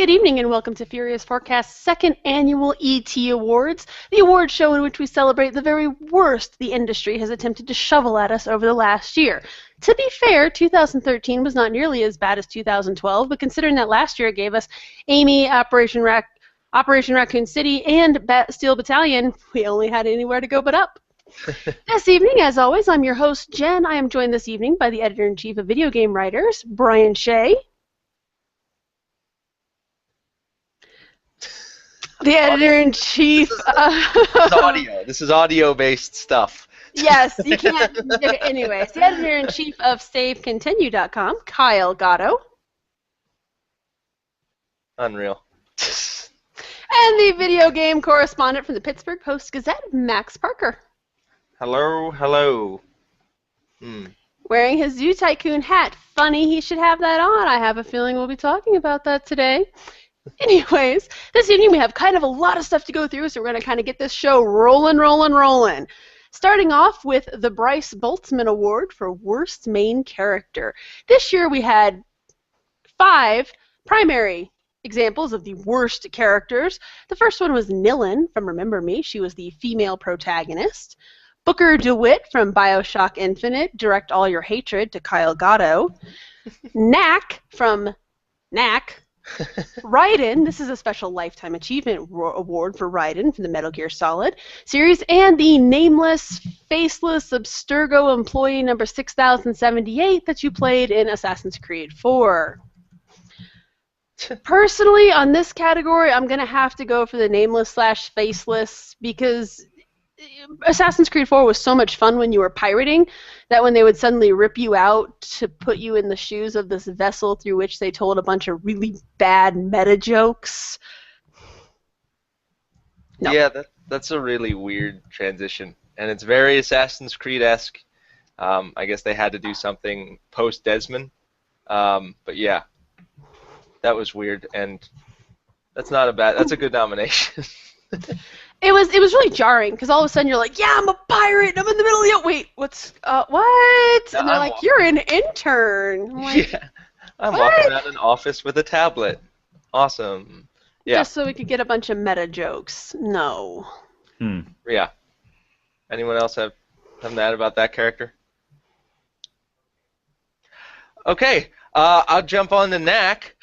Good evening and welcome to Furious Forecast's second annual ET Awards, the award show in which we celebrate the very worst the industry has attempted to shovel at us over the last year. To be fair, 2013 was not nearly as bad as 2012, but considering that last year it gave us Amy, Operation Raccoon City, and Steel Battalion, we only had anywhere to go but up. This evening, as always, I'm your host, Jen. I am joined this evening by the editor-in-chief of Video Game Writers, Brian Shea. The editor-in-chief. This is audio-based stuff. Yes, you can't. Anyways, the editor-in-chief of SaveContinue.com, Kyle Gatto. Unreal. And the video game correspondent from the Pittsburgh Post-Gazette, Max Parker. Hello, hello. Wearing his Zoo Tycoon hat. Funny he should have that on. I have a feeling we'll be talking about that today. Anyways, this evening we have kind of a lot of stuff to go through, so we're going to kind of get this show rolling. Starting off with the Bryce Boltzmann Award for Worst Main Character. This year we had 5 primary examples of the worst characters. The first one was Nilin from Remember Me. She was the female protagonist. Booker DeWitt from Bioshock Infinite, Direct All Your Hatred to Kyle Gatto. Knack from Knack. Raiden, this is a special Lifetime Achievement Award for Raiden from the Metal Gear Solid series, and the nameless, faceless Abstergo employee number 6078 that you played in Assassin's Creed 4. Personally, on this category, I'm going to have to go for the nameless/faceless because Assassin's Creed 4 was so much fun when you were pirating that when they would suddenly rip you out to put you in the shoes of this vessel through which they told a bunch of really bad meta jokes. No. Yeah, that's a really weird transition, and it's very Assassin's Creed-esque. I guess they had to do something post-Desmond, but yeah, that was weird, and that's a good nomination. It was really jarring because all of a sudden you're like, yeah, I'm a pirate, and I'm in the middle of wait, what's what? And they're like, you're an intern. I'm like, yeah, I'm walking around an office with a tablet. Awesome. Yeah. Just so we could get a bunch of meta jokes. No. Yeah. Anyone else have something to add about that character? Okay, I'll jump on the Knack.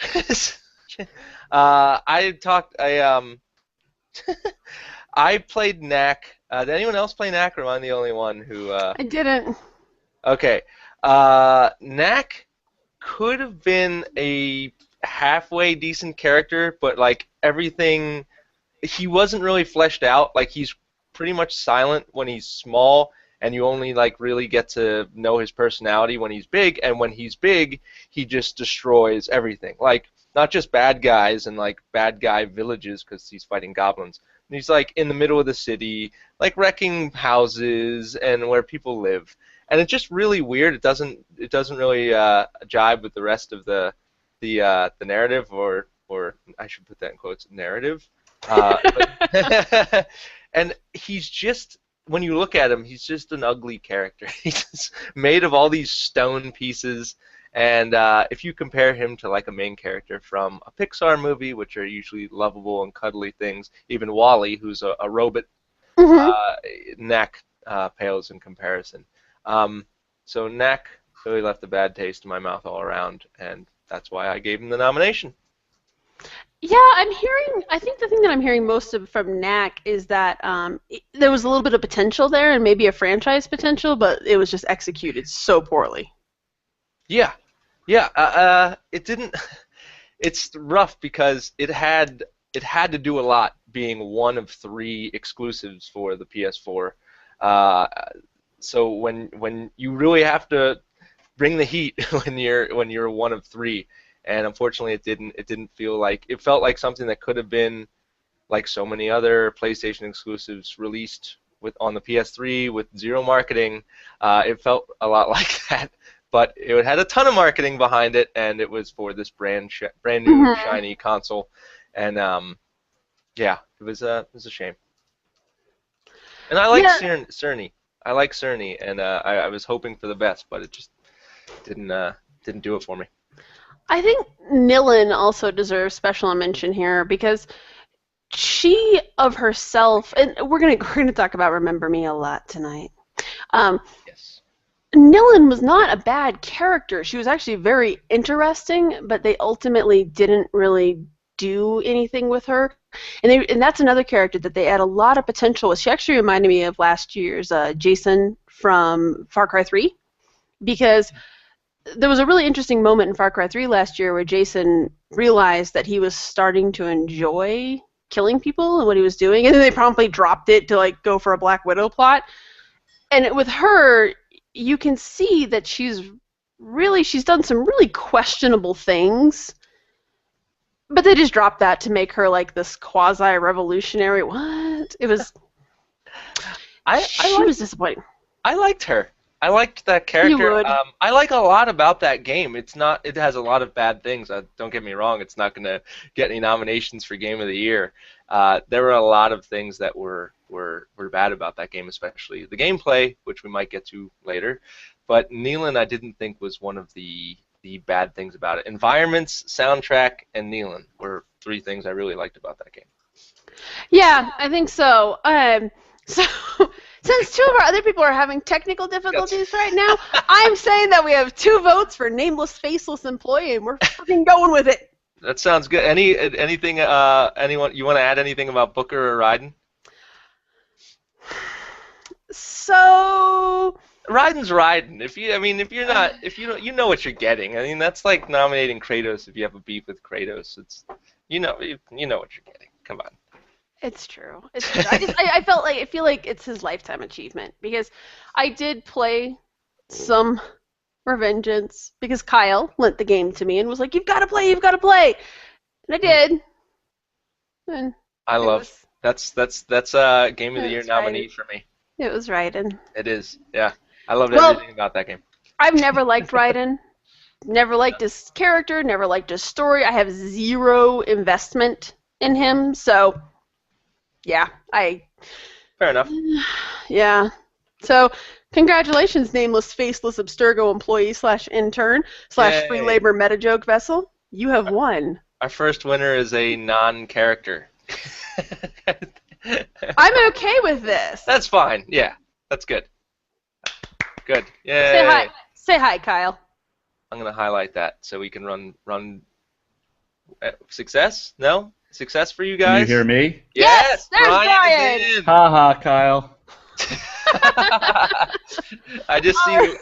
I played Knack. Did anyone else play Knack, or am I the only one who... I didn't. Okay. Knack could have been a halfway decent character, but, like, everything... He wasn't really fleshed out. Like, he's pretty much silent when he's small, and you only, like, really get to know his personality when he's big, and when he's big, he just destroys everything. Like, not just bad guys and, like, bad guy villages because he's fighting goblins. He's like in the middle of the city, like wrecking houses and where people live, and it's just really weird. It doesn't really jibe with the rest of the narrative, or I should put that in quotes, narrative. And he's just, when you look at him, he's just an ugly character. He's made of all these stone pieces. And if you compare him to like a main character from a Pixar movie, which are usually lovable and cuddly things, even WALL-E, who's a robot, Knack pales in comparison. So Knack really left a bad taste in my mouth all around, and that's why I gave him the nomination. Yeah, I think the thing that I'm hearing most of from Knack is that there was a little bit of potential there and maybe a franchise potential, but it was just executed so poorly. Yeah, it didn't. It's rough because it had to do a lot, being one of 3 exclusives for the PS4. So when you really have to bring the heat when you're one of 3, and unfortunately it didn't feel like, it felt like something that could have been like so many other PlayStation exclusives released on the PS3 with zero marketing. It felt a lot like that. But it had a ton of marketing behind it, and it was for this brand new shiny console, and yeah, it was a shame. And I like Cerny. I like Cerny, and I was hoping for the best, but it just didn't do it for me. I think Nilin also deserves special mention here because she of herself, and we're gonna talk about Remember Me a lot tonight. Um, Yes. Nilin was not a bad character. She was actually very interesting, but they ultimately didn't really do anything with her. And that's another character that they had a lot of potential with. She actually reminded me of last year's Jason from Far Cry 3 because there was a really interesting moment in Far Cry 3 last year where Jason realized that he was starting to enjoy killing people and what he was doing, and then they promptly dropped it to like go for a Black Widow plot. And with her, you can see that she's done some really questionable things, but they just dropped that to make her like this quasi-revolutionary. What? It was. She was disappointing. I liked her. I liked that character. You would. I like a lot about that game. It has a lot of bad things. Don't get me wrong. It's not going to get any nominations for Game of the Year. There were a lot of things that were bad about that game, especially the gameplay, which we might get to later. But Nealon, I didn't think was one of the bad things about it. Environments, soundtrack, and Nealon were three things I really liked about that game. Yeah, I think so. So since two of our other people are having technical difficulties right now, I'm saying that we have 2 votes for nameless, faceless employee, and we're fucking going with it. That sounds good. Anything? Anyone? You want to add anything about Booker or Raiden? So Raiden's Raiden. If you know what you're getting. I mean, that's like nominating Kratos if you have a beef with Kratos. It's you know what you're getting. Come on. It's true. It's true. I feel like it's his lifetime achievement because I did play some Revengeance because Kyle lent the game to me and was like, "You've got to play, and I did. And that's a Game of the Year nominee for me. It was Raiden. It is. Yeah, I loved everything about that game. I've never liked Raiden. Never liked his character. Never liked his story. I have 0 investment in him. So. Yeah, Fair enough. Yeah. So, congratulations, nameless, faceless, Abstergo employee / intern / free labor meta joke vessel. You have won. Our first winner is a non-character. I'm okay with this. That's fine. Yeah, that's good. Good. Yay. Say hi. Say hi, Kyle. I'm gonna highlight that so we can run. Success? No. Success for you guys? Can you hear me? Yes, there's Brian. Ha Kyle. I just see you.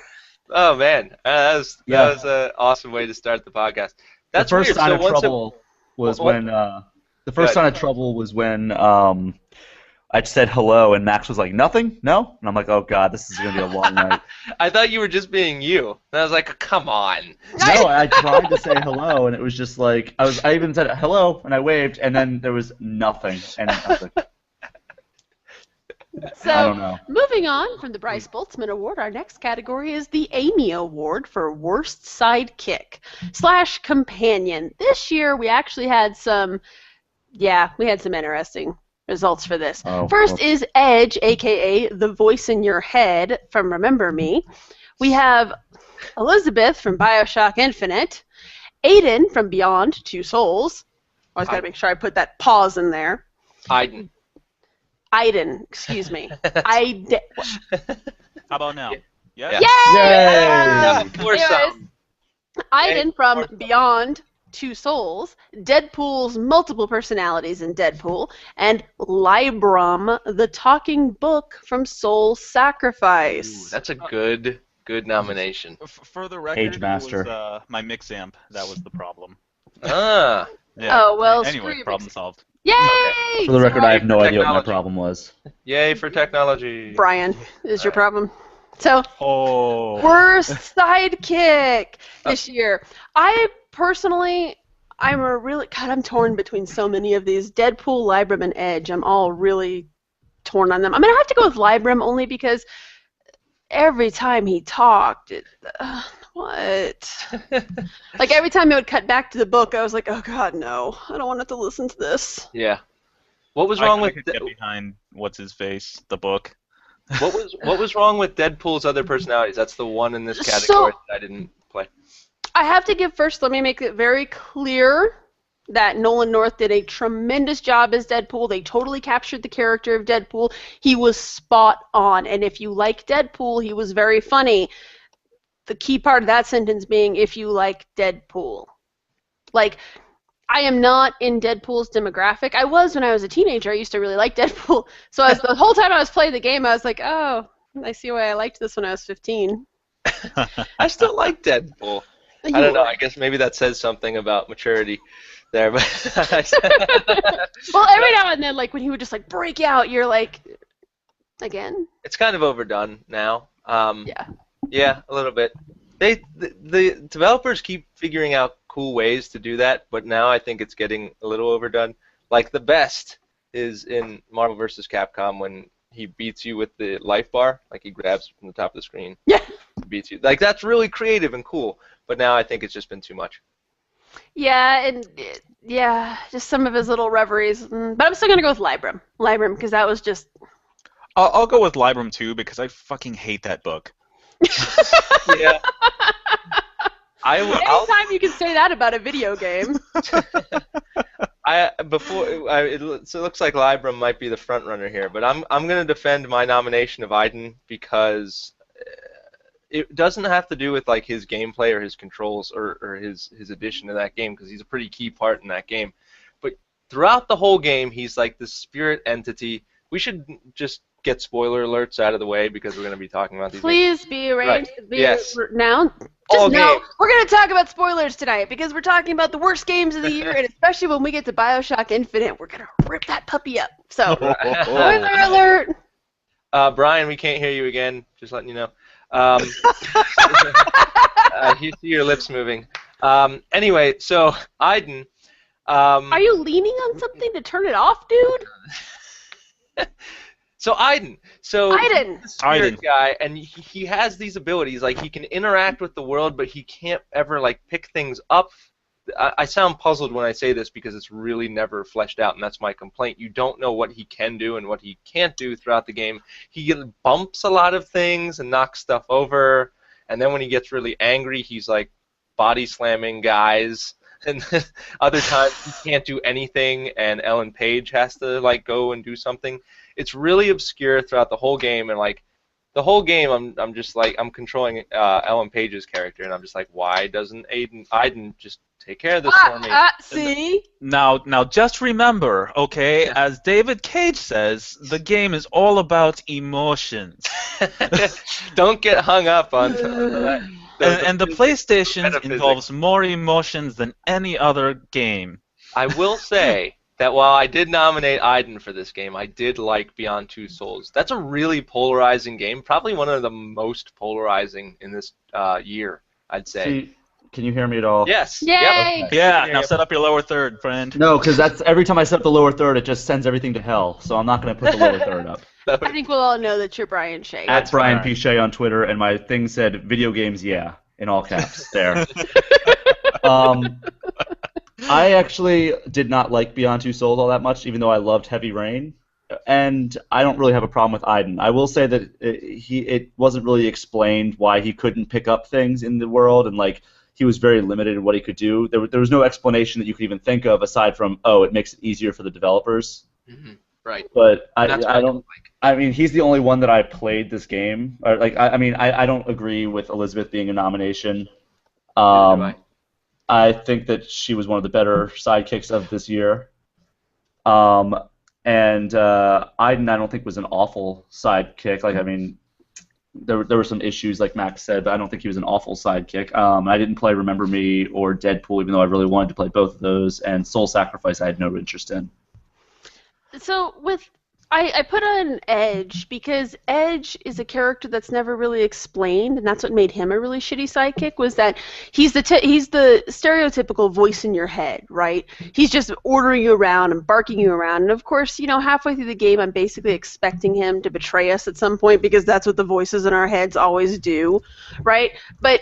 Oh man, that was an awesome way to start the podcast. That's the first weird. sign of trouble was when the first sign of trouble was when I said hello and Max was like, nothing? No? And I'm like, oh god, this is gonna be a long night. I thought you were just being you. And I was like, come on. No, I tried to say hello and it was just like I even said hello and I waved and then there was nothing and nothing. So, I don't know. Moving on from the Bryce Boltzmann Award, our next category is the Amy Award for Worst Sidekick / Companion. This year we actually had some interesting results for this. First is Edge, a.k.a. the voice in your head from Remember Me. We have Elizabeth from Bioshock Infinite, Aiden from Beyond Two Souls. I always got to make sure I put that pause in there. Aiden, excuse me. How about now? Yeah. Yay! Anyways, Aiden from Beyond Two Souls, Deadpool's multiple personalities in Deadpool, and Librum, the talking book from Soul Sacrifice. Ooh, that's a good nomination. For the record, it was my mix amp that was the problem. Ah. Yeah. Oh, well, anyway, problem solved. Yay! Okay. For the record, I have no idea what my problem was. Yay for technology. Brian is your problem. So, worst sidekick this year. I personally, I'm torn between so many of these. Deadpool, Librum, and Edge. I'm all really torn on them. I'm going to have to go with Librum only because every time he talked, what? Like every time it would cut back to the book, I was like, oh god, no. I don't want to have to listen to this. Yeah. What was wrong with... I could get behind what's-his-face, the book. What was wrong with Deadpool's other personalities? That's the one in this category that I didn't play. I have to give first, let me make it very clear that Nolan North did a tremendous job as Deadpool. They totally captured the character of Deadpool. He was spot on. And if you like Deadpool, he was very funny. The key part of that sentence being, if you like Deadpool. Like, I am not in Deadpool's demographic. I was when I was a teenager. I used to really like Deadpool. So as the whole time I was playing the game, I was like, oh, I see why I liked this when I was 15. I still like Deadpool. I don't know. I guess maybe that says something about maturity there. But well, every now and then, like when he would just like break out, you're like, again. It's kind of overdone now. Yeah. Yeah, a little bit. The developers keep figuring out cool ways to do that, but now I think it's getting a little overdone. Like the best is in Marvel vs. Capcom when he beats you with the life bar, like he grabs from the top of the screen. Yeah. Beats you. Like that's really creative and cool, but now I think it's just been too much. Yeah, and just some of his little reveries. But I'm still gonna go with Libram. Libram, because that was just. I'll go with Libram too because I fucking hate that book. Yeah. Anytime you can say that about a video game. It looks like Libram might be the front runner here, but I'm going to defend my nomination of Aiden because it doesn't have to do with like his gameplay or his controls or his addition to that game because he's a pretty key part in that game. But throughout the whole game, he's like this spirit entity. We should just get spoiler alerts out of the way because we're going to be talking about these. Please be arranged to be now. All no, we're going to talk about spoilers tonight because we're talking about the worst games of the year, and especially when we get to BioShock Infinite, we're going to rip that puppy up. So, spoiler alert. Brian, we can't hear you again. Just letting you know. You see your lips moving. Anyway, so Aiden. Are you leaning on something to turn it off, dude? So Aiden. Aiden. He's the spirit guy, and he has these abilities. Like he can interact with the world, but he can't ever like pick things up. I sound puzzled when I say this because it's really never fleshed out, and that's my complaint. You don't know what he can do and what he can't do throughout the game. He bumps a lot of things and knocks stuff over, and then when he gets really angry, he's like body slamming guys. And other times he can't do anything, and Ellen Page has to like go and do something. It's really obscure throughout the whole game, and like the whole game, I'm just like I'm controlling Ellen Page's character, and I'm just like, why doesn't Aiden just take care of this for me? See? Now, just remember, okay, as David Cage says, the game is all about emotions. Don't get hung up on that. And the PlayStation involves more emotions than any other game. I will say that while I did nominate Aiden for this game, I did like Beyond Two Souls. That's a really polarizing game, probably one of the most polarizing in this year, I'd say. See, can you hear me at all? Yes. Yay! Yep. Okay. Yeah, now set up your lower third, friend. No, because that's every time I set up the lower third, it just sends everything to hell. So I'm not going to put the lower third up. I think we'll all know that you're Brian Shea. At Brian P. Shea on Twitter, and my thing said video games, yeah, in all caps there. I actually did not like Beyond Two Souls all that much, even though I loved Heavy Rain. And I don't really have a problem with Aiden. I will say that it wasn't really explained why he couldn't pick up things in the world, and like he was very limited in what he could do. There was no explanation that you could even think of aside from, oh, it makes it easier for the developers. Mm-hmm. Right. But I don't. I mean, he's the only one that I played this game. Or, like, I don't agree with Elizabeth being a nomination. I think that she was one of the better sidekicks of this year. And Aiden, I don't think was an awful sidekick. Like, I mean, there were some issues, like Max said, but I don't think he was an awful sidekick. I didn't play Remember Me or Deadpool, even though I really wanted to play both of those. And Soul Sacrifice, I had no interest in. So I put on Edge because Edge is a character that's never really explained, and that's what made him a really shitty sidekick. Was that he's the stereotypical voice in your head, right? He's just ordering you around and barking you around, and of course, you know, halfway through the game, I'm basically expecting him to betray us at some point because that's what the voices in our heads always do, right? But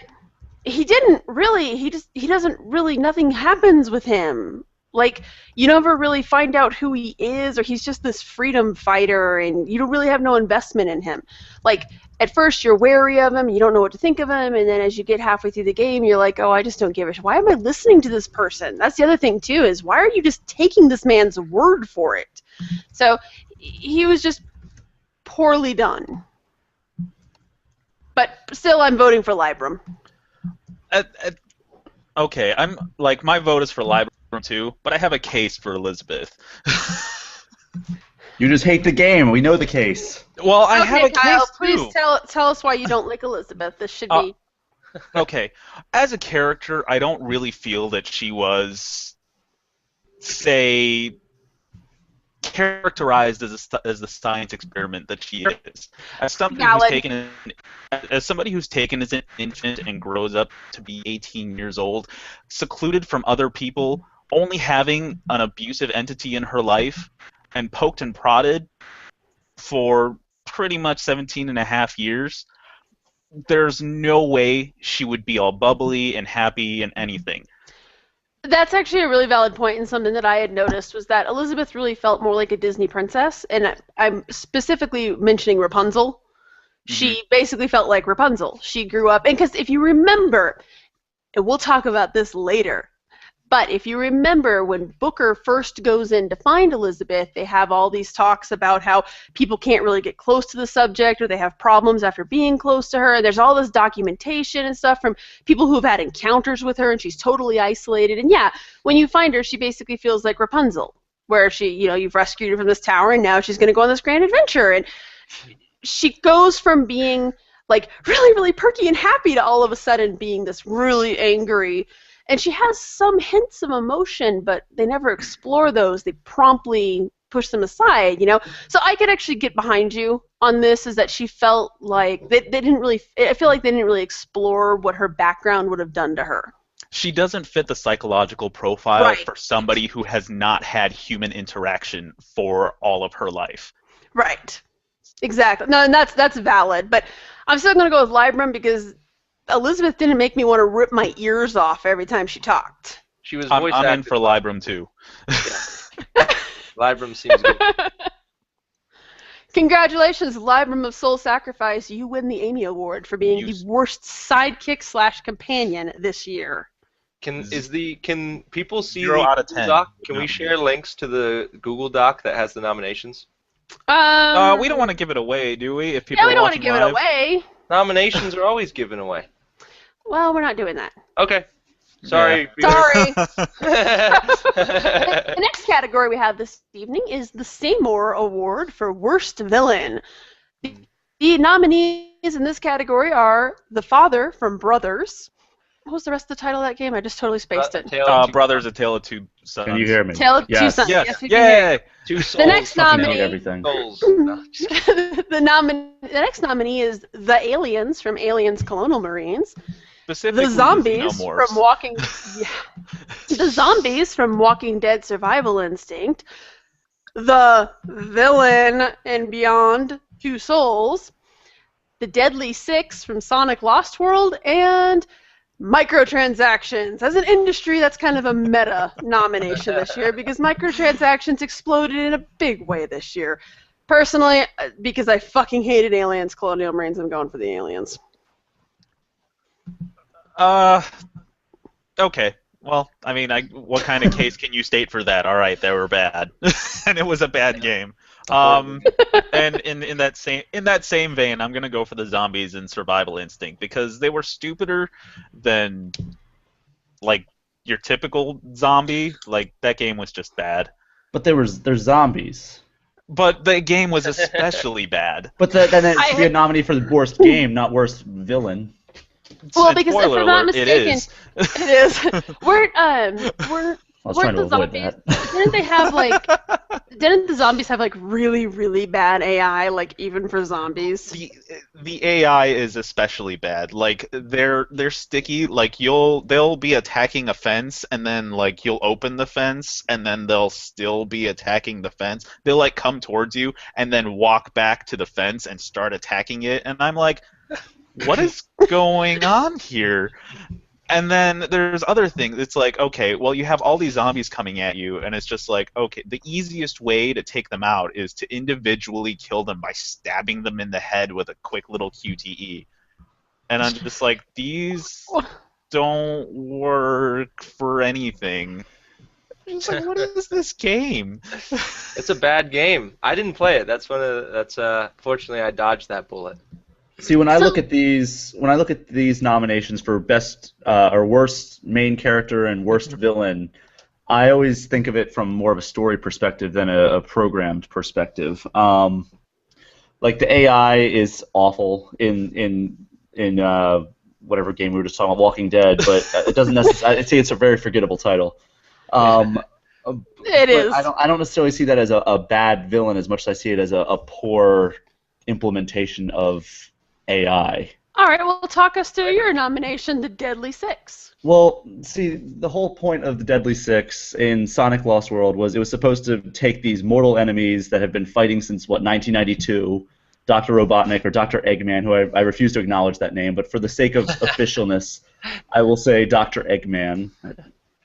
he didn't really. He doesn't really. Nothing happens with him. Like, you never really find out who he is, or he's just this freedom fighter, and you don't really have no investment in him. Like, at first you're wary of him, you don't know what to think of him, and then as you get halfway through the game, you're like, oh, I just don't give a shit. Why am I listening to this person? That's the other thing, too, is why are you just taking this man's word for it? So he was just poorly done. But still, I'm voting for Libram. Okay, I'm like, my vote is for Libram too, but I have a case for Elizabeth. You just hate the game. We know the case. Well, I have a Kyle, case please too. tell us why you don't like Elizabeth. This should be... Okay, as a character, I don't really feel that she was, say, characterized as the science experiment that she is. As somebody who's taken as an infant and grows up to be 18 years old, secluded from other people, only having an abusive entity in her life, and poked and prodded for pretty much 17 and a half years, there's no way she would be all bubbly and happy and anything. That's actually a really valid point, and something that I had noticed was that Elizabeth really felt more like a Disney princess, and I'm specifically mentioning Rapunzel. Mm-hmm. She basically felt like Rapunzel. She grew up, and because if you remember, and we'll talk about this later, but if you remember when Booker first goes in to find Elizabeth, they have all these talks about how people can't really get close to the subject, or they have problems after being close to her. There's all this documentation and stuff from people who have had encounters with her, and she's totally isolated. And yeah, when you find her, she basically feels like Rapunzel, where she, you've rescued her from this tower, and now she's going to go on this grand adventure. And she goes from being like really, really perky and happy to all of a sudden being this really angry. And she has some hints of emotion, but they never explore those. They promptly push them aside, So I could actually get behind you on this, is that she felt like they didn't really, I feel like they didn't really explore what her background would have done to her. She doesn't fit the psychological profile for somebody who has not had human interaction for all of her life. Right. Exactly. No, and that's valid. But I'm still going to go with Libram because Elizabeth didn't make me want to rip my ears off every time she talked. She was voice I'm in acted for Libram too. Yeah. Libram seems good. Congratulations, Libram of Soul Sacrifice. You win the Amy Award for being the worst sidekick / companion this year. Can people see 0 the out of Google 10? Doc? Can we share links to the Google Doc that has the nominations? We don't want to give it away, do we? If people yeah, we don't want to give live? it away. Nominations are always given away. Well, we're not doing that. Okay. Sorry. Yeah. Sorry. The next category we have this evening is the Seymour Award for Worst Villain. The nominees in this category are the father from Brothers. What was the rest of the title of that game? I just totally spaced it. Brothers, A Tale of Two Sons. Can you hear me? Tale of Two Sons. Yes. We can hear. Two souls. The next nominee. Souls. No, the next nominee is the aliens from Aliens Colonial Marines. Specifically, the zombies Xenomorphs. from Walking. Yeah. The zombies from Walking Dead: Survival Instinct. The villain in Beyond Two Souls. The Deadly Six from Sonic Lost World, and microtransactions. As an industry, that's kind of a meta nomination this year because microtransactions exploded in a big way this year. Personally, because I fucking hated Aliens Colonial Marines, I'm going for the aliens. Okay. Well, I mean, what kind of case can you state for that? All right, they were bad, and it was a bad game. And in that same vein, I'm gonna go for the zombies in Survival Instinct because they were stupider than like your typical zombie. Like that game was just bad. But they're zombies. But the game was especially bad. But then it should be a nominee for the worst game, not worst villain. Well, because if I'm not alert, mistaken, it is. We're I was trying to avoid that. Didn't the zombies have like really, really bad AI, like even for zombies? The AI is especially bad. Like they're sticky. Like they'll be attacking a fence and then like you'll open the fence and then they'll still be attacking the fence. They'll like come towards you and then walk back to the fence and start attacking it. And I'm like, what is going on here? And then there's other things. It's like, okay, well, you have all these zombies coming at you, and it's just like, okay, the easiest way to take them out is to individually kill them by stabbing them in the head with a quick little QTE. And I'm just like, these don't work for anything. It's like, what is this game? It's a bad game. I didn't play it. Fortunately I dodged that bullet. See, when I look at these nominations for best or worst main character and worst villain, I always think of it from more of a story perspective than a programmed perspective. Like the AI is awful in whatever game we were just talking about, Walking Dead, but it doesn't necessarily. I'd say it's a very forgettable title. It is. I don't necessarily see that as a bad villain as much as I see it as a poor implementation of AI. All right, well, talk us through your nomination, The Deadly Six. Well, see, the whole point of the Deadly Six in Sonic Lost World was it was supposed to take these mortal enemies that have been fighting since, 1992, Dr. Robotnik or Dr. Eggman, who I refuse to acknowledge that name, but for the sake of officialness, I will say Dr. Eggman,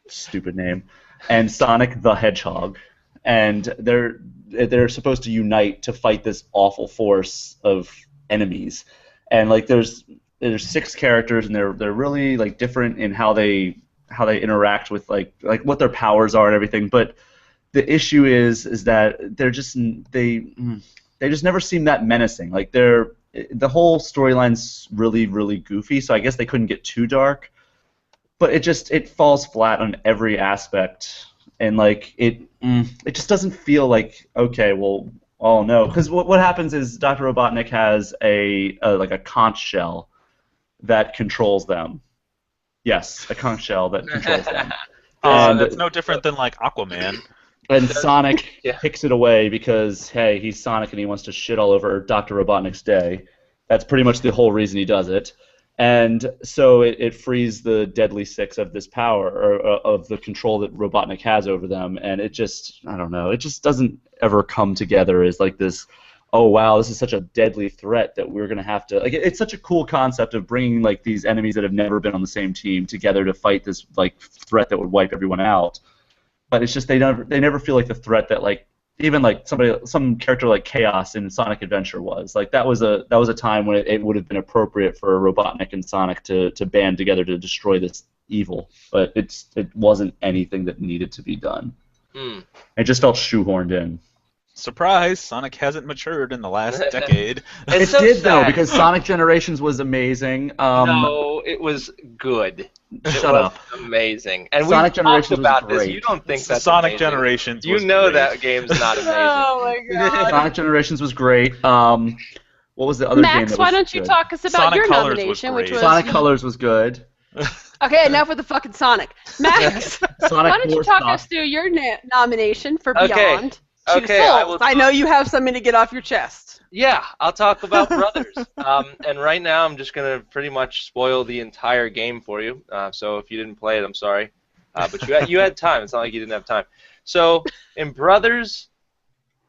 stupid name, and Sonic the Hedgehog. And they're supposed to unite to fight this awful force of enemies. And like there's 6 characters, and they're really like different in how they interact with like what their powers are and everything. But the issue is that they just never seem that menacing. Like the whole storyline's really, really goofy. So I guess they couldn't get too dark. But it falls flat on every aspect, and like it just doesn't feel like, okay, well. Oh no! Because what happens is Dr. Robotnik has a conch shell that controls them. Yes, a conch shell that controls them. That's no different than like Aquaman. And Sonic picks it away because hey, he's Sonic and he wants to shit all over Dr. Robotnik's day. That's pretty much the whole reason he does it. And so it frees the Deadly Six of this power, or of the control that Robotnik has over them, and it just, I don't know, it just doesn't ever come together as like this, oh wow, this is such a deadly threat that we're going to have to, like, it's such a cool concept of bringing like these enemies that have never been on the same team together to fight this like threat that would wipe everyone out. But it's just they never feel like the threat that like even like some character like Chaos in Sonic Adventure was. Like that was a time when it would have been appropriate for Robotnik and Sonic to band together to destroy this evil, but it wasn't anything that needed to be done. It just felt shoehorned in. Surprise! Sonic hasn't matured in the last decade. It did though, because Sonic Generations was amazing. No, it was good. Shut up. Amazing. And Sonic we talked Generations about was this. great. You don't think that's Sonic amazing. Generations You was know great. that game's not amazing. Oh my god. Sonic Generations was great. What was the other game Max, that why was don't you good? talk us about Sonic your Colors was nomination, great. which was Sonic Colors was good. Okay, enough with the fucking Sonic. Max, Sonic why don't you Force talk Knock. us through your nomination for Okay. Beyond Two Okay, Souls? I know you have something to get off your chest. Yeah, I'll talk about Brothers. And right now I'm just going to pretty much spoil the entire game for you. So if you didn't play it, I'm sorry. But you had time. It's not like you didn't have time. So in Brothers,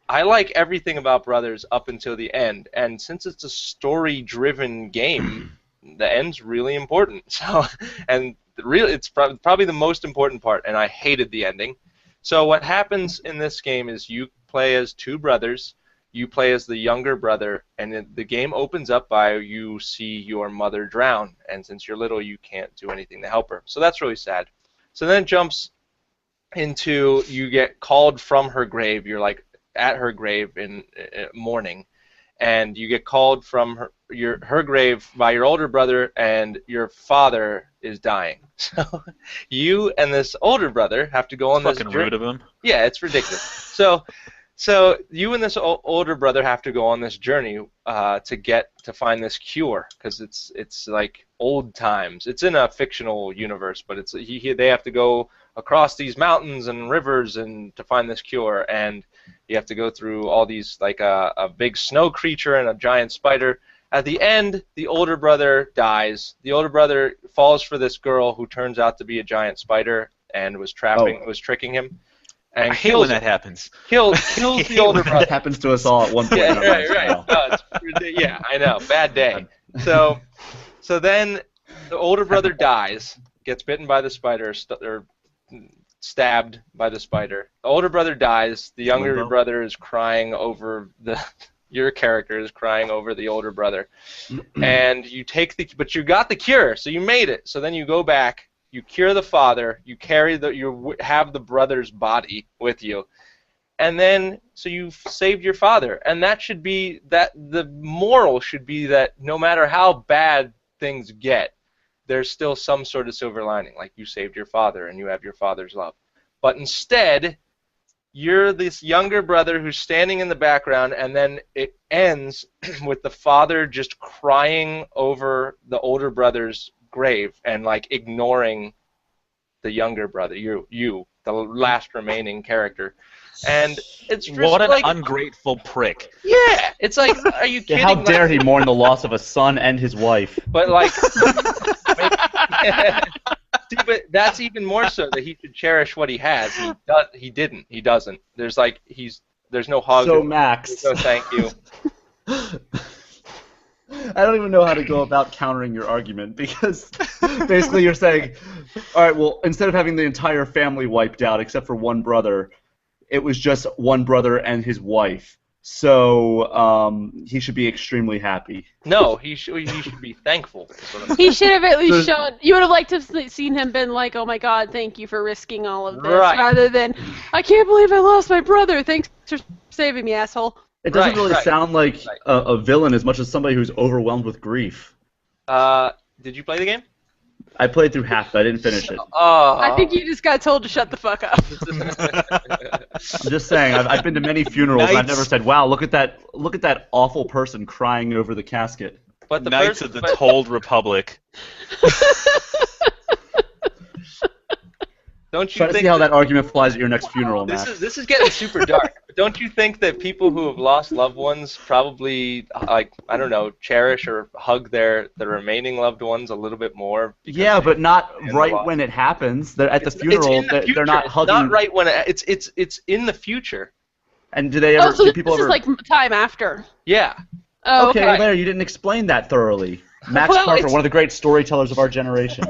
I like everything about Brothers up until the end. And since it's a story-driven game, the end's really important. So, and it's probably the most important part, and I hated the ending. So what happens in this game is you play as 2 brothers. You play as the younger brother, and the game opens up by you see your mother drown, and since you're little, you can't do anything to help her. So that's really sad. So then it jumps into you get called from her grave. You're like at her grave in mourning, and you get called from her grave by your older brother, and your father is dying. So you and this older brother have to go on this fucking journey. rude of him. Yeah, it's ridiculous. So you and this older brother have to go on this journey to find this cure, because it's like old times. It's in a fictional universe, but they have to go across these mountains and rivers and to find this cure, and you have to go through all these, like a big snow creature and a giant spider. At the end, the older brother dies. The older brother falls for this girl who turns out to be a giant spider and was tricking him. And I hate when that happens. Kills the older brother. That happens to us all at one point. Yeah, in our lives right. now. Yeah, I know. Bad day. So then the older brother dies, gets bitten by the spider, or stabbed by the spider. The older brother dies. The younger brother is crying over your character is crying over the older brother. And you take but you got the cure, so you made it. So then you go back, you cure the father, you have the brother's body with you. And then, so you've saved your father. And that should be, the moral should be that no matter how bad things get, there's still some sort of silver lining, like you saved your father and you have your father's love. But instead, you're this younger brother who's standing in the background, and then it ends with the father just crying over the older brother's grave and like ignoring the younger brother, you, the last remaining character. And it's just what an like, ungrateful prick. Yeah, it's like, are you kidding? How dare he mourn the loss of a son and his wife? But like, see, but that's even more so that he should cherish what he has. He didn't. He doesn't. There's no hug. So Max, no thank you. I don't even know how to go about countering your argument, because basically you're saying, all right, well, instead of having the entire family wiped out except for one brother, it was just one brother and his wife. So he should be extremely happy. No, he should be thankful. He should have at least shown. You would have liked to have seen him been like, "Oh my God, thank you for risking all of this," rather than, "I can't believe I lost my brother. Thanks for saving me, asshole." It doesn't really sound like a villain as much as somebody who's overwhelmed with grief. Did you play the game? I played through half, but I didn't finish it. I think you just got told to shut the fuck up. I'm just saying, I've been to many funerals, and I've never said, "Wow, look at that awful person crying over the casket." But the Knights of the Told Republic. Don't you Try to see how that argument flies at your next funeral, Matt. This is getting super dark. Don't you think that people who have lost loved ones probably, like, I don't know, cherish or hug the remaining loved ones a little bit more? Yeah, but not right when it happens. They're at the funeral. They're not hugging. Not right when it's in the future. And do they ever? So do people this ever? is like time after. Yeah. Oh, okay, well, there, you didn't explain that thoroughly. Max Parker, one of the great storytellers of our generation.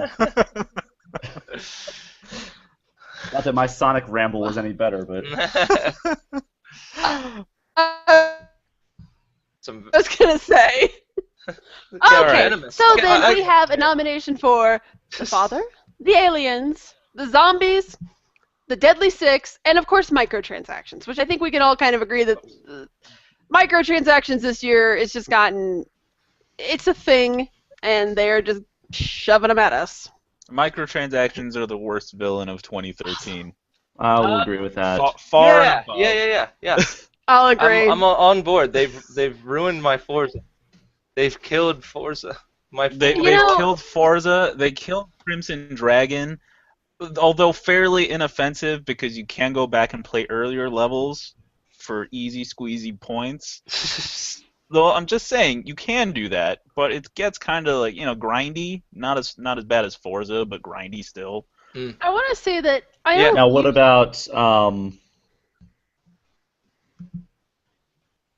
Not that my Sonic ramble was any better, but... I was going to say... Okay, so then we have a nomination for the father, the aliens, the zombies, the Deadly Six, and of course microtransactions, which I think we can all kind of agree that microtransactions this year is just gotten... It's a thing, and they're just shoving them at us. Microtransactions are the worst villain of 2013. I'll agree with that. Yeah. I'll agree. I'm on board. They've ruined my Forza. They've killed Forza. They've killed Forza. They killed Crimson Dragon, although fairly inoffensive because you can go back and play earlier levels for easy squeezy points. Though I'm just saying you can do that, but it gets kind of like, grindy. Not as bad as Forza, but grindy still. I want to say that I don't. Now, what about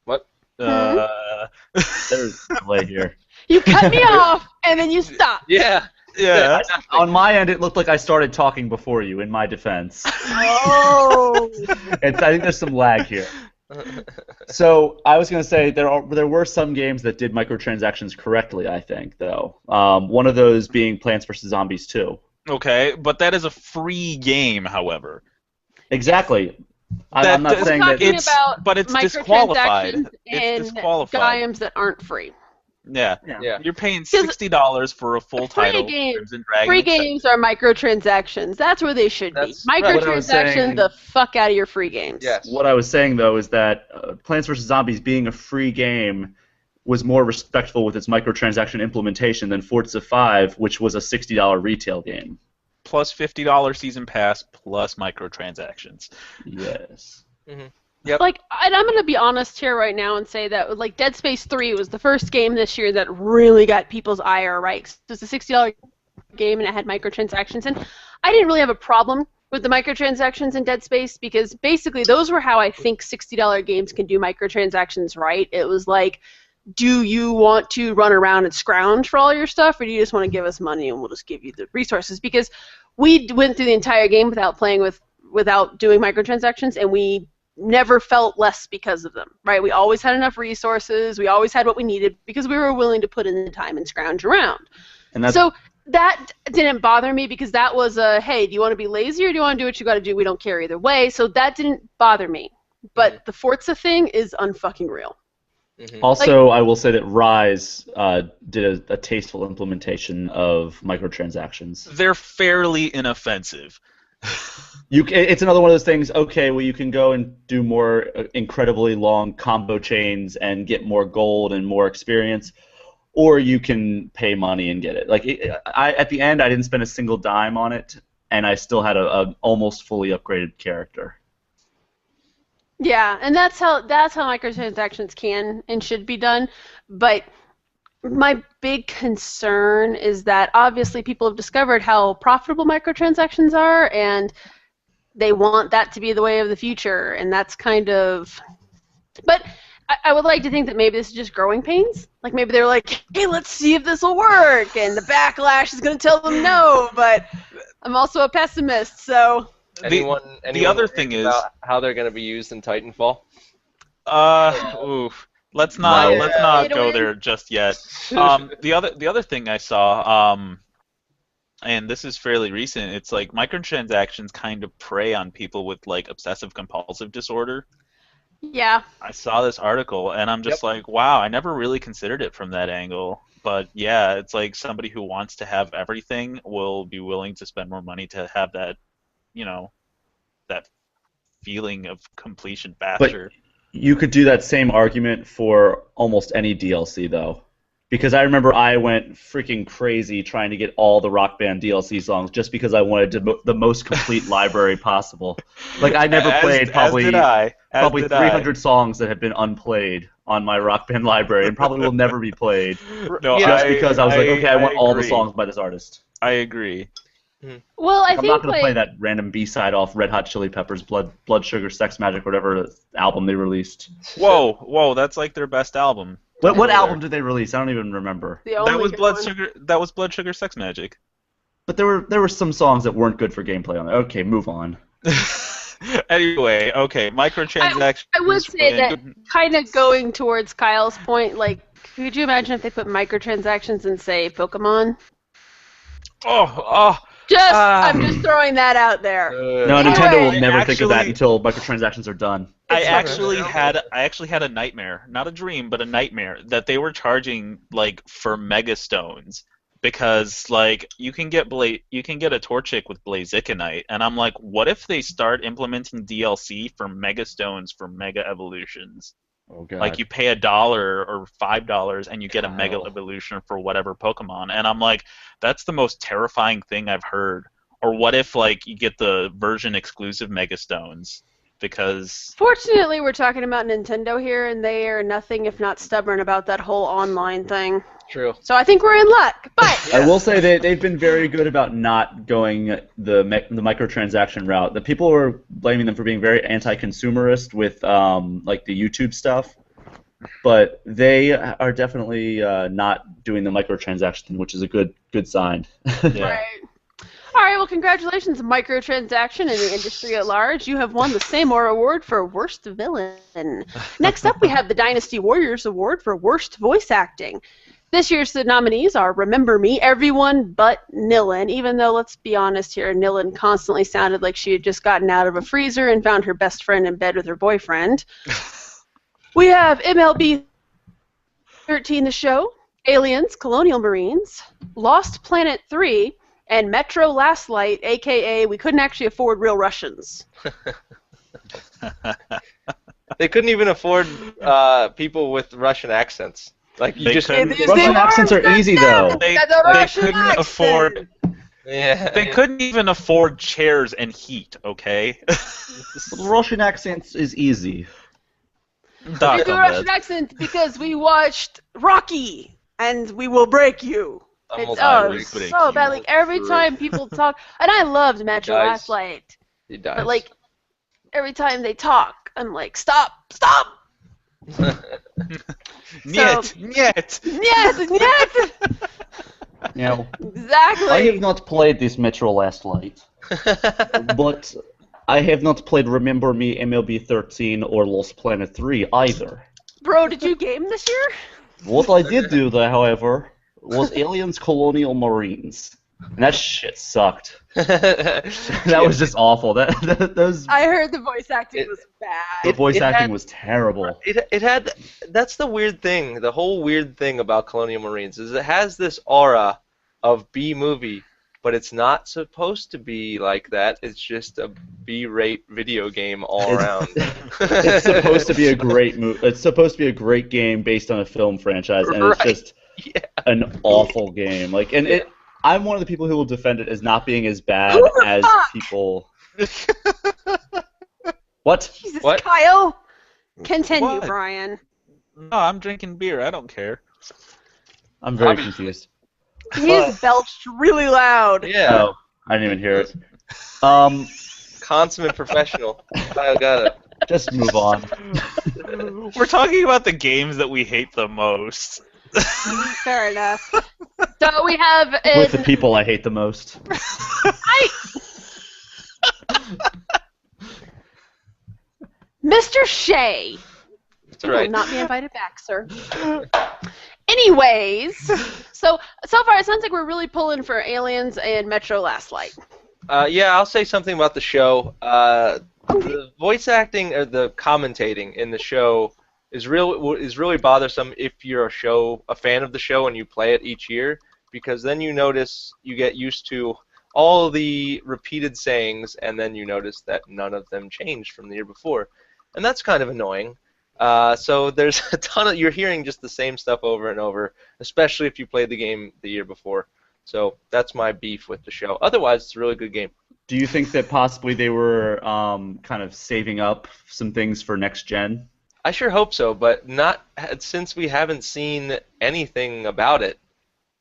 what? There's a delay here. You cut me off and then you stop. Yeah. On my end, it looked like I started talking before you. In my defense. Oh. I think there's some lag here. So I was going to say there were some games that did microtransactions correctly, I think, though. One of those being Plants vs. Zombies 2. Okay, but that is a free game, however. Exactly. I'm not saying that it's disqualified. It's disqualified. Games that aren't free. Yeah. You're paying $60 for a full title. Free games are microtransactions. That's where they should be. Microtransactions the fuck out of your free games. Yes. What I was saying, though, is that Plants vs. Zombies being a free game was more respectful with its microtransaction implementation than Forza 5, which was a $60 retail game. Plus $50 season pass, plus microtransactions. Yes. Mm-hmm. Yep. And I'm going to be honest here right now and say that Dead Space 3 was the first game this year that really got people's ire, right? So it was a $60 game and it had microtransactions. And I didn't really have a problem with the microtransactions in Dead Space because basically those were how I think $60 games can do microtransactions right. It was like do you want to run around and scrounge for all your stuff, or do you just want to give us money and we'll just give you the resources? Because we went through the entire game without doing microtransactions, and we never felt less because of them, right? We always had enough resources. We always had what we needed because we were willing to put in the time and scrounge around. So that didn't bother me because that was hey, do you want to be lazy or do you want to do what you got to do? We don't care either way. So that didn't bother me. But the Forza thing is unfucking real. Also, I will say that Rise did a tasteful implementation of microtransactions. They're fairly inoffensive. It's another one of those things, okay, well, you can go and do more incredibly long combo chains and get more gold and more experience, or you can pay money and get it. Like, at the end, I didn't spend a single dime on it, and I still had a almost fully upgraded character. Yeah, and that's how microtransactions can and should be done. But my big concern is that obviously people have discovered how profitable microtransactions are, and they want that to be the way of the future, and that's kind of... But I would like to think that maybe this is just growing pains. Like maybe they're like, hey, let's see if this will work, and the backlash is going to tell them no, but I'm also a pessimist, so... Anyone the other thing is how they're going to be used in Titanfall? Let's not go there just yet. The other thing I saw, and this is fairly recent, it's like microtransactions kind of prey on people with like obsessive compulsive disorder. Yeah. I saw this article and I'm just like, wow, I never really considered it from that angle. But yeah, it's like somebody who wants to have everything will be willing to spend more money to have that, that feeling of completion faster. But you could do that same argument for almost any DLC, though. Because I remember I went freaking crazy trying to get all the Rock Band DLC songs just because I wanted the most complete library possible. Like, I never played probably 300 songs that have been unplayed on my Rock Band library and probably will never be played. Just because I was like, okay, I want all the songs by this artist. I agree. Well, I'm not going to play that random B-side off Red Hot Chili Peppers' Blood Sugar Sex Magic, whatever album they released. Whoa, that's like their best album. What album did they release? I don't even remember. That was Blood Sugar Sex Magic. But there were some songs that weren't good for gameplay on there. Okay, move on. Anyway, okay, microtransactions. I would say that kind of going towards Kyle's point, like, could you imagine if they put microtransactions in, say, Pokemon? I'm just throwing that out there. No, Nintendo will never think of that until microtransactions are done. I actually had a nightmare, not a dream, but a nightmare that they were charging like for Mega Stones because like you can get a Torchic with Blazikenite, and I'm like, what if they start implementing DLC for Mega Stones for Mega Evolutions? Oh, God. Like you pay $1 or $5 and you get a Mega Evolution for whatever Pokemon, and I'm like, that's the most terrifying thing I've heard. Or what if like you get the version exclusive Mega Stones? Because fortunately, we're talking about Nintendo here, and they are nothing if not stubborn about that whole online thing. True. So I think we're in luck. But I will say they've been very good about not going the microtransaction route. The people were blaming them for being very anti-consumerist with like the YouTube stuff, but they are definitely not doing the microtransaction, which is a good sign. Yeah. Right. All right, well, congratulations, microtransaction and the industry at large. You have won the Seymour Award for Worst Villain. Next up, we have the Dynasty Warriors Award for Worst Voice Acting. This year's nominees are Remember Me, everyone but Nilin, even though, let's be honest here, Nilin constantly sounded like she had just gotten out of a freezer and found her best friend in bed with her boyfriend. We have MLB 13 The Show, Aliens, Colonial Marines, Lost Planet 3, and Metro Last Light, a.k.a. We couldn't actually afford real Russians. They couldn't even afford people with Russian accents. Like Russian accents are easy though. They couldn't afford. Yeah. They couldn't even afford chairs and heat. Okay. Russian accents is easy. We do Russian accent because we watched Rocky, and we will break you. It's so bad. Like every time people talk, and I loved Metro Last Light. He dies. But like every time they talk, I'm like, stop. Niet. You know, Exactly. I have not played this Metro Last Light, but I have not played Remember Me, MLB 13, or Lost Planet 3 either. Bro, did you game this year? What I did do, though, however, was Aliens Colonial Marines. And that shit sucked. That was just awful. Those I heard the voice acting was bad. the voice acting was terrible. It had. That's the weird thing. The whole weird thing about Colonial Marines is it has this aura of B movie, but it's not supposed to be like that. It's just a B-rate video game all around. It's supposed to be a great It's supposed to be a great game based on a film franchise, and it's just an awful game. I'm one of the people who will defend it as not being as bad as people. What? Jesus, What? Kyle. Continue, What? Brian. No, I'm drinking beer. I don't care. I'm very confused. He's belched really loud. Yeah. Oh, I didn't even hear it. Consummate professional. I got it. Just move on. We're talking about the games that we hate the most. Fair enough. So we have With the people I hate the most. Mr. Shea. That's You will right. not be invited back, sir. Anyways, so far it sounds like we're really pulling for Aliens and Metro Last Light. Yeah, I'll say something about the show. The voice acting or the commentating in the show is really bothersome if you're a fan of the show and you play it each year, because then you get used to all the repeated sayings, and then you notice that none of them changed from the year before, and that's kind of annoying. So there's a ton of you're hearing just the same stuff over and over, especially if you played the game the year before. So that's my beef with the show. Otherwise, it's a really good game. Do you think that possibly they were kind of saving up some things for next gen? I sure hope so, but not since we haven't seen anything about it.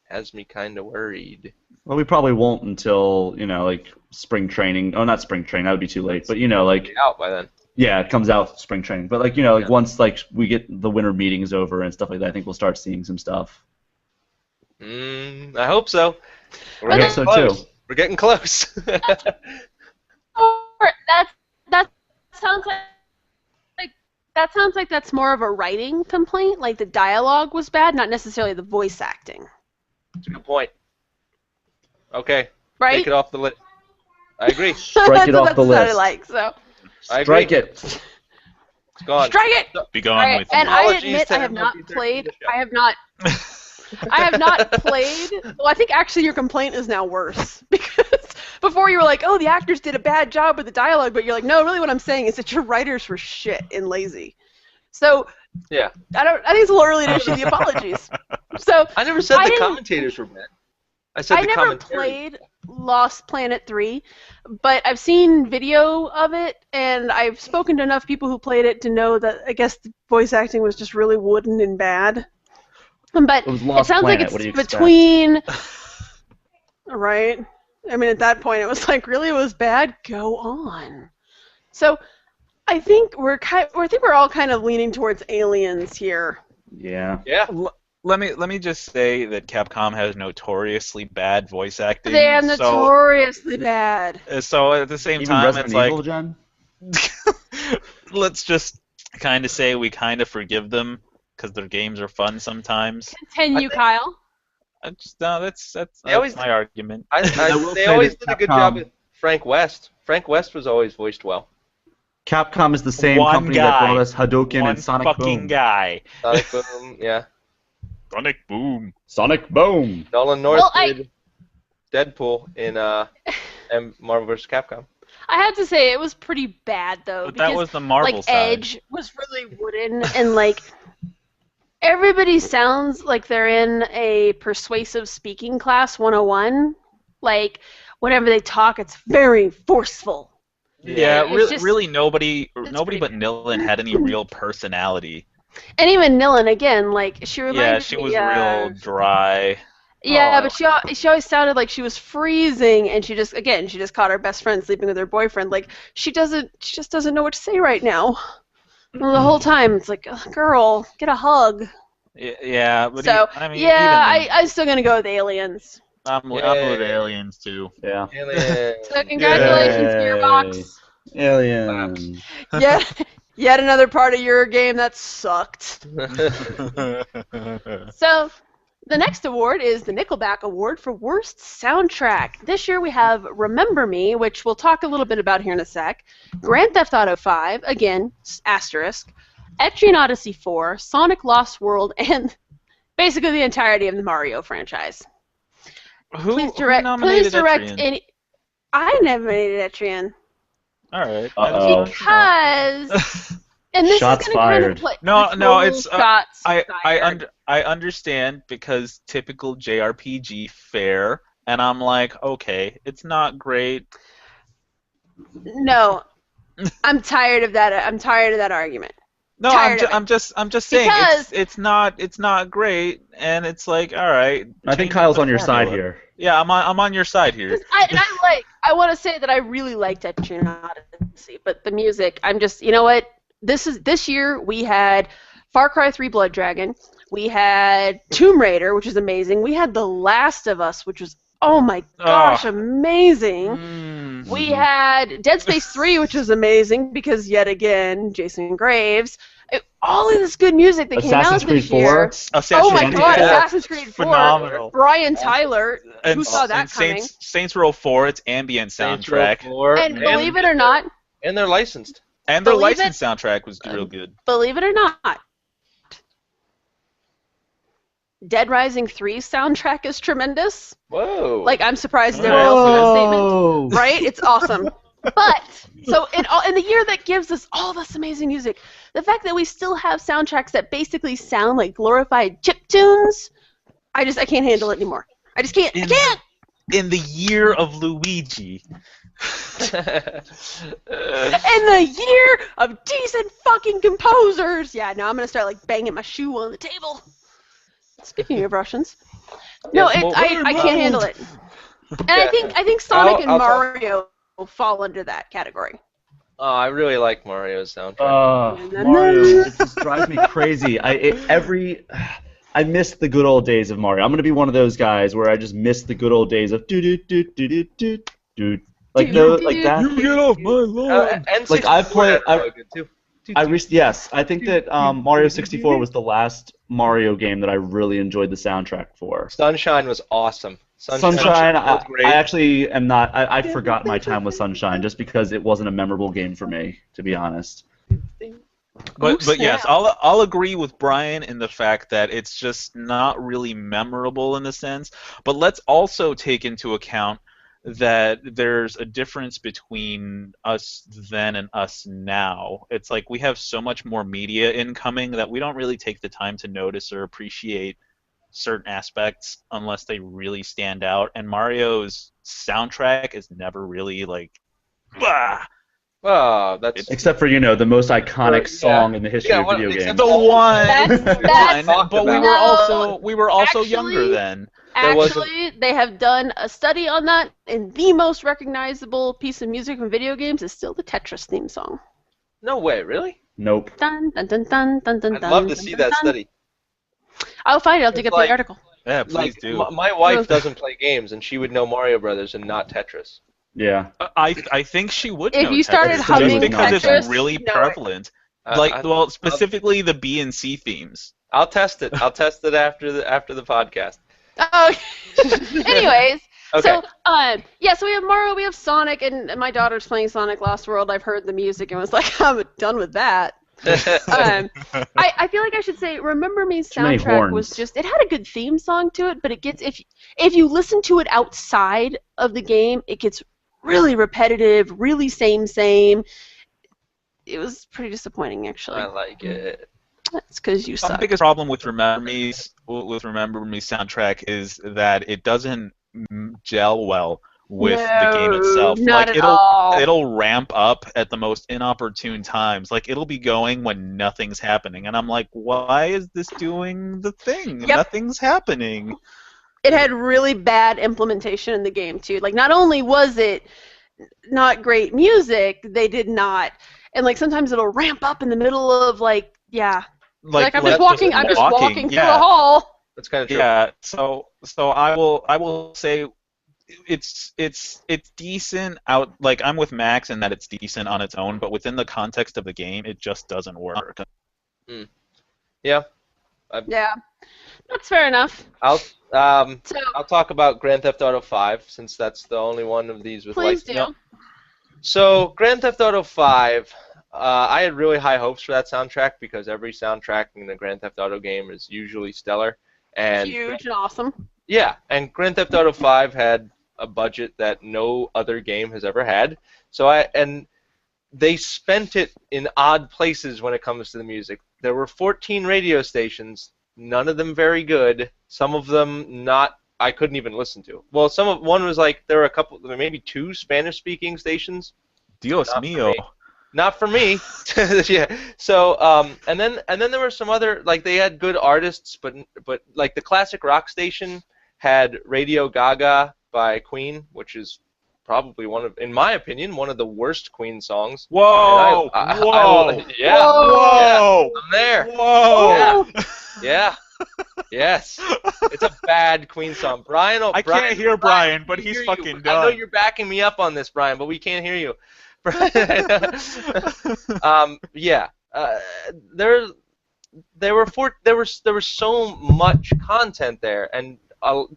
Has me kind of worried. Well, we probably won't until, spring training. Oh, not spring training. That would be too late. But, Out by then. yeah, it comes out spring training. But, once, we get the winter meetings over and stuff like that, I think we'll start seeing some stuff. I hope so. We're I getting hope so, close. too. We're getting close. That sounds like that's more of a writing complaint. Like the dialogue was bad, not necessarily the voice acting. That's a good point. Okay. Right? Take it off the list. I agree. Strike it off the list. I agree. Strike it. It's gone. Strike it! Be gone with And you. I Apologies admit to I have not MLB 13 played. the show. I have not played. Well, I think actually your complaint is now worse because before you were like, "Oh, the actors did a bad job with the dialogue," but you're like, "No, really, what I'm saying is that your writers were shit and lazy." So Yeah. I think it's a little early to issue the apologies. So I never said I the didn't- commentators were bad. I said I the never commentary. played Lost Planet 3, but I've seen video of it, and I've spoken to enough people who played it to know that I guess the voice acting was just really wooden and bad. But It was it Lost sounds Planet. like What do you it's expect? between... Right? I mean, at that point, it was like, really, it was bad? Go on. So I think we're all kind of leaning towards Aliens here. Yeah. Yeah. Let me just say that Capcom has notoriously bad voice acting. They are notoriously bad. So at the same Even time, Resident it's like Evil, Jen? let's just kind of say we kind of forgive them because their games are fun sometimes. Continue, Kyle. That's always- my argument. I will They say always that did a good Capcom- job with Frank West. Frank West was always voiced well. Capcom is the same One company guy. that brought us Hadouken One and Sonic fucking Boom. guy. Sonic Boom, yeah. Sonic Boom. Sonic Boom! Nolan North Well, did Deadpool in Marvel vs. Capcom. I have to say it was pretty bad though, But because that was the Marvel like side. Edge was really wooden and like everybody sounds like they're in a persuasive speaking class 101. Like whenever they talk, it's very forceful. Yeah, It's just- really nobody pretty but Nilin had any real personality. And even Nilin again, like she reminded Yeah, me. she was real dry. Yeah, Oh. but she always sounded like she was freezing, and she just caught her best friend sleeping with her boyfriend. Like she just doesn't know what to say right now. Well, the whole time it's like, "Ugh, girl, get a hug." Yeah, but So I mean, yeah, even then, I'm still gonna go with Aliens. I'm with Yay. Aliens too. Yeah. Alien. So congratulations, Yay. Gearbox. Alien. Yet another part of your game that sucked. So the next award is the Nickelback Award for Worst Soundtrack. This year we have Remember Me, which we'll talk a little bit about here in a sec, Grand Theft Auto 5, again, asterisk, Etrian Odyssey 4, Sonic Lost World, and basically the entirety of the Mario franchise. Who nominated Etrian? Any... I nominated Etrian. All right. Because... And this Shots is going to kind of fired. No, it's shots I understand because typical JRPG fare, and I'm like, okay, it's not great. No, I'm tired of that. I'm tired of that argument. No, I'm just saying because it's not great, and it's like, all right. I think Kyle's on your side here. Yeah, I'm on your side here. I want to say that I really liked Etrian Odyssey, but the music, I'm just, you know what? This year we had Far Cry 3 Blood Dragon, we had Tomb Raider, which is amazing, we had The Last of Us, which was, oh my gosh, amazing. We had Dead Space 3, which was amazing because yet again, Jason Graves. All of this good music that came out this year. Oh my god, Assassin's Creed 4. Phenomenal. Brian Tyler, who saw that coming? Saints Row 4, its ambient soundtrack. And believe it or not, and they're licensed. And their licensed soundtrack was real good. Believe it or not, Dead Rising 3's soundtrack is tremendous. Whoa. Like, I'm surprised nobody else made that statement. Right? It's awesome. But, so in the year that gives us all this amazing music, the fact that we still have soundtracks that basically sound like glorified chip tunes, I can't handle it anymore. I just can't. I can't! In the year of Luigi. In the year of decent fucking composers. Yeah, now I'm gonna start like banging my shoe on the table. Speaking of Russians, no, I can't handle it. And I think Sonic and Mario fall under that category. Oh, I really like Mario's soundtrack. Mario, it just drives me crazy. I miss the good old days of Mario. I'm gonna be one of those guys where I just miss the good old days of do do do do do do do. Like that. You get off my lawn. Like I've played. Yes, I think that Mario 64 was the last Mario game that I really enjoyed the soundtrack for. Sunshine was awesome. Sunshine was great. I actually am not. I forgot my time with Sunshine just because it wasn't a memorable game for me, to be honest. But yes, I'll agree with Brian in the fact that it's just not really memorable in the sense. But let's also take into account that there's a difference between us then and us now. It's like we have so much more media incoming that we don't really take the time to notice or appreciate certain aspects unless they really stand out. And Mario's soundtrack is never really like, bah! Oh, that's except for the most iconic song in the history of video games. The one. That's but we were also younger then. Actually, they have done a study on that, and the most recognizable piece of music from video games is still the Tetris theme song. No way, really? Nope. Dun, dun, dun, dun, dun, dun, I'd love to see that study. I'll find it. I'll dig up the article. Yeah, please do. My wife doesn't play games, and she would know Mario Brothers and not Tetris. Yeah. I think she would if know you started Tetris, humming just because Tetris, it's really prevalent. Specifically the B and C themes. I'll test it. I'll test it after the podcast. Oh, anyways, okay. So we have Mario, we have Sonic, and my daughter's playing Sonic Lost World. I've heard the music and was like, I'm done with that. I feel like I should say Remember Me's soundtrack was just, it had a good theme song to it, but it gets, if you listen to it outside of the game, it gets really repetitive, really same. It was pretty disappointing, actually. I like it. That's because you suck. The biggest problem with Remember Me's soundtrack is that it doesn't gel well with the game itself. Not at all. It'll ramp up at the most inopportune times. Like it'll be going when nothing's happening, and I'm like, why is this doing the thing? Yep. Nothing's happening. It had really bad implementation in the game too. Like not only was it not great music, they did not. and like sometimes it'll ramp up in the middle of like Like I'm just walking through a hall. That's kind of true. Yeah. So I will say it's decent out. Like I'm with Max in that it's decent on its own, but within the context of the game, it just doesn't work. Yeah. Yeah, that's fair enough. I'll talk about Grand Theft Auto 5 since that's the only one of these with Please do. No. So Grand Theft Auto 5, I had really high hopes for that soundtrack because every soundtrack in the Grand Theft Auto game is usually stellar and huge and awesome. Yeah, and Grand Theft Auto 5 had a budget that no other game has ever had. And they spent it in odd places when it comes to the music. There were 14 radio stations, none of them very good. Some of them I couldn't even listen to. Well, one was like there were maybe 2 Spanish-speaking stations. Dios mío. Not for me. Yeah. So and then there were some other like they had good artists, but like the classic rock station had Radio Gaga by Queen, which is probably in my opinion, one of the worst Queen songs. Whoa! Whoa! Yeah. Whoa! Yeah, I'm there. Whoa! Yeah. Yes. It's a bad Queen song. I can't hear Brian, but he's fucking done. I know you're backing me up on this, Brian, but we can't hear you. Yeah. There was so much content there, and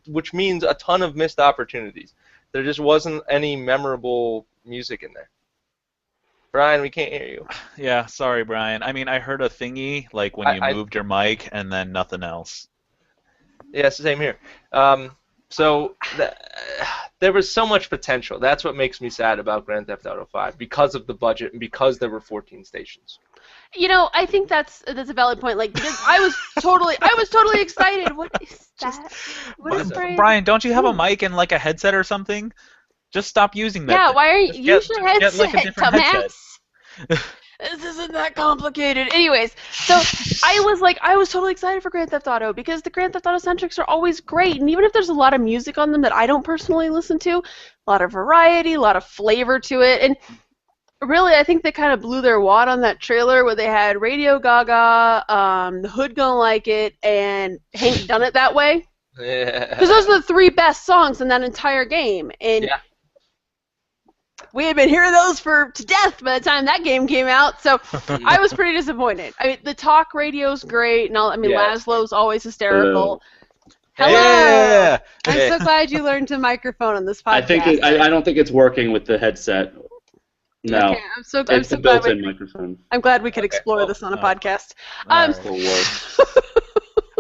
which means a ton of missed opportunities. There just wasn't any memorable music in there. Brian, we can't hear you. Yeah, sorry, Brian. I mean, I heard a thingy like when you moved your mic, and then nothing else. Yeah, same here. There was so much potential. That's what makes me sad about Grand Theft Auto 5 because of the budget and because there were 14 stations. You know, I think that's a valid point. Like, because I was totally excited. What is that? What is that? Brian, don't you have a mic and like a headset or something? Just stop using that. Yeah, why are you use your headset, like a different headset. This isn't that complicated. Anyways, so I was totally excited for Grand Theft Auto because the Grand Theft Auto soundtracks are always great, and even if there's a lot of music on them that I don't personally listen to, a lot of variety, a lot of flavor to it, and really I think they kind of blew their wad on that trailer where they had Radio Gaga, The Hood Gonna Like It, and Hank Done It That Way. Yeah. Because those are the 3 best songs in that entire game, and yeah. We had been hearing those to death by the time that game came out, so I was pretty disappointed. I mean, the talk radio's great, and Laszlo's always hysterical. Hello. Yeah. I'm so glad you learned to microphone on this podcast. I don't think it's working with the headset. No. Okay, it's a built-in microphone. I'm glad we could explore this on a podcast.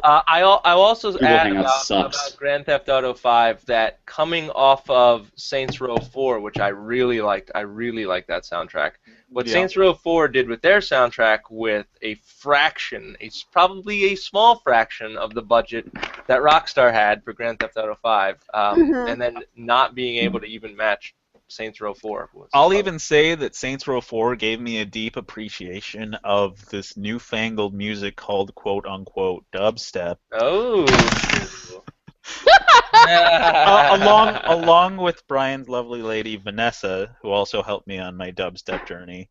I'll also add about Grand Theft Auto 5 that coming off of Saints Row 4, which I really liked that soundtrack. What Saints Row 4 did with their soundtrack with a fraction, it's probably a small fraction of the budget that Rockstar had for Grand Theft Auto 5, and then not being able to even match Saints Row 4. I'll even say that Saints Row 4 gave me a deep appreciation of this newfangled music called quote-unquote dubstep. Oh. along with Brian's lovely lady Vanessa, who also helped me on my dubstep journey.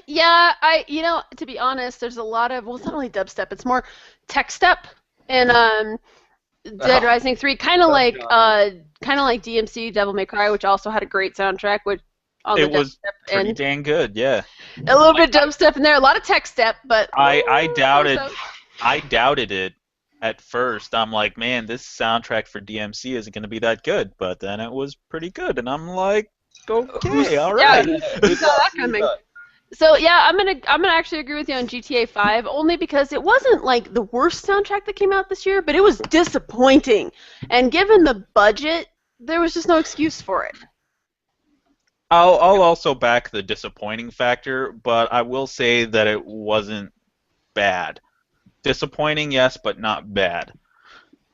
Yeah, to be honest, there's a lot of, it's not really dubstep, it's more tech step and Dead Rising 3, kind of like DMC Devil May Cry, which also had a great soundtrack. It was pretty dang good, yeah. A little bit of dubstep in there, a lot of tech step, but I doubted it at first. I'm like, man, this soundtrack for DMC isn't going to be that good, but then it was pretty good, and I'm like, okay, all right. Yeah, who saw that coming? So yeah, I'm gonna actually agree with you on GTA 5 only because it wasn't like the worst soundtrack that came out this year, but it was disappointing. And given the budget, there was just no excuse for it. I'll also back the disappointing factor, but I will say that it wasn't bad. Disappointing, yes, but not bad.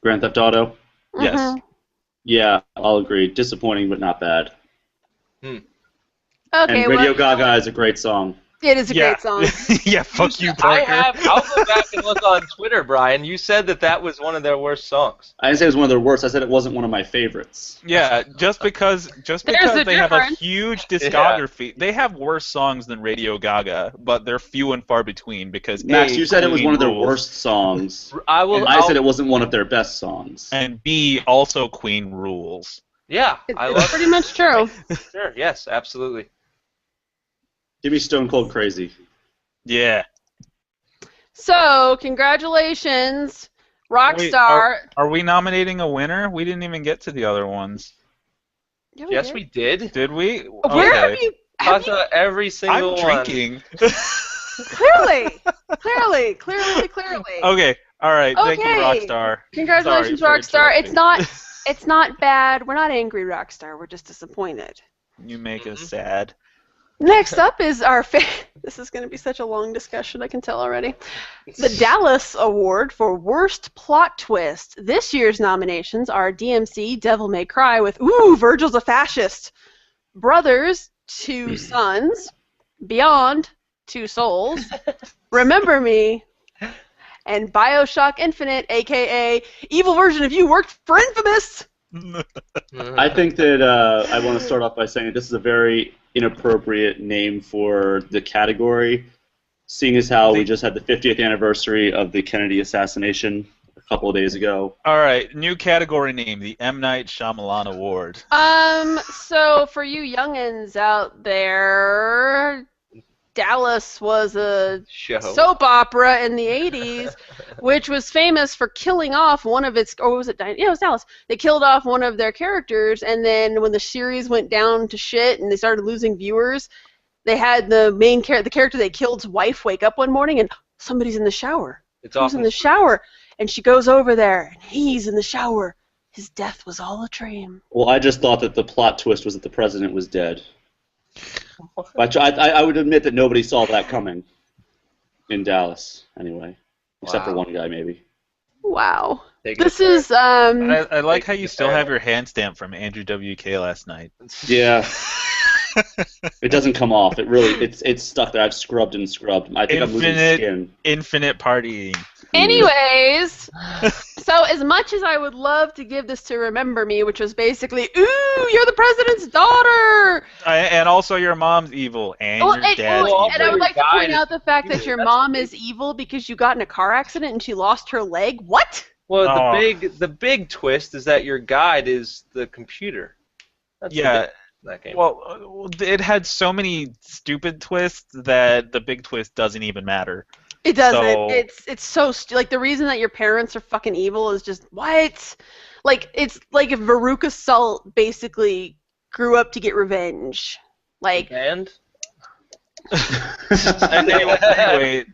Grand Theft Auto? Yes. Mm-hmm. Yeah, I'll agree. Disappointing, but not bad. Okay, and Radio Gaga is a great song. It is a great song. Yeah, fuck you, Parker. I'll go back and look on Twitter, Brian. You said that was one of their worst songs. I didn't say it was one of their worst. I said it wasn't one of my favorites. Yeah, just because they have a huge discography. They have worse songs than Radio Gaga, but they're few and far between because Max, you said it was one of their worst songs. I said it wasn't one of their best songs. And B, also Queen rules. Yeah, it's pretty much true. Sure, yes, absolutely. Give me Stone Cold Crazy. Yeah. So, congratulations, Rockstar. Are we nominating a winner? We didn't even get to the other ones. Yeah, yes, we did. Did we? Where have you? Talked about every single one. I'm drinking. Clearly. Okay. All right. Thank you, Rockstar. Congratulations, Rockstar. It's not bad. We're not angry, Rockstar. We're just disappointed. You make us sad. Next up is this is going to be such a long discussion, I can tell already. The Dallas Award for Worst Plot Twist. This year's nominations are DMC, Devil May Cry with, Virgil's a fascist. Brothers, Two Sons. Beyond, Two Souls. Remember Me. And Bioshock Infinite, a.k.a. evil version of you worked for Infamous. I think that I want to start off by saying this is a very inappropriate name for the category, seeing as how we just had the 50th anniversary of the Kennedy assassination a couple of days ago. All right, new category name, the M. Night Shyamalan Award. So for you youngins out there, Dallas was a soap opera in the 80s, which was famous for killing off one of its, or was it, yeah, it was Dallas. They killed off one of their characters, and then when the series went down to shit and they started losing viewers, they had the main the character they killed's wife wake up one morning and somebody's in the shower. Who's in the shower? And she goes over there, and he's in the shower. His death was all a dream. Well, I just thought that the plot twist was that the president was dead. I would admit that nobody saw that coming in Dallas, anyway, except for one guy, maybe. Wow. This is I like how you still have your hand stamp from Andrew WK last night. Yeah. It doesn't come off. It really, it's stuck there. I've scrubbed and scrubbed. I think I'm losing skin. Infinite partying. Anyways, so as much as I would love to give this to Remember Me, which was basically, ooh, you're the president's daughter! And also your mom's evil, and your dad's evil. And I would like to point out the fact that your mom is evil because you got in a car accident and she lost her leg. What? Well, the big twist is that your guide is the computer. That's that game. Well, it had so many stupid twists that the big twist doesn't even matter. It doesn't. So, it's so like the reason that your parents are fucking evil is just what? Like it's like if Veruca Salt basically grew up to get revenge. Like and anyway.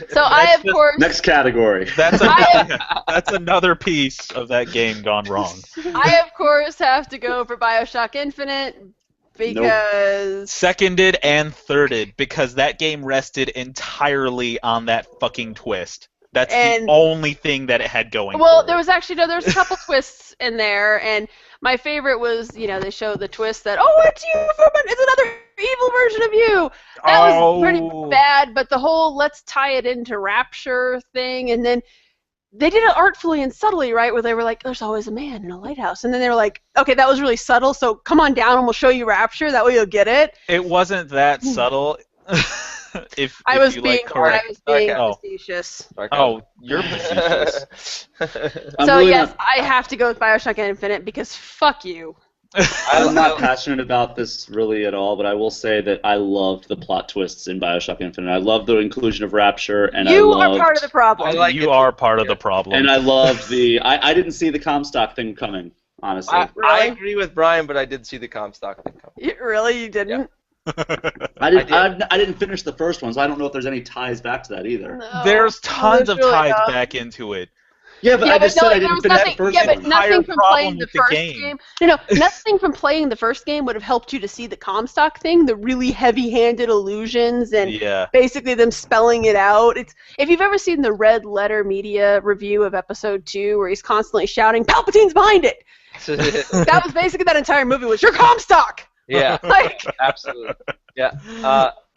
So I of course next category. That's another piece of that game gone wrong. I of course have to go for BioShock Infinite. Because seconded and thirded because that game rested entirely on that fucking twist. That's the only thing that it had going. Well, there was actually there's a couple twists in there, and my favorite was they show the twist that it's you, it's another evil version of you. That was pretty bad, but the whole let's tie it into Rapture thing, and then they did it artfully and subtly, right? Where they were like, there's always a man in a lighthouse. And then they were like, okay, that was really subtle, so come on down and we'll show you Rapture. That way you'll get it. It wasn't that subtle. I was being facetious. Oh, you're facetious. So, yes, I have to go with BioShock Infinite because fuck you. I'm not passionate about this really at all, but I will say that I loved the plot twists in BioShock Infinite. I loved the inclusion of Rapture, and you are part of the problem. You are part of the problem. And I loved I didn't see the Comstock thing coming, honestly. I agree with Brian, but I did see the Comstock thing coming. Really, you didn't? Yeah. I didn't finish the first one, so I don't know if there's any ties back to that either. No. There's tons of ties back into it. Yeah, but I just said I didn't finish the first one. Yeah, but nothing from playing the first game. No, nothing from playing the first game would have helped you to see the Comstock thing, the really heavy-handed allusions, and basically them spelling it out. If you've ever seen the Red Letter Media review of Episode 2, where he's constantly shouting, Palpatine's behind it! That was basically that entire movie was, your Comstock! Yeah, absolutely. Yeah.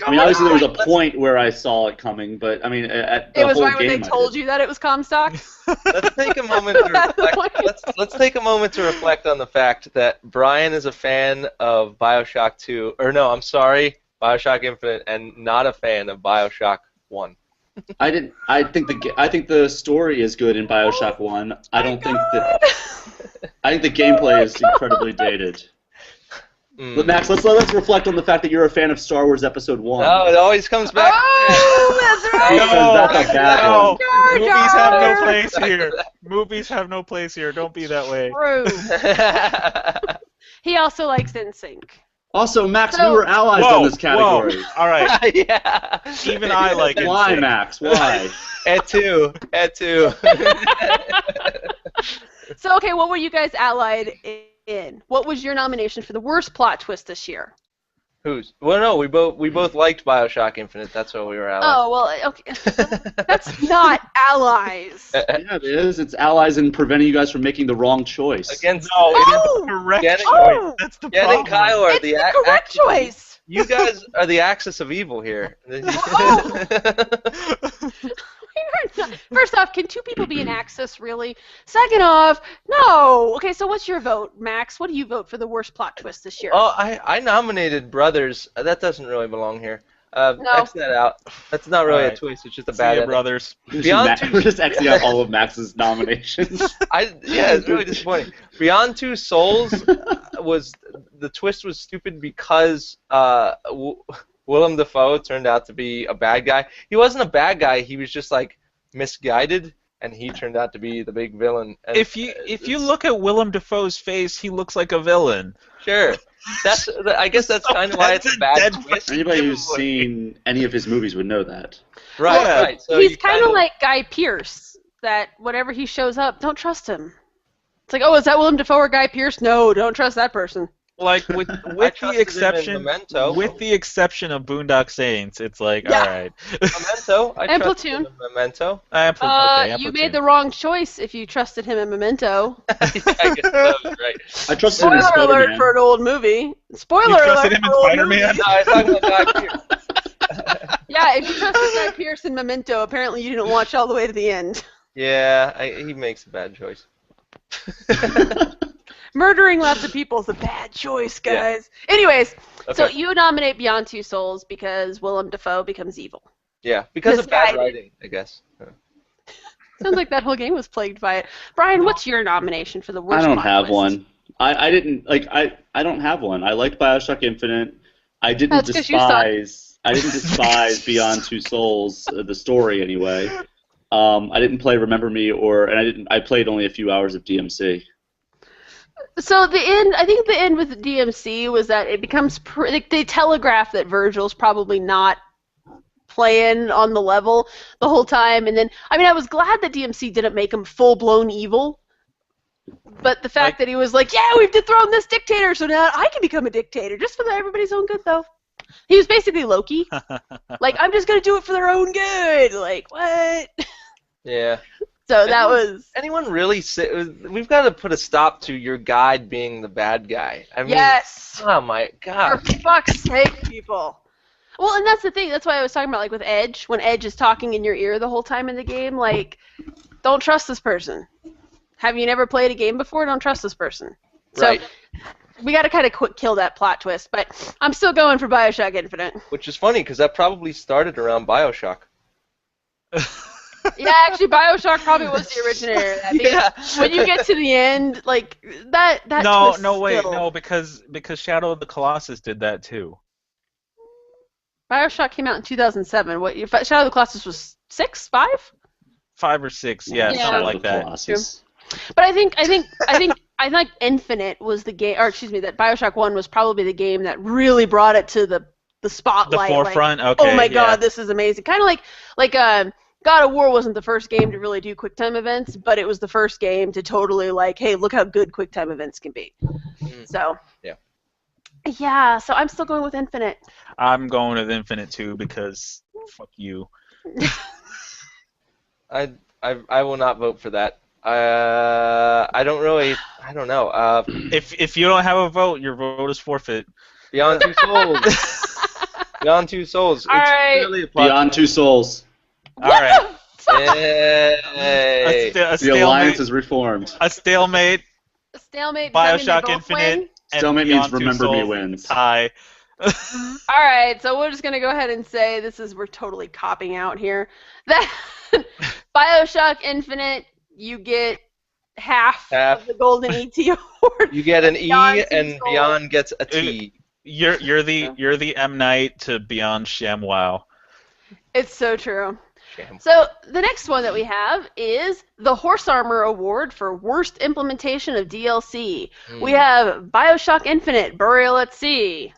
I mean, obviously there was a point where I saw it coming, but I mean, at the It was whole right when they game, told you that it was Comstock. Let's take a moment to reflect. Let's take a moment to reflect on the fact that Brian is a fan of BioShock 2, or no, I'm sorry, BioShock Infinite, and not a fan of BioShock 1. I didn't. I think the story is good in BioShock 1. I don't think that. I think the gameplay is incredibly dated. But Max, let's reflect on the fact that you're a fan of Star Wars Episode 1. No, it always comes back. Oh, that's right. That's a bad No, one. movies have no place here. Movies have no place here. Don't be that way. True. He also likes NSYNC. Also, Max, we were allies on this category. All right. Yeah. Even I like it. Why, Max? Why? Et tu. So, okay, what were you guys allied in? What was your nomination for the worst plot twist this year? Whose? Well, no, we both liked BioShock Infinite. That's what we were allies. Oh, well, okay. That's not allies. Yeah, it is. It's allies in preventing you guys from making the wrong choice. Against the correct Jen, choice. That's the Jen problem. and Kyle are It's the correct choice. You guys are the axis of evil here. First off, can two people be an axis, really? Second off, no. Okay, so what's your vote, Max? What do you vote for the worst plot twist this year? Oh, I nominated Brothers. That doesn't really belong here. No. X that out. That's not really a Alright. twist. It's just a See bad ya, ending. brothers. Beyond We're just Xing out all of Max's nominations. Yeah, it's really disappointing. Beyond Two Souls the twist was stupid because Willem Dafoe turned out to be a bad guy. He wasn't a bad guy. He was just like misguided, and he turned out to be the big villain. And If you look at Willem Dafoe's face, he looks like a villain. Sure, I guess that's kind of why it's a bad twist. Anybody who's seen any of his movies would know that. Right, Yeah. right. So He's you kind of like Guy Pearce, that whenever he shows up, don't trust him. It's like, oh, is that Willem Dafoe or Guy Pearce? No, don't trust that person. Like with trusted him in Memento. with the exception of Boondock Saints, it's like Yeah. all right. Memento. I And trusted Platoon. him in Memento. You made the wrong choice if you trusted him in Memento. I guess that was right. I trusted him in Spoiler alert Spider-Man. for an old movie. Spoiler You alert trusted him in for old Spider-Man? movie. No, I was talking about Guy Pearce. Yeah, if you trusted Guy Pearce in Memento, apparently you didn't watch all the way to the end. Yeah, he makes a bad choice. Murdering lots of people is a bad choice, guys. Yeah. Anyways, so Okay. you nominate Beyond Two Souls because Willem Dafoe becomes evil. Yeah, because of bad Misguided. writing, I guess. Sounds like that whole game was plagued by it. Brian, what's your nomination for the worst I don't plot have twist? one. I didn't like. I don't have one. I liked BioShock Infinite. I didn't That's 'cause you suck. despise Beyond Two Souls, the story anyway. I didn't play Remember Me, I played only a few hours of DMC. So the end, I think the end with DMC was that it becomes, they telegraph that Virgil's probably not playing on the level the whole time, and then, I mean, I was glad that DMC didn't make him full-blown evil, but the fact that he was like, yeah, we've dethroned this dictator, so now I can become a dictator, just for everybody's own good, though. He was basically Loki. Like, I'm just going to do it for their own good. Like, what? Yeah. So that was... Anyone really we've got to put a stop to your guide being the bad guy. I mean, Yes! Oh my god. For fuck's sake, people. Well, and that's the thing. That's why I was talking about, like, with Edge, when Edge is talking in your ear the whole time in the game, like, don't trust this person. Have you never played a game before? Don't trust this person. So, Right. we got to kind of kill that plot twist, but I'm still going for BioShock Infinite. Which is funny, because that probably started around BioShock. Yeah, actually, BioShock probably was the originator of that. Yeah. When you get to the end, like, that twist wait, still... no, because Shadow of the Colossus did that too. BioShock came out in 2007. What? Shadow of the Colossus was 6, 5? 5 or 6, yeah, Yeah. something like that. Colossus. But I think Infinite was the game, or excuse me, that BioShock 1 was probably the game that really brought it to the spotlight. The forefront, like, okay. Oh my yeah. god, this is amazing. Kind of like God of War wasn't the first game to really do QuickTime events, but it was the first game to totally like, hey, look how good QuickTime events can be. So. Yeah. Yeah, so I'm still going with Infinite. I'm going with Infinite too because fuck you. I will not vote for that. I don't know. If you don't have a vote, your vote is forfeit. Beyond Two Souls. Beyond Two Souls. All It's right. clearly a plot Beyond Two Souls. All right. Hey. The alliance is reformed. A stalemate. A stalemate. Does that mean they Bioshock both Infinite. win? And Stalemate Beyond means Two remember me Souls wins. tie. All right, so we're just gonna go ahead and say we're totally copping out here. That Bioshock Infinite, you get half of the Golden ET award. You get an E, Beyond Two and Souls. Beyond gets a T. You're the M Night to Beyond ShamWow. It's so true. Sham. So the next one that we have is the Horse Armor Award for Worst Implementation of DLC. We have Bioshock Infinite, Burial at Sea,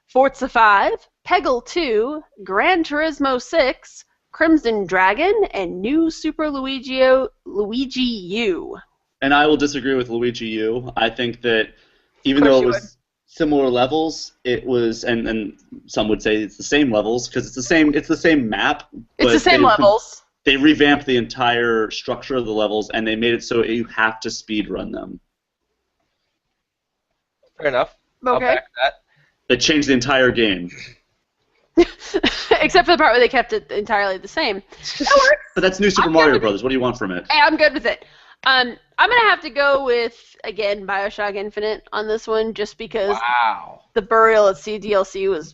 Forza 5, Peggle 2, Gran Turismo 6, Crimson Dragon, and New Super Luigi U. And I will disagree with Luigi U. I think that even though it was similar levels, it was, and some would say it's the same levels because it's the same map. It's the same levels. They revamped the entire structure of the levels and they made it so you have to speed run them. Fair enough. I'll Okay. back that. They changed the entire game. Except for the part where they kept it entirely the same. That works. But that's New Super Mario Brothers. What do you want from it? Hey, I'm good with it. I'm gonna have to go with again Bioshock Infinite on this one, just because the Burial at Sea DLC was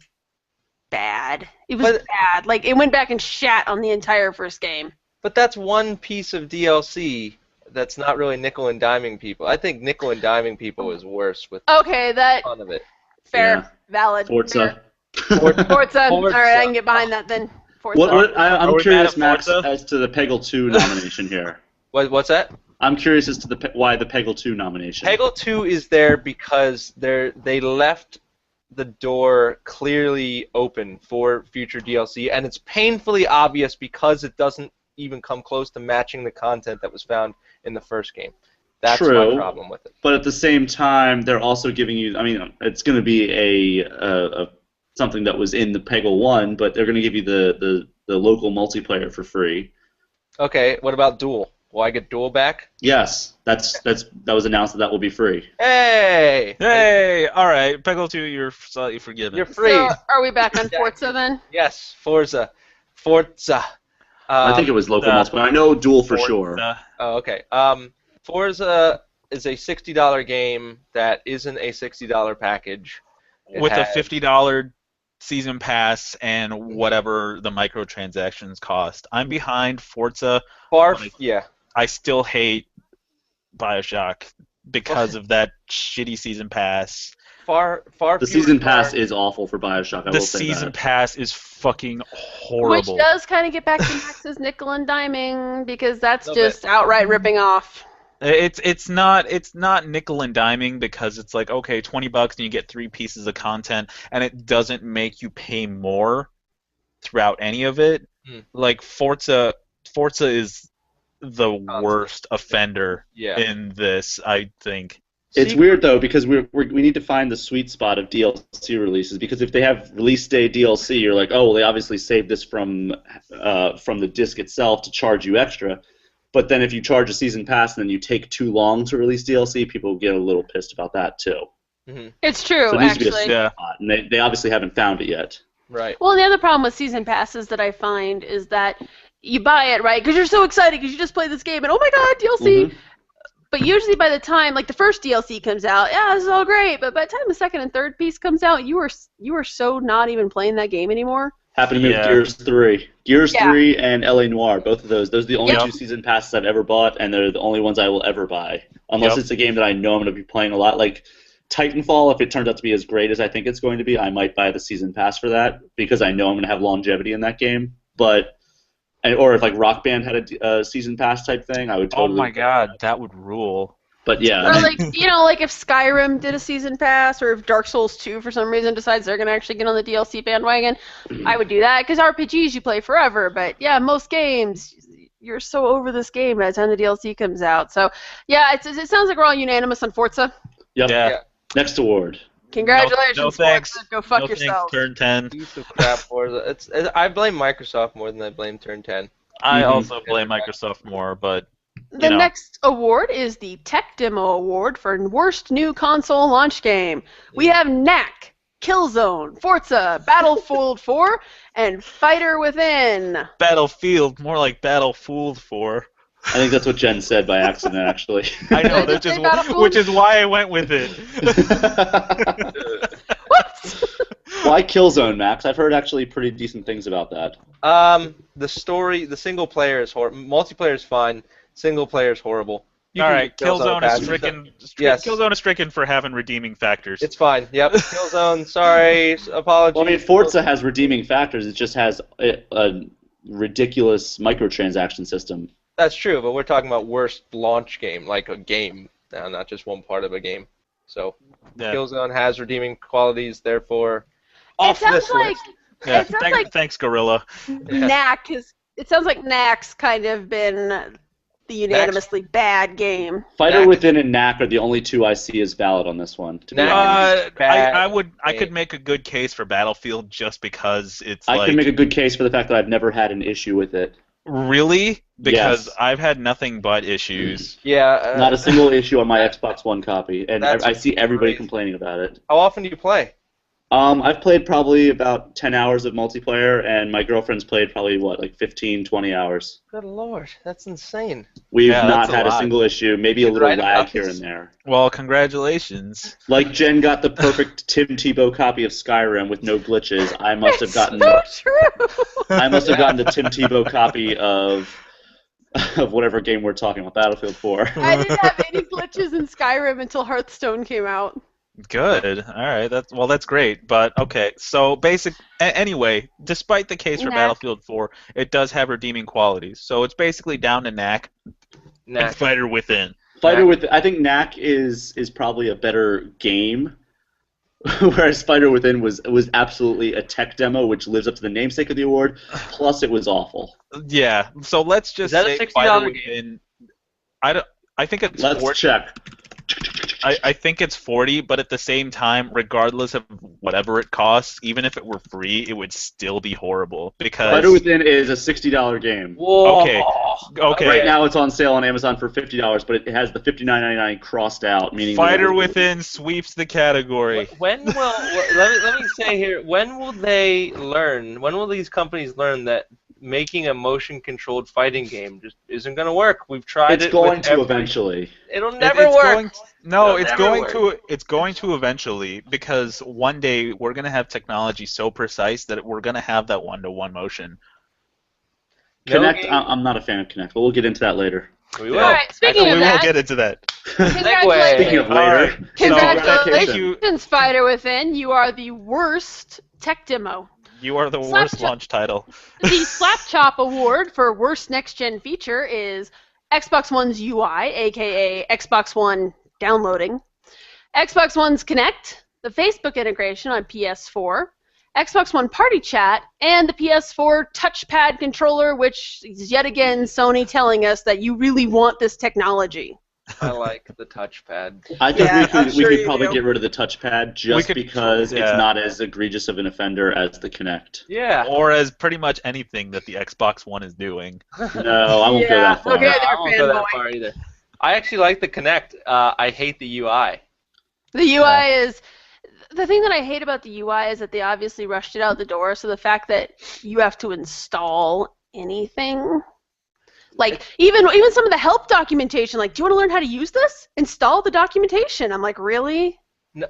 bad. It was bad. Like it went back and shat on the entire first game. But that's one piece of DLC that's not really nickel and diming people. I think nickel and diming people is worse with Okay, that fun of it. fair, valid. Forza. Forza. All right, I can get behind that then. Forza. I'm we curious, mad at Max, Forza? as to the Peggle 2 nomination here. What's that? I'm curious as to why the Peggle 2 nomination. Peggle 2 is there because they left the door clearly open for future DLC, and it's painfully obvious because it doesn't even come close to matching the content that was found in the first game. That's True, my problem with it. But at the same time, they're also giving you, I mean, it's going to be a something that was in the Peggle 1, but they're going to give you the local multiplayer for free. Okay, what about Duel? Will I get Duel back? Yes, that was announced that will be free. Hey! Hey, all right, Peggle 2, you're slightly forgiven. You're free. So, are we back on Forza then? Yes, Forza. I think it was local multiplayer. I know Duel for sure. Oh, okay. Forza is a $60 game that isn't a $60 package. With a $50 season pass and whatever the microtransactions cost. I'm behind Forza. Yeah. I still hate Bioshock because of that shitty season pass. The season pass is awful for Bioshock. I will say that. The season pass is fucking horrible. Which does kind of get back to Max's nickel and diming because that's just outright ripping off. It's not nickel and diming because it's like, okay, $20 and you get 3 pieces of content, and it doesn't make you pay more throughout any of it. Like Forza is the worst offender in this, I think. It's weird though because we need to find the sweet spot of DLC releases, because if they have release day DLC, you're like, oh, well, they obviously saved this from the disc itself to charge you extra. But then if you charge a season pass and then you take too long to release DLC, people get a little pissed about that too. It's true, so it needs actually. To be a sweet spot, and they obviously haven't found it yet. Right. Well, the other problem with season passes that I find is that you buy it, right, because you're so excited because you just played this game and, oh my god, DLC! But usually by the time, like, the first DLC comes out, yeah, this is all great, but by the time the second and third piece comes out, you are so not even playing that game anymore. Happened to me with Gears 3. Gears 3 and LA Noire, both of those. Those are the only 2 season passes I've ever bought, and they're the only ones I will ever buy. Unless it's a game that I know I'm going to be playing a lot. Like Titanfall, if it turns out to be as great as I think it's going to be, I might buy the season pass for that, because I know I'm going to have longevity in that game. Or if like Rock Band had a season pass type thing, I would totally. Oh my god, that would rule. But yeah. Or like, like if Skyrim did a season pass, or if Dark Souls 2 for some reason decides they're going to actually get on the DLC bandwagon, I would do that, because RPGs you play forever, but yeah, most games, you're so over this game by the time the DLC comes out. So yeah, it sounds like we're all unanimous on Forza. Yep. Yeah. Next award. Congratulations, no thanks. Forza. Go fuck no yourself. Thanks, Turn 10. Piece of crap, Forza. I blame Microsoft more than I blame Turn 10. I also blame Microsoft more, but the next award is the Tech Demo Award for Worst New Console Launch Game. We have Knack, Killzone, Forza, Battlefield 4, and Fighter Within. Battlefield, more like Battlefooled for. I think that's what Jen said by accident, actually. I know, which is why I went with it. What? Why Killzone, Max? I've heard actually pretty decent things about that. The story, the single player is horrible. Multiplayer is fine. Single player is horrible. All right, Killzone is stricken. Yes. Killzone is stricken for having redeeming factors. It's fine. Yep. Killzone. Sorry. Apologies. Well, I mean, Forza has redeeming factors. It just has a ridiculous microtransaction system. That's true, but we're talking about worst launch game, like a game, not just one part of a game. So, Yeah. Killzone has redeeming qualities, therefore, off this list. Yeah. It sounds like Thanks, Gorilla. Knack is. It sounds like Knack's kind of been the unanimously bad game. Fighter Knack. Within and Knack are the only two I see as valid on this one. To be Knack. honest. I could make a good case for Battlefield just because it's I can make a good case for the fact that I've never had an issue with it. Really? Because Yes. I've had nothing but issues. Yeah. Not a single issue on my Xbox One copy, and That's I see everybody crazy. complaining about it. How often do you play? I've played probably about 10 hours of multiplayer, and my girlfriend's played probably, 15, 20 hours. Good lord, that's insane. We've Yeah, not that's a had a lot. single issue, maybe a little Right lag about here this. and there. Well, congratulations. Like Jen got the perfect Tim Tebow copy of Skyrim with no glitches, I must have gotten So true. the Tim Tebow copy of whatever game we're talking about, Battlefield 4. I didn't have any glitches in Skyrim until Hearthstone came out. Good. All right. That's great. But okay. So anyway, despite the case for Knack. Battlefield 4, it does have redeeming qualities. So it's basically down to Knack and Knack. Fighter Within. I think Knack is probably a better game, whereas Fighter Within was absolutely a tech demo, which lives up to the namesake of the award. Plus, it was awful. Yeah. So let's just Is that a say $60 Fighter game? Within. I think it's Let's 40. check. I think it's 40, but at the same time, regardless of whatever it costs, even if it were free, it would still be horrible because. Fighter Within is a $60 game. Whoa. Okay. Right now, it's on sale on Amazon for $50, but it has the $59.99 crossed out, meaning Fighter Within sweeps the category. When will let me say here? When will they learn? When will these companies learn that making a motion-controlled fighting game just isn't going to work? We've tried It's it. going with to every- eventually. It'll never work. It's going to eventually because one day we're going to have technology so precise that we're going to have that one-to-one motion. Kinect, I'm not a fan of Kinect, but we'll get into that later. We will. All right, speaking We of will that, get into that. Segue. Speaking of later, congratulations, Fighter Within. You are the worst tech demo. You are the worst Slapchop. launch title. The Slapchop Award for Worst Next Gen Feature is Xbox One's UI, aka Xbox One downloading, Xbox One's Kinect, the Facebook integration on PS4, Xbox One Party Chat, and the PS4 touchpad controller, which is yet again Sony telling us that you really want this technology. I like the touchpad. I think Yeah, I'm we sure could you probably do. get rid of the touchpad just because yeah. it's not as egregious of an offender as the Kinect. Yeah. Or as pretty much anything that the Xbox One is doing. No, I won't go that far. Okay, I there, won't go that fanboy. far either. I actually like the Kinect. I hate the UI. The UI is the thing that I hate about the UI is that they obviously rushed it out the door. So the fact that you have to install anything, like even some of the help documentation, like, do you want to learn how to use this? Install the documentation. I'm like, really?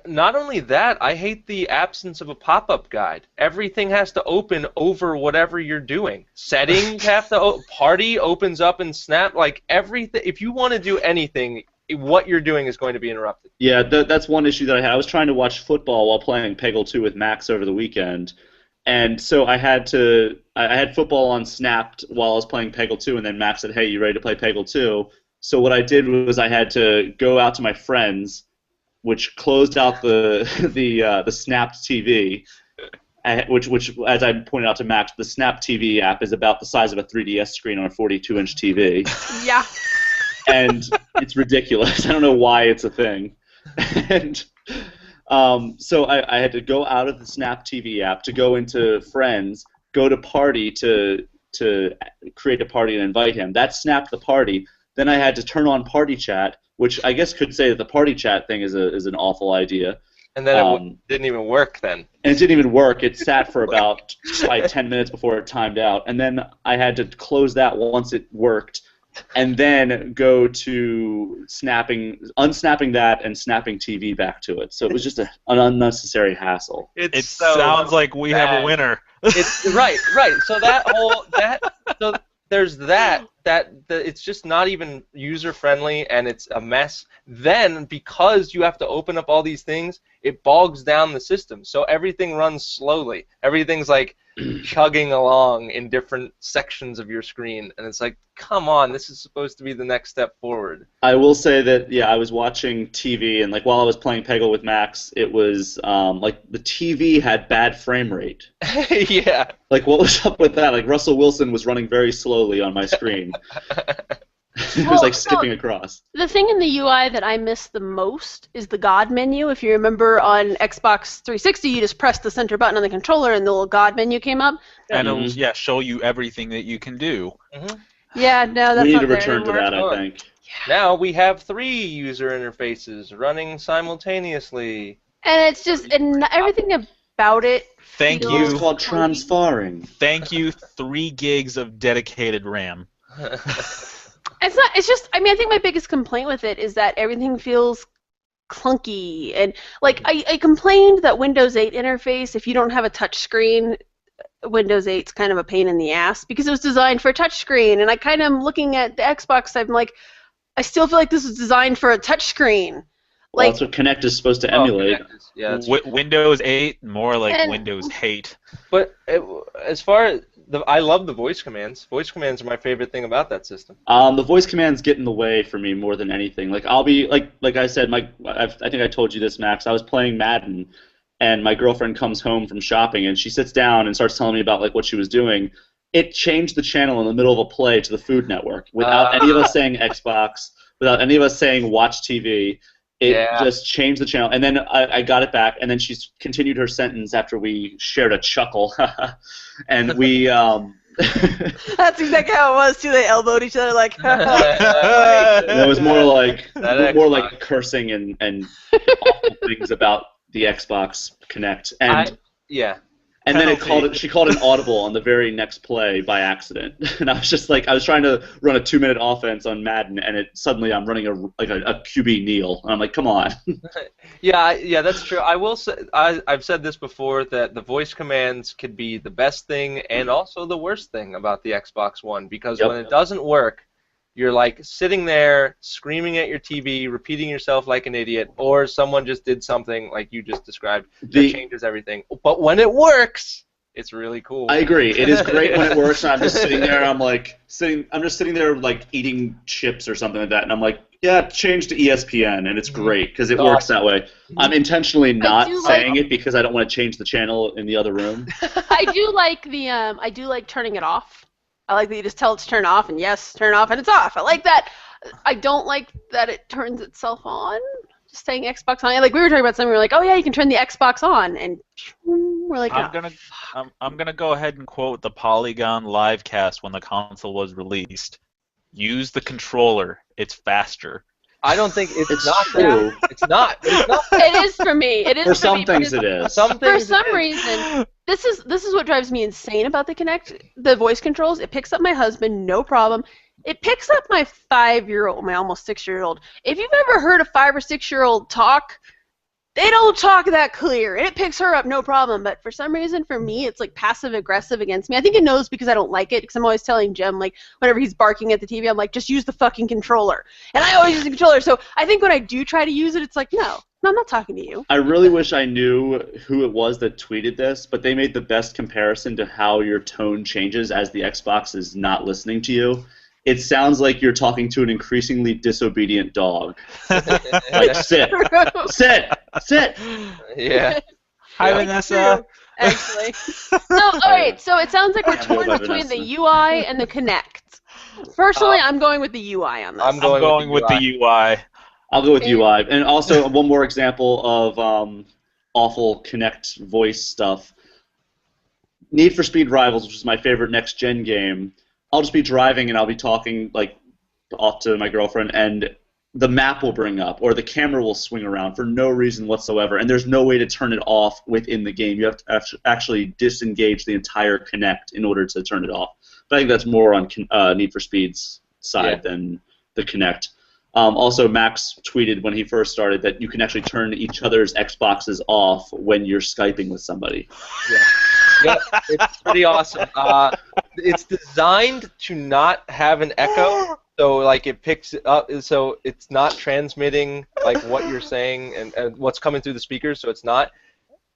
Not only that, I hate the absence of a pop-up guide. Everything has to open over whatever you're doing. Settings have to party opens up in Snap. Like everything. If you want to do anything, what you're doing is going to be interrupted. Yeah, that's one issue that I had. I was trying to watch football while playing Peggle 2 with Max over the weekend, and so I had football on Snapped while I was playing Peggle 2, and then Max said, "Hey, you ready to play Peggle 2?" So what I did was I had to go out to my friends, which closed out the Snapped TV, which as I pointed out to Max, the Snap TV app is about the size of a 3DS screen on a 42-inch TV. Yeah. And it's ridiculous. I don't know why it's a thing. And so I had to go out of the Snap TV app to go into Friends, go to Party to create a party and invite him. That snapped the party. Then I had to turn on Party Chat, which I guess could say that the Party Chat thing is an awful idea. And then it didn't even work then. And it didn't even work. It sat for about 10 minutes before it timed out. And then I had to close that once it worked, and then go to unsnapping that and snapping TV back to it. So it was just an unnecessary hassle. It sounds like we have a winner. It's right. So so there's that it's just not even user friendly, and it's a mess. Then because you have to open up all these things, it bogs down the system. So everything runs slowly. Everything's like chugging along in different sections of your screen, and it's like, come on, this is supposed to be the next step forward. I will say that, I was watching TV, and like while I was playing Peggle with Max, it was like the TV had bad frame rate. Yeah. Like, what was up with that? Like, Russell Wilson was running very slowly on my screen. It was like skipping across. The thing in the UI that I miss the most is the God menu. If you remember on Xbox 360, you just pressed the center button on the controller and the little God menu came up. And it'll show you everything that you can do. Mm-hmm. Yeah, no, that's we need not to return to anymore. that, I think. Now we have 3 user interfaces running simultaneously. And it's just, and everything about it. Thank feels you. It's called transfarring. Thank you, 3 gigs of dedicated RAM. It's not. It's just. I mean, I think my biggest complaint with it is that everything feels clunky, and like I complained that Windows 8 interface. If you don't have a touch screen, Windows 8's kind of a pain in the ass because it was designed for a touch screen. And I kind of am looking at the Xbox. I'm like, I still feel like this was designed for a touch screen. Well, Like, that's what Kinect is supposed to emulate. Yeah, Windows 8, more like Windows hate. But as far as I love the voice commands. Voice commands are my favorite thing about that system. The voice commands get in the way for me more than anything. Like I'll be like I said, I think I told you this, Max. I was playing Madden, and my girlfriend comes home from shopping, and she sits down and starts telling me about like what she was doing. It changed the channel in the middle of a play to the Food Network without any of us saying Xbox, without any of us saying Watch TV. It just changed the channel, and then I got it back, and then she continued her sentence after we shared a chuckle, and we. that's exactly how it was too. They elbowed each other like. It was more like cursing and awful things about the Xbox Kinect, and And then she called an audible on the very next play by accident, and I was just like, I was trying to run a 2-minute offense on Madden, and suddenly I'm running a QB kneel, and I'm like, come on. Yeah, that's true. I will say, I've said this before, that the voice commands could be the best thing and also the worst thing about the Xbox One, because when it doesn't work, you're like sitting there screaming at your TV, repeating yourself like an idiot, or someone just did something like you just described that changes everything. But when it works, it's really cool. I agree. It is great when it works, and I'm just sitting there. I'm just sitting there like eating chips or something like that, and I'm like, yeah, change to ESPN, and it's great because it works that way. I'm intentionally not saying it because I don't want to change the channel in the other room. I do like turning it off. I like that you just tell it to turn off, and yes, turn off, and it's off. I like that. I don't like that it turns itself on. Just saying Xbox on. Like we were talking about something, we were like, oh yeah, you can turn the Xbox on, and we're like, I'm gonna go ahead and quote the Polygon livecast when the console was released. Use the controller. It's faster. I don't think it's not true. It's not. It is for me. It is for some things. It is. For some reason, this is what drives me insane about the Kinect. The voice controls. It picks up my husband, no problem. It picks up my 5-year-old, my almost 6-year-old. If you've ever heard a 5 or 6-year-old talk, they don't talk that clear, and it picks her up no problem. But for some reason, for me, it's like passive aggressive against me. I think it knows because I don't like it. Because I'm always telling Jem, like whenever he's barking at the TV, I'm like, just use the fucking controller. And I always use the controller. So I think when I do try to use it, it's like, no, I'm not talking to you. I really wish I knew who it was that tweeted this, but they made the best comparison to how your tone changes as the Xbox is not listening to you. It sounds like you're talking to an increasingly disobedient dog. Like, sit. Yeah. Hi, Vanessa. Actually. So, all right. So it sounds like we're torn between the UI and the Kinect. Personally, I'm going with the UI on this. I'm going with the UI. I'll go with UI. And also, one more example of awful Kinect voice stuff. Need for Speed Rivals, which is my favorite next-gen game. I'll just be driving and I'll be talking like off to my girlfriend, and the map will bring up or the camera will swing around for no reason whatsoever, and there's no way to turn it off within the game. You have to actually disengage the entire Kinect in order to turn it off. But I think that's more on Need for Speed's side than the Kinect. Also, Max tweeted when he first started that you can actually turn each other's Xboxes off when you're Skyping with somebody. Yeah, it's pretty awesome. It's designed to not have an echo, so like it picks it up, so it's not transmitting like what you're saying and what's coming through the speakers. So it's not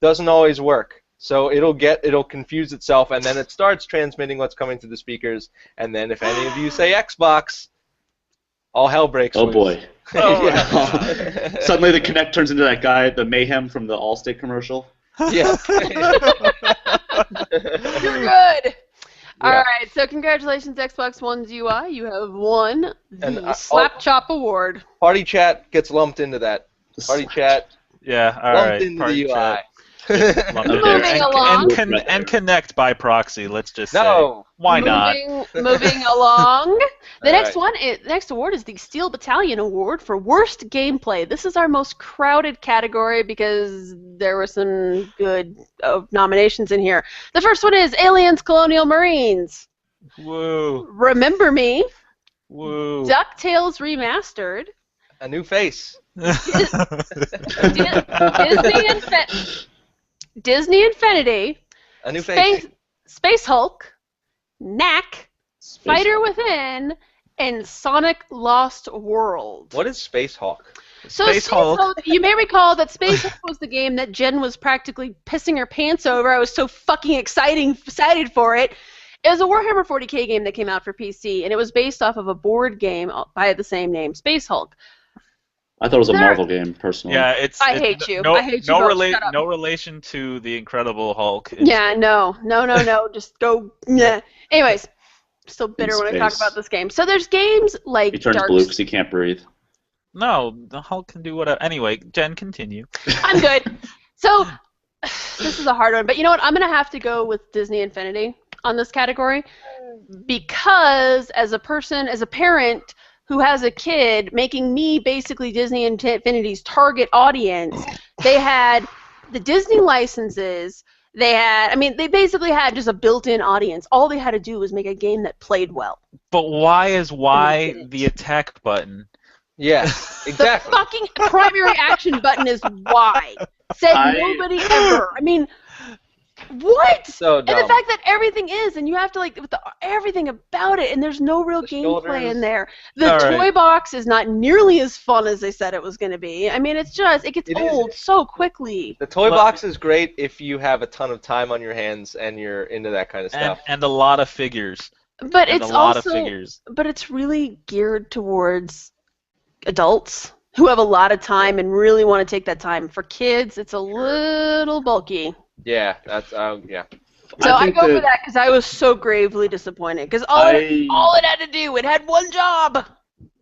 doesn't always work. So it'll confuse itself, and then it starts transmitting what's coming through the speakers. And then if any of you say Xbox, all hell breaks loose. Oh boy! Suddenly the Kinect turns into that guy, the Mayhem from the Allstate commercial. Yeah. You're good. All right, so congratulations, Xbox One's UI. You have won the Slap Chop Award. Party Chat gets lumped into that. Party Chat. Yeah, all lumped right. into Party the UI. Chat. Moving along. And connect by proxy. Let's just No. say, why not? Moving along. The All next award is the Steel Battalion Award for Worst Gameplay. This is our most crowded category because there were some good nominations in here. The first one is Aliens Colonial Marines. Woo. Remember Me. Woo. DuckTales Remastered. A new face. Disney Infinity. A new face. Space Hulk. Knack. Space Fighter Hulk. Within, and Sonic Lost World. What is Space Hawk? So Space Hulk, you may recall that Space Hulk was the game that Jen was practically pissing her pants over. I was so fucking excited for it. It was a Warhammer 40k game that came out for PC, and it was based off of a board game by the same name, Space Hulk. I thought it was a Marvel game, personally. Yeah, I hate you. No, I hate you both. Shut up. No relation to the Incredible Hulk. Yeah, no. Just go. Nah. Anyways, I'm still bitter when I talk about this game. So there's games like He turns blue because he can't breathe. No, the Hulk can do whatever. Anyway, Jen, continue. I'm good. So this is a hard one, but you know what? I'm gonna have to go with Disney Infinity on this category because as a parent who has a kid, making me basically Disney Infinity's target audience. They had the Disney licenses. They basically had just a built-in audience. All they had to do was make a game that played well. But why is Y the attack button? Yeah, exactly. The fucking primary action button is Y. Said nobody ever. I mean, what? So dumb. And the fact that everything is, and you have to everything about it, and there's no real gameplay in there. The toy box is not nearly as fun as they said it was going to be. I mean, it gets old so quickly. The toy box is great if you have a ton of time on your hands and you're into that kind of stuff. And a lot of figures. But but it's really geared towards adults who have a lot of time and really want to take that time. For kids, it's a little bulky. Yeah, that's yeah. So I go for that because I was so gravely disappointed because all it had to do, it had one job.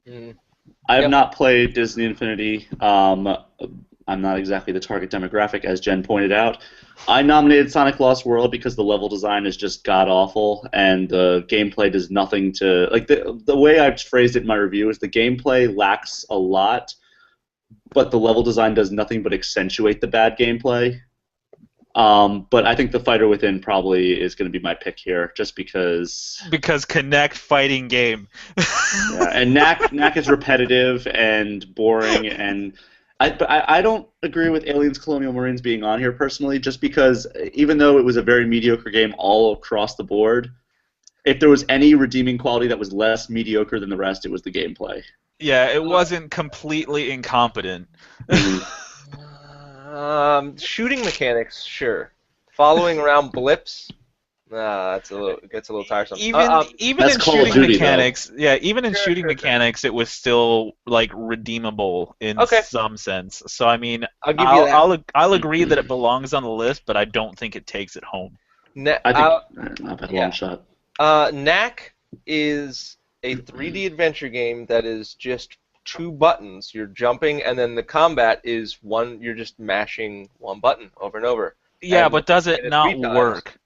I have not played Disney Infinity. I'm not exactly the target demographic, as Jen pointed out. I nominated Sonic Lost World because the level design is just god-awful, and the gameplay does nothing to... the way I've phrased it in my review is the gameplay lacks a lot, but the level design does nothing but accentuate the bad gameplay. But I think the Fighter Within probably is going to be my pick here, just because... Because Connect fighting game. Yeah, and Knack is repetitive and boring, and... I don't agree with Aliens Colonial Marines being on here personally, just because even though it was a very mediocre game all across the board, if there was any redeeming quality that was less mediocre than the rest, it was the gameplay. Yeah, it wasn't completely incompetent. Shooting mechanics, sure. Following around blips, gets a little tiresome. Even in shooting mechanics, even in shooting mechanics, it was still redeemable in some sense. So I mean, I'll agree that it belongs on the list, but I don't think it takes it home. I think not bad long shot. Knack is a 3D adventure game that is just 2 buttons. You're jumping, and then the combat is you're just mashing one button over and over. Yeah, but does it not work?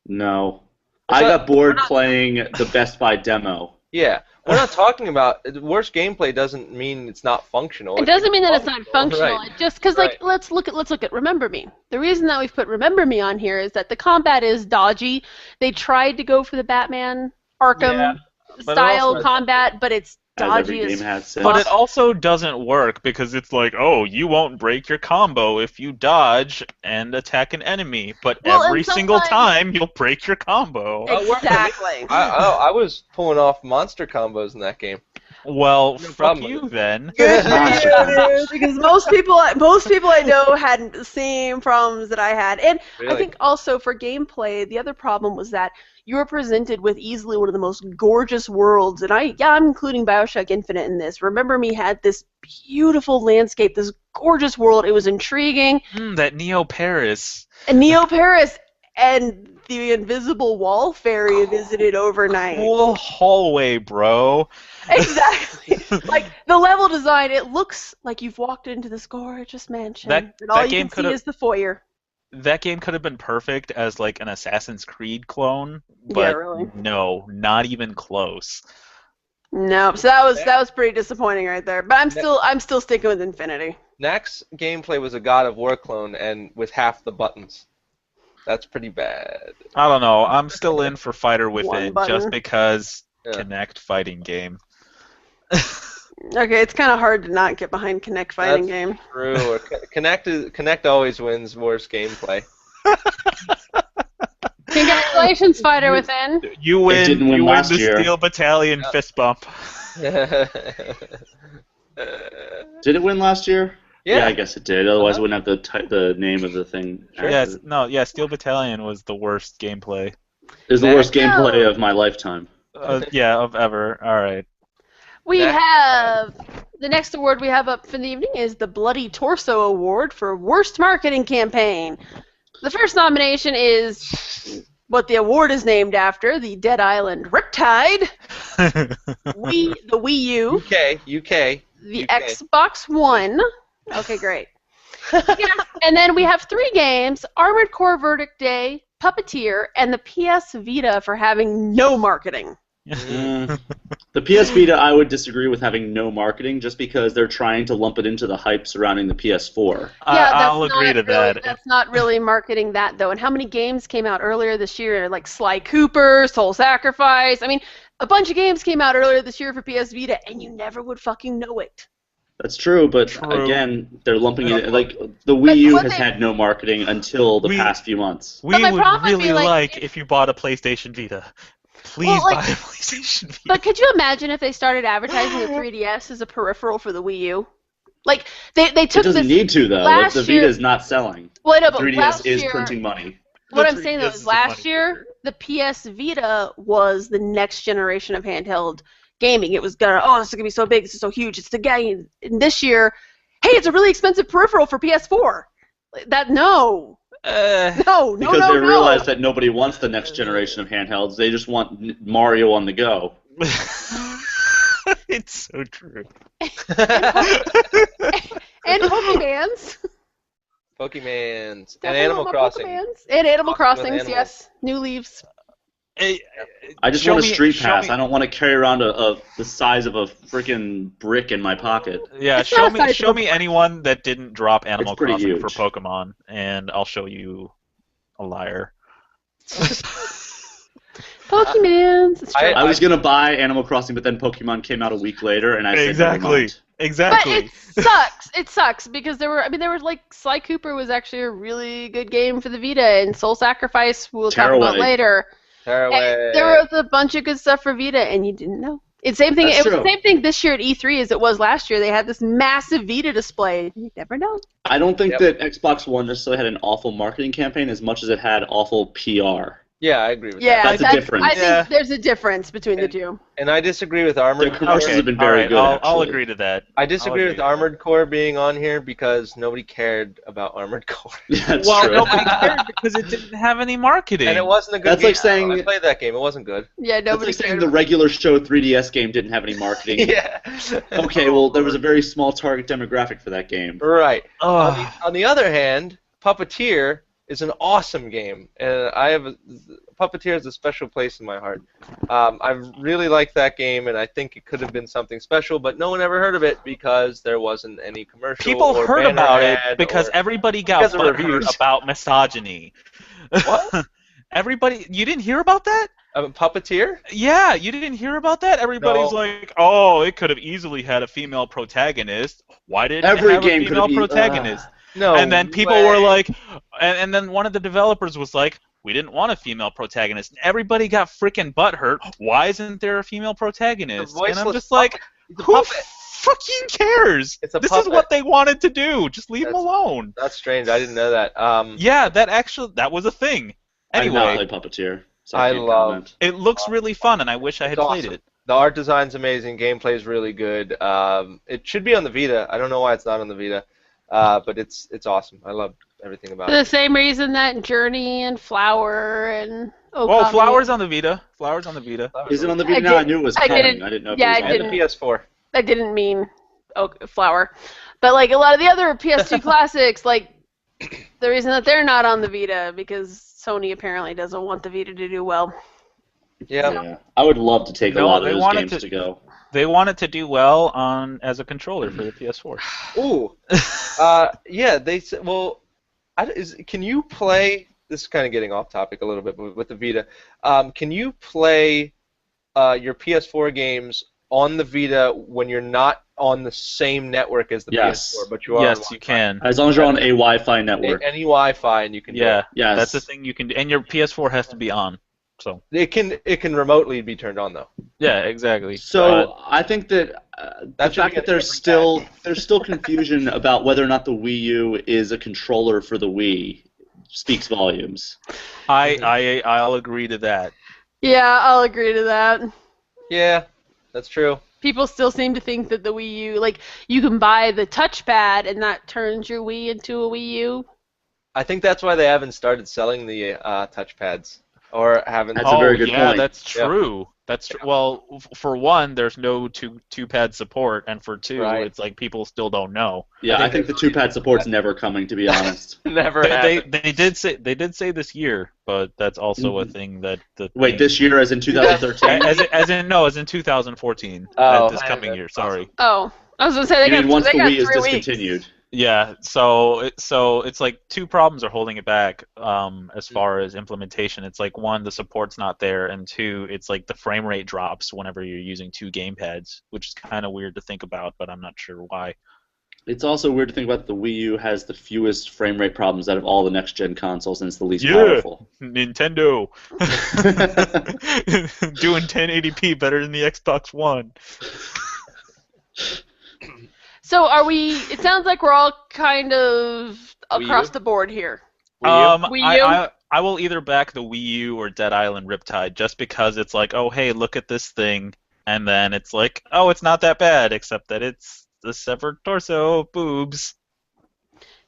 No. I got bored playing the Best Buy demo. Yeah. We're not talking about worse gameplay. Doesn't mean it's not functional. It doesn't mean that it's not functional. Right. It just because let's look at Remember Me. The reason that we've put Remember Me on here is that the combat is dodgy. They tried to go for the Batman Arkham style combat, but it's dodgy as fuck. But it also doesn't work because it's like, oh, you won't break your combo if you dodge and attack an enemy, but every single time you'll break your combo. Exactly. I was pulling off monster combos in that game. Well, fuck you then. Because most people I know had the same problems that I had, and Really? I think also for gameplay, the other problem was that you were presented with easily one of the most gorgeous worlds, and I'm including BioShock Infinite in this. Remember Me had this beautiful landscape, this gorgeous world. It was intriguing. That Neo Paris. And Neo Paris and the invisible wall fairy visited overnight. Cool hallway, bro. Exactly. Like the level design, it looks like you've walked into this gorgeous mansion, and all you can see is the foyer. That game could have been perfect as like an Assassin's Creed clone, but no, not even close. No, so that was pretty disappointing right there. But I'm still sticking with Infinity. Next gameplay was a God of War clone, and with half the buttons. That's pretty bad. I don't know. I'm still in for Fighter Within just because Kinect fighting game. Okay, it's kind of hard to not get behind Kinect fighting game. True. Kinect always wins worse gameplay. Congratulations, Fighter Within. You win. Didn't win last the year. Steel Battalion fist bump. Did it win last year? Yeah, I guess it did. Otherwise, it wouldn't have the name of the thing. Sure. Steel Battalion was the worst gameplay. It was the worst gameplay of my lifetime. Of ever. All right. We have the next award we have up for the evening is the Bloody Torso Award for Worst Marketing Campaign. The first nomination is what the award is named after, the Dead Island Riptide, the Wii U, UK, the Xbox One. Okay, great. And then we have 3 games: Armored Core Verdict Day, Puppeteer, and the PS Vita for having no marketing. The PS Vita, I would disagree with having no marketing, just because they're trying to lump it into the hype surrounding the PS4. I'll agree to that. That's not really marketing that, though. And how many games came out earlier this year, like Sly Cooper, Soul Sacrifice? I mean, a bunch of games came out earlier this year for PS Vita, and you never would fucking know it. That's true, but again, they're lumping it like the Wii U has had no marketing until the past few months. We would really like if you bought a PlayStation Vita. Please buy a PlayStation Vita. But could you imagine if they started advertising the 3DS as a peripheral for the Wii U? Like they took this. It doesn't need to though. Like, the Vita is not selling. Well, I know, but 3DS is printing money. What I'm saying though is last year the PS Vita was the next generation of handheld gaming. It was this is gonna be so big, this is so huge, it's the game. And this year, hey, it's a really expensive peripheral for PS4. No. No. Because they realize that nobody wants the next generation of handhelds. They just want Mario on the go. It's so true. And Pokemans. Pokemans. And Animal Crossing. And Animal Crossings, yes. New Leaves. I just want a street pass. I don't want to carry around the size of a freaking brick in my pocket. Yeah, show me anyone that didn't drop Animal Crossing huge. for Pokemon, and I'll show you a liar. Pokemans. I was gonna buy Animal Crossing, but then Pokemon came out a week later, and I said Exactly. But it sucks. It sucks because there were like Sly Cooper was actually a really good game for the Vita, and Soul Sacrifice we'll talk about later. There was a bunch of good stuff for Vita, and you didn't know. It's same thing. It was the same thing this year at E3 as it was last year. They had this massive Vita display. You never know. I don't think that Xbox One necessarily had an awful marketing campaign as much as it had awful PR. Yeah, I agree with that. Yeah, that's a difference. I think there's a difference between the two. And I disagree with Armored Core. Their commercials have been very good. I'll agree to that. I disagree with Armored Core being on here because nobody cared about Armored Core. That's true. Nobody cared because it didn't have any marketing. And it wasn't a good game. That's like saying I played that game. It wasn't good. Yeah, nobody That's like saying the regular show 3DS game didn't have any marketing. Yeah. Okay, well, there was a very small target demographic for that game. Right. On the other hand, Puppeteer is an awesome game, and Puppeteer has a special place in my heart. I really like that game, and I think it could have been something special, but no one ever heard of it because there wasn't any commercial. People or heard banner about it ad because or, everybody got because of butthurt reviews. about misogyny. What? Everybody, you didn't hear about that? Puppeteer? Yeah, you didn't hear about that? Everybody's No. like, oh, it could have easily had a female protagonist. Why didn't Every it have game a could female have protagonist? No. And then people way. were like, and then one of the developers was like, we didn't want a female protagonist. And everybody got freaking butthurt. Why isn't there a female protagonist? And I'm just like, who fucking cares? It's a this puppet. is what they wanted to do. Just leave them alone. That's strange. I didn't know that. Yeah, that was a thing. I did not Anyway, play Puppeteer. So I can't love- comment. it looks really fun, and I wish I had It's played awesome. it. The art design's amazing. Gameplay's really good. It should be on the Vita. I don't know why it's not on the Vita, but it's awesome. I love everything about For the it. same reason that Journey and Flower and Okami. Well, Flowers on the Vita. Flowers on the Vita. Is it on the I Vita now? I did- knew it was I coming. didn't- I didn't know if yeah, it was I on And there. the PS4. I didn't mean Flower. But like a lot of the other PS2 classics, like the reason that they're not on the Vita because Sony apparently doesn't want the Vita to do well. Yeah. Yeah. I would love to take a No, lot of they those wanted games to go. They want it to do well on as a controller for the PS4. Ooh. Yeah. They said. Well, can you play? This is kind of getting off topic a little bit, but with the Vita, can you play your PS4 games on the Vita when you're not on the same network as the Yes. PS4, but you are? Yes, you can. As long as you're on a Wi-Fi network. Any Wi-Fi, and you can. do Yeah, it. Yes. that's the thing you can do, and your PS4 has to be on. So It can remotely be turned on though. yeah, exactly. So I think that the That's fact that there's still confusion about whether or not the Wii U is a controller for the Wii speaks volumes. I'll agree to that. Yeah, I'll agree to that. Yeah, that's true. People still seem to think that the Wii U, like, you can buy the touchpad and that turns your Wii into a Wii U. I think that's why they haven't started selling the touchpads, or haven't. That's a very good yeah, point. that's true. That's true. Well, for one, there's no two-pad support, and for two, Right. it's like people still don't know. Yeah, I think the two-pad support's never coming, to be honest. Never They happened. they did say this year, but that's also a thing that Wait, this year as in 2013? as in 2014. Oh, this coming year. Sorry. Oh, I was going to say, You mean once they the got Wii is 3 weeks. discontinued? Yeah, so it's like two problems are holding it back as far as implementation. It's like one, the support's not there, and two, it's like the frame rate drops whenever you're using two gamepads, which is kind of weird to think about, but I'm not sure why. It's also weird to think about the Wii U has the fewest frame rate problems out of all the next-gen consoles, and it's the least powerful. Nintendo doing 1080p better than the Xbox One. So are we, it sounds like we're all kind of Wii across U? the board here. Wii U? I will either back the Wii U or Dead Island Riptide just because it's like, oh hey, look at this thing, and then it's like, oh, it's not that bad, except that it's the severed torso, boobs.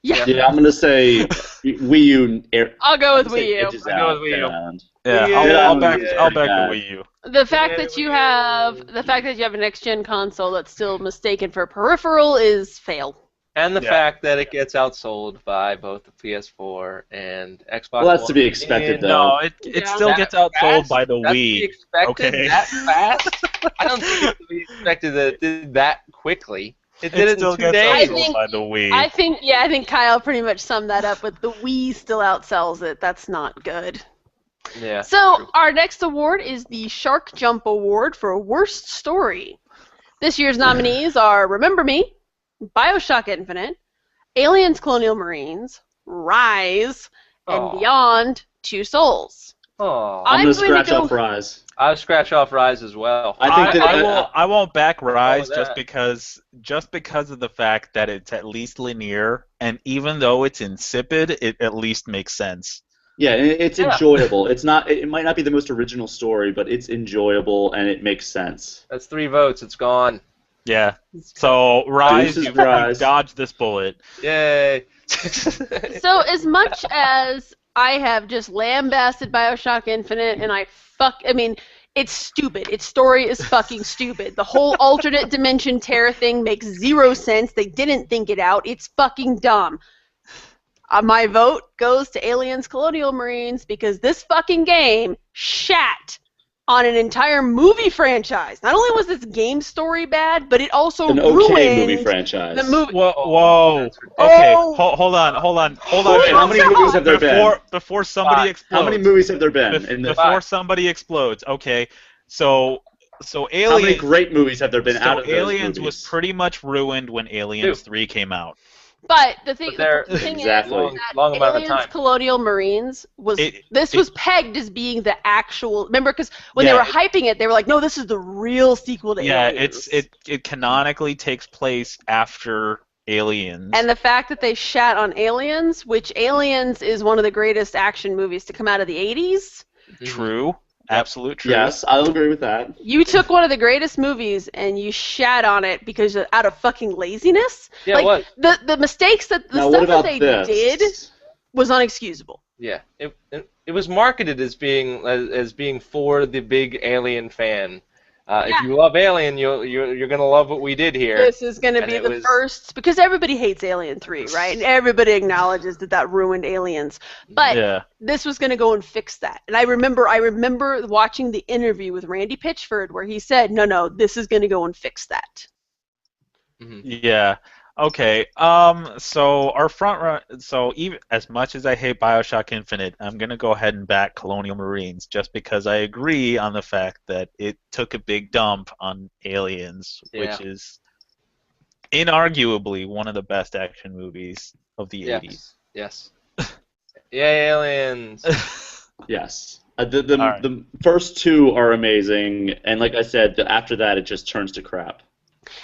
Yeah, Yeah, I'm going to say Wii U. I'll go with I'd say Wii U. edges I'll go out with Wii U. Dead Island. Yeah, Yeah, I'll back yeah, I'll back yeah. the Wii U. The fact that you have a next gen console that's still mistaken for peripheral is fail. And the Yeah. fact that it gets outsold by both the PS4 and Xbox Well, that's One. to be expected, though. No, it Yeah. still That gets outsold fast? by the That's to be Wii. expected Okay. that fast? I don't think it's to be expected that it did that quickly. It did it still in 2 gets days. outsold by the Wii. I think Kyle pretty much summed that up with the Wii still outsells it. That's not good. Yeah. So our next award is the Shark Jump Award for Worst Story. This year's nominees are Remember Me, BioShock Infinite, Aliens Colonial Marines, Rise, and Aw. Beyond Two Souls. Oh, I'm going to going to scratch go- off Rise. I'll scratch off Rise as well. I think that I won't back Rise with that. just because of the fact that it's at least linear, and even though it's insipid, it at least makes sense. yeah, it's Yeah. enjoyable. It's not. It might not be the most original story, but it's enjoyable and it makes sense. That's 3 votes. It's gone. Yeah. So Rise, Deuces you Rise. dodged this bullet. Yay. So as much as I have just lambasted BioShock Infinite and it's stupid. Its story is fucking stupid. The whole alternate dimension Terra thing makes zero sense. They didn't think it out. It's fucking dumb. My vote goes to Aliens Colonial Marines because this fucking game shat on an entire movie franchise. Not only was this game story bad, but it also An ruined okay movie franchise. the movie. Whoa. Okay. Hold on. Wait, how many movies have there been? Before somebody explodes. How many movies have there been? Before somebody explodes. Okay. So Aliens. How many great movies have there been out of those Aliens movies? was pretty much ruined when Aliens 3 came out. But the thing, exactly. is that Aliens Colonial Marines was pegged as being the actual. Remember, because when they were hyping it, they were like, "No, this is the real sequel to Aliens." Yeah, it canonically takes place after Aliens. And the fact that they shat on Aliens, which Aliens is one of the greatest action movies to come out of the 80s. True. Absolute truth. Yes, I'll agree with that. You took one of the greatest movies and you shat on it because out of fucking laziness. Yeah, like the mistakes that stuff that they did was unexcusable. Yeah, it was marketed as being for the big Alien fan. If you love Alien, you're gonna love what we did here. This is gonna be the first, because everybody hates Alien 3, right? And everybody acknowledges that ruined Aliens. But this was gonna go and fix that. And I remember watching the interview with Randy Pitchford where he said, "No, this is gonna go and fix that." Mm-hmm. Yeah. Okay. So our front run. So even as much as I hate BioShock Infinite, I'm gonna go ahead and back Colonial Marines just because I agree on the fact that it took a big dump on Aliens, which is inarguably one of the best action movies of the 80s. Yes. Yay, Aliens. Yes. The first two are amazing, and like I said, after that it just turns to crap.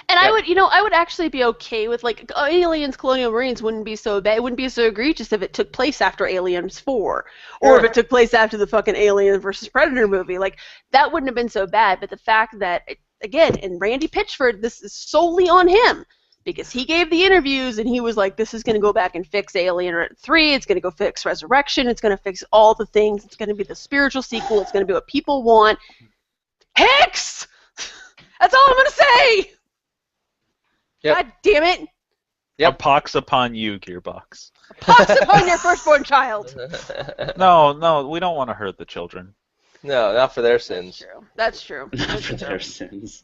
And I would actually be okay with, like, Aliens Colonial Marines wouldn't be so bad. It wouldn't be so egregious if it took place after Aliens 4. Or if it took place after the fucking Alien versus Predator movie. Like, that wouldn't have been so bad. But the fact that, again, and Randy Pitchford, this is solely on him. Because he gave the interviews and he was like, this is going to go back and fix Alien 3. It's going to go fix Resurrection. It's going to fix all the things. It's going to be the spiritual sequel. It's going to be what people want. Hex! That's all I'm going to say! Yep. God damn it! Yep. A pox upon you, Gearbox. A pox upon your firstborn child! No, we don't want to hurt the children. No, not for their sins. That's true. Not for their sins.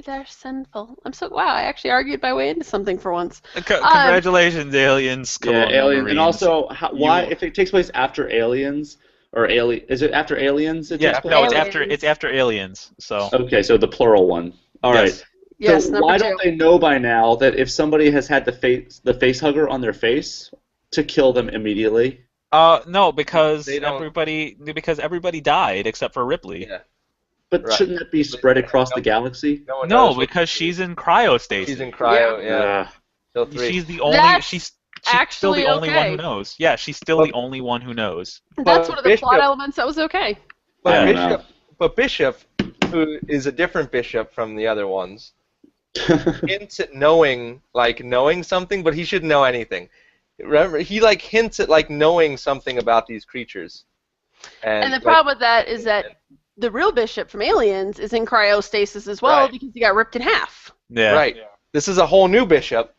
They're sinful. Wow, I actually argued my way into something for once. Congratulations, Aliens. Yeah, Aliens. And also, if it takes place after Aliens, or is it after Aliens? It's after Aliens. So. Okay, so the plural one. All right. Yes, so why don't they know by now that if somebody has had the face hugger on their face, to kill them immediately? No, because everybody died except for Ripley. Yeah. But shouldn't that be spread across the galaxy? No, because she's in cryostasis. She's in cryo. Yeah. She's the only. She's still the only one who knows. Yeah, she's still the only one who knows. That's one of the plot elements that was okay. But Bishop, who is a different Bishop from the other ones, hints at knowing something, but he shouldn't know anything. Remember, he hints at knowing something about these creatures. And the problem with that is that the real Bishop from Aliens is in cryostasis as well because he got ripped in half. Yeah. Right. This is a whole new Bishop,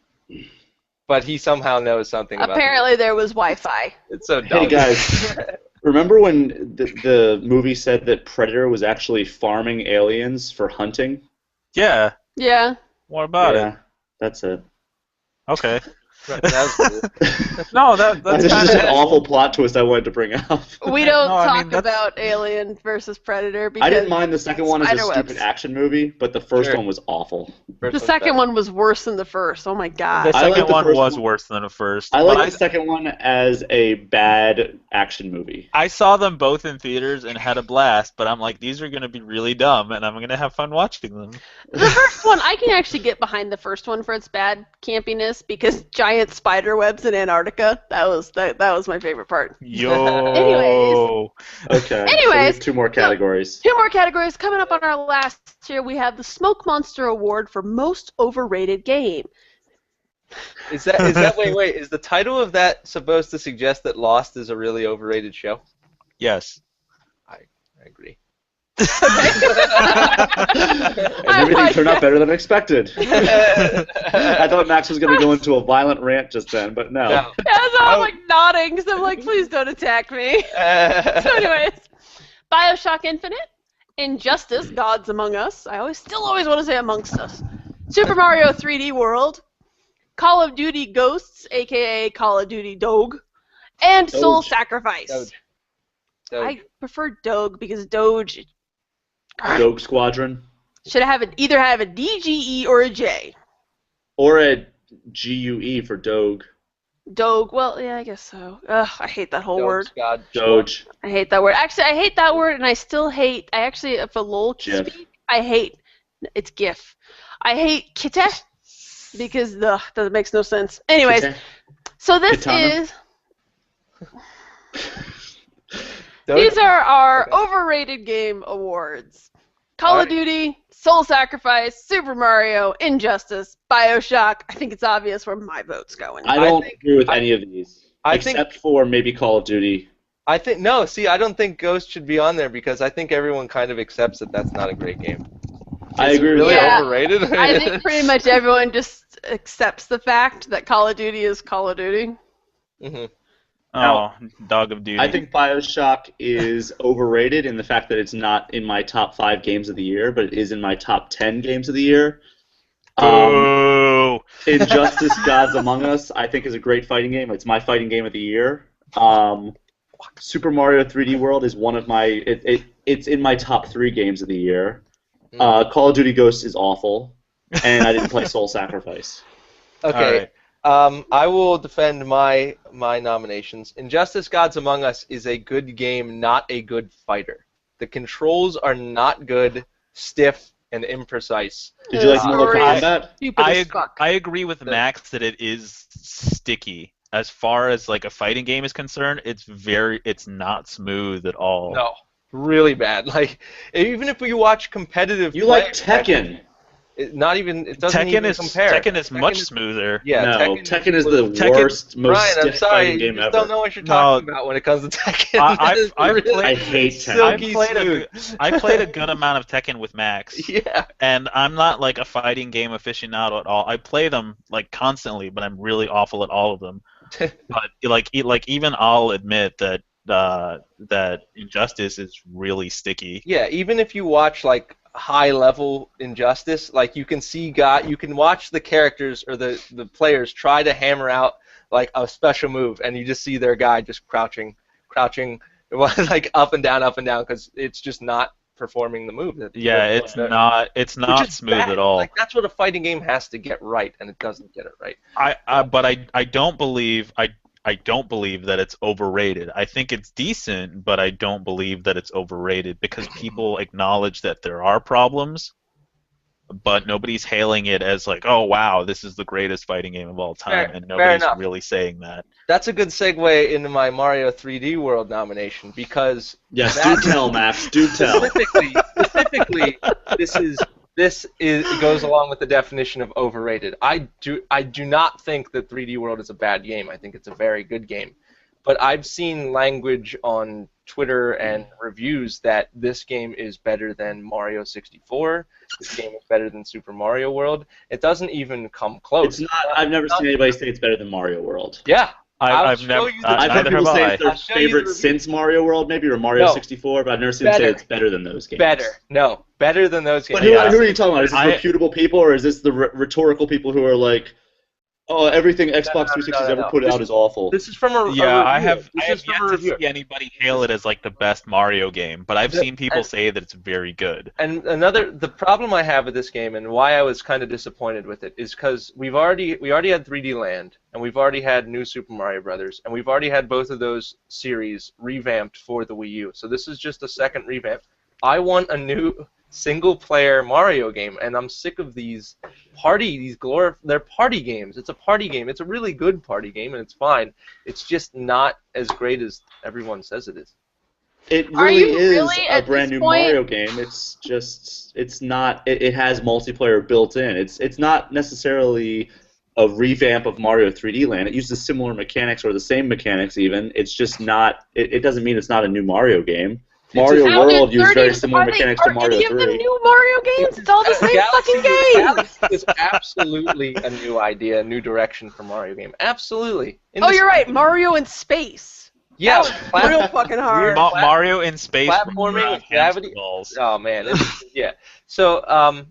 but he somehow knows something about it. Apparently there was Wi-Fi. It's so dumb. Hey guys, remember when the movie said that Predator was actually farming aliens for hunting? Yeah. Yeah. What about it? That's it. Okay. That's no, that's just an awful plot twist I wanted to bring up. We don't talk about Alien versus Predator because I didn't mind the second one as a stupid action movie, but the first one was awful. The second one was worse than the first. Oh my god. The second one was worse than the first. I like the second one as a bad action movie. I saw them both in theaters and had a blast, but I'm like, these are going to be really dumb, and I'm going to have fun watching them. The first one, I can actually get behind the first one for its bad campiness because giant spider webs in Antarctica. That was my favorite part. Yo. Okay. Anyways, so two more categories. Two more categories coming up on our last year. We have the Smoke Monster Award for Most Overrated Game. Is that wait? Is the title of that supposed to suggest that Lost is a really overrated show? Yes. I agree. Everything turned out better than expected. I thought Max was going to go into a violent rant just then, but no. Yeah, so I'm like nodding because I'm like, please don't attack me. So anyways, Bioshock Infinite, Injustice, Gods Among Us. I still always want to say Amongst Us. Super Mario 3D World, Call of Duty Ghosts, aka Call of Duty Doge, and Doge. Soul Sacrifice. Doge. I prefer Doge because Doge Doge Squadron. should either have a DGE or a J. Or a GUE for Doge. Doge, well, yeah, I guess so. Ugh, I hate that whole word. Doge. I hate that word. Actually, I hate that word, and I still hate. If a lol GIF. speak, I hate. It's GIF. I hate Kite because that makes no sense. Anyways, Kite. so this Kitana. is. These are our overrated game awards. Call of Duty, Soul Sacrifice, Super Mario, Injustice, Bioshock. I think it's obvious where my vote's going. I don't agree with any of these, except for maybe Call of Duty. I don't think Ghost should be on there because I think everyone kind of accepts that that's not a great game. I agree with really that. overrated? I think pretty much everyone just accepts the fact that Call of Duty is Call of Duty. Mm-hmm. Oh, Dog of Duty. I think Bioshock is overrated in the fact that it's not in my top 5 games of the year, but it is in my top 10 games of the year. Injustice Gods Among Us, I think, is a great fighting game. It's my fighting game of the year. Super Mario 3D World is one of my... It's in my top 3 games of the year. Call of Duty Ghosts is awful. And I didn't play Soul Sacrifice. Okay. Right. I will defend my nominations. Injustice Gods Among Us is a good game, not a good fighter. The controls are not good, stiff, and imprecise. Did you like Mortal Kombat? I agree with Max that it is sticky. As far as like a fighting game is concerned, it's not smooth at all. No, really bad. Like even if you watch competitive, You like Tekken. It doesn't even compare. Tekken is much smoother. Yeah, no, Tekken is the worst, most Brian, stiff fighting game you ever. don't know what you're talking about when it comes to Tekken. I hate Tekken. I played a good amount of Tekken with Max. Yeah. And I'm not like a fighting game aficionado at all. I play them like constantly, but I'm really awful at all of them. But like even I'll admit that that Injustice is really sticky. Yeah, even if you watch like high level Injustice, like you can watch the characters or the players try to hammer out like a special move, and you just see their guy just crouching like up and down because it's just not performing the move. It's not smooth at all. Like that's what a fighting game has to get right, and it doesn't get it right. But I don't believe that it's overrated. I think it's decent, but I don't believe that it's overrated because people acknowledge that there are problems, but nobody's hailing it as like, oh wow, this is the greatest fighting game of all time, and nobody's really saying that. That's a good segue into my Mario 3D World nomination because yes, do tell, Max, do tell. Specifically, this goes along with the definition of overrated. I do not think that 3D World is a bad game. I think it's a very good game. But I've seen language on Twitter and reviews that this game is better than Mario 64. This game is better than Super Mario World. It doesn't even come close. It's not. I've never seen anybody say it's better than Mario World. Yeah. I've heard people say it's their favorite since Mario World, maybe, or Mario 64, but I've never seen them say it's better than those games. Better than those games. But who are you talking about? Is this reputable people, or is this the rhetorical people who are like, oh, everything Xbox 360 has ever put out is awful? This is from a review. I have yet to see anybody hail it as like the best Mario game, but I've seen people say that it's very good. And the problem I have with this game and why I was kind of disappointed with it is because we already had 3D Land, and we've already had New Super Mario Brothers, and we've already had both of those series revamped for the Wii U. So this is just a second revamp. I want a new single-player Mario game, and I'm sick of these they're party games. It's a party game. It's a really good party game, and it's fine. It's just not as great as everyone says it is. It really is a brand new Mario game. It's just, it's not, it has multiplayer built in. It's not necessarily a revamp of Mario 3D Land. It uses similar mechanics or the same mechanics even. It's just not, it doesn't mean it's not a new Mario game. Mario Out in World used 30 very similar are they- mechanics to are Mario any of them 3. new Mario games? It's all the same fucking game. Galaxy is absolutely a new idea, a new direction for Mario game. Absolutely. Oh, you're right. Mario in space. Yeah, That was real fucking hard. Mario in space. Platforming with gravity. Balls. Oh man, yeah. So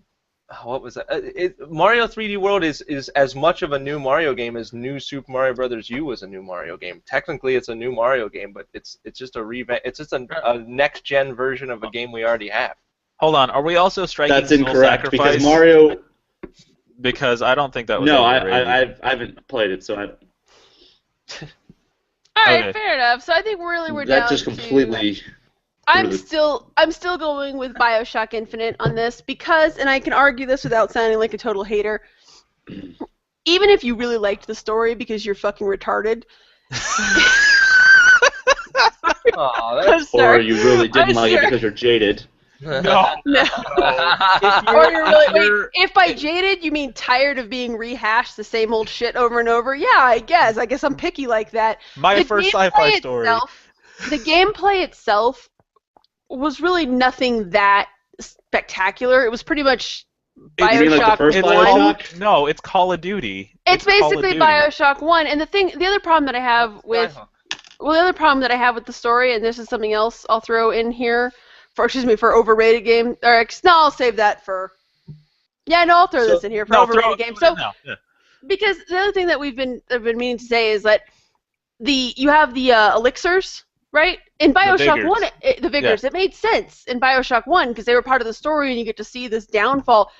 what was that? Mario 3D World is as much of a new Mario game as New Super Mario Brothers U was a new Mario game. Technically, it's a new Mario game, but it's just a revamp. It's just a next gen version of a game we already have. Hold on, are we also striking That's Soul incorrect Sacrifice? because Mario. Because I don't think that was. No, overrated. I haven't played it, so I. All right, Okay. fair enough. So I think really we're That down just to... completely. I'm still going with BioShock Infinite on this because, and I can argue this without sounding like a total hater, even if you really liked the story because you're fucking retarded. Oh, I'm Or sorry. you really didn't I'm like it sure. because you're jaded. No. No. If Or you're really you're- wait, if by jaded you mean tired of being rehashed the same old shit over and over, yeah, I guess I'm picky like that. My The first gameplay sci-fi story. The gameplay itself was really nothing that spectacular. It was pretty much You mean like the BioShock first It's 1. BioShock? No, it's Call of Duty. It's Call of basically Duty. BioShock 1. And the other problem that I have with the other problem that I have with the story, and this is something else I'll throw in here for overrated game. Or no, I'll save that for. Yeah, no, I'll throw this in here for overrated game. So because the other thing that I've been meaning to say is that you have the elixirs, right? In BioShock Vigors. 1, the Vigors, it made sense in BioShock 1 because they were part of the story and you get to see this downfall.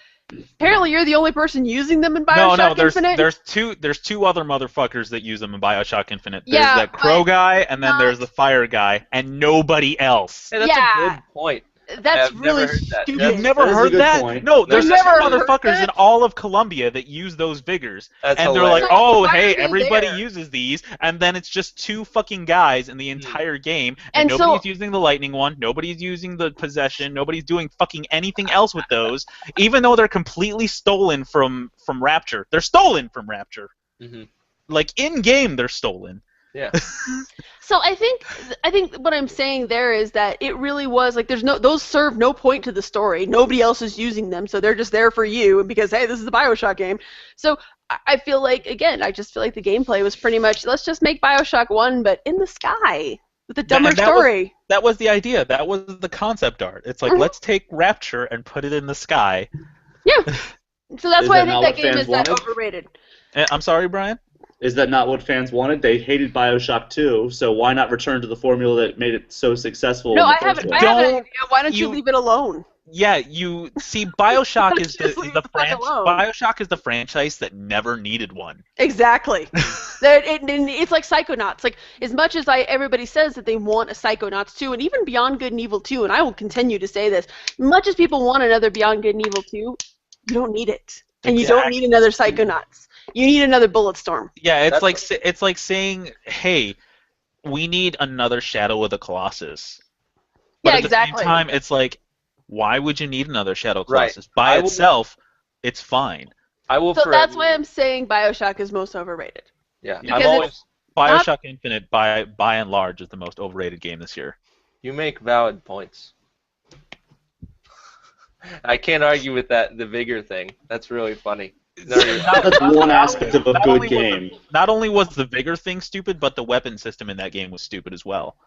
Apparently, you're the only person using them in BioShock No, Infinite. there's two other motherfuckers that use them in BioShock Infinite. There's Yeah, that crow but guy, and then there's the fire guy, and nobody else. Hey, that's Yeah. a good point. That's I've really never heard that. stupid. You've never That is a heard good that? point. No, there's I've two never heard motherfuckers in that. all of Colombia that use those Vigors. That's And they're hilarious. like, So oh, why hey, are they everybody there? uses these, and then it's just two fucking guys in the entire game, And and so- nobody's using the lightning one, nobody's using the possession, nobody's doing fucking anything else with those, even though they're completely stolen from Rapture. They're stolen from Rapture. Mm-hmm. Like, in-game, they're stolen. Yeah. So I think what I'm saying there is that it really was like those serve no point to the story. Nobody else is using them, so they're just there for you because hey, this is a BioShock game. So I feel like I just feel like the gameplay was pretty much let's just make BioShock 1 but in the sky with a dumber And that story. That was the idea. That was the concept art. It's like, let's take Rapture and put it in the sky. Yeah. So that's Is why I that think not that what game fans is that wanted? overrated. I'm sorry, Brian? Is that not what fans wanted? They hated BioShock 2, so why not return to the formula that made it so successful? No, in the I first haven't. place? I have an Don't idea. Why don't you you- leave it alone? Yeah, you see, BioShock is Just leave the fuck alone. BioShock is the franchise that never needed one. Exactly. It's like Psychonauts. Like as much as everybody says that they want a Psychonauts 2, and even Beyond Good and Evil 2, and I will continue to say this, much as people want another Beyond Good and Evil 2, you don't need it, and you don't need another Psychonauts. You need another Bulletstorm. Yeah, it's like saying, hey, we need another Shadow of the Colossus. But Yeah, at the exactly. same time, it's like, why would you need another Shadow of the Right. Colossus? By I will- itself, it's fine. I will So forever. that's why I'm saying BioShock is most overrated. Yeah. Because I'm always. BioShock Infinite, by and large, is the most overrated game this year. You make valid points. I can't argue with that. The vigor thing. That's really funny. No, That's one aspect of a Not good only was game. Not only was the vigor thing stupid, but the weapon system in that game was stupid as well.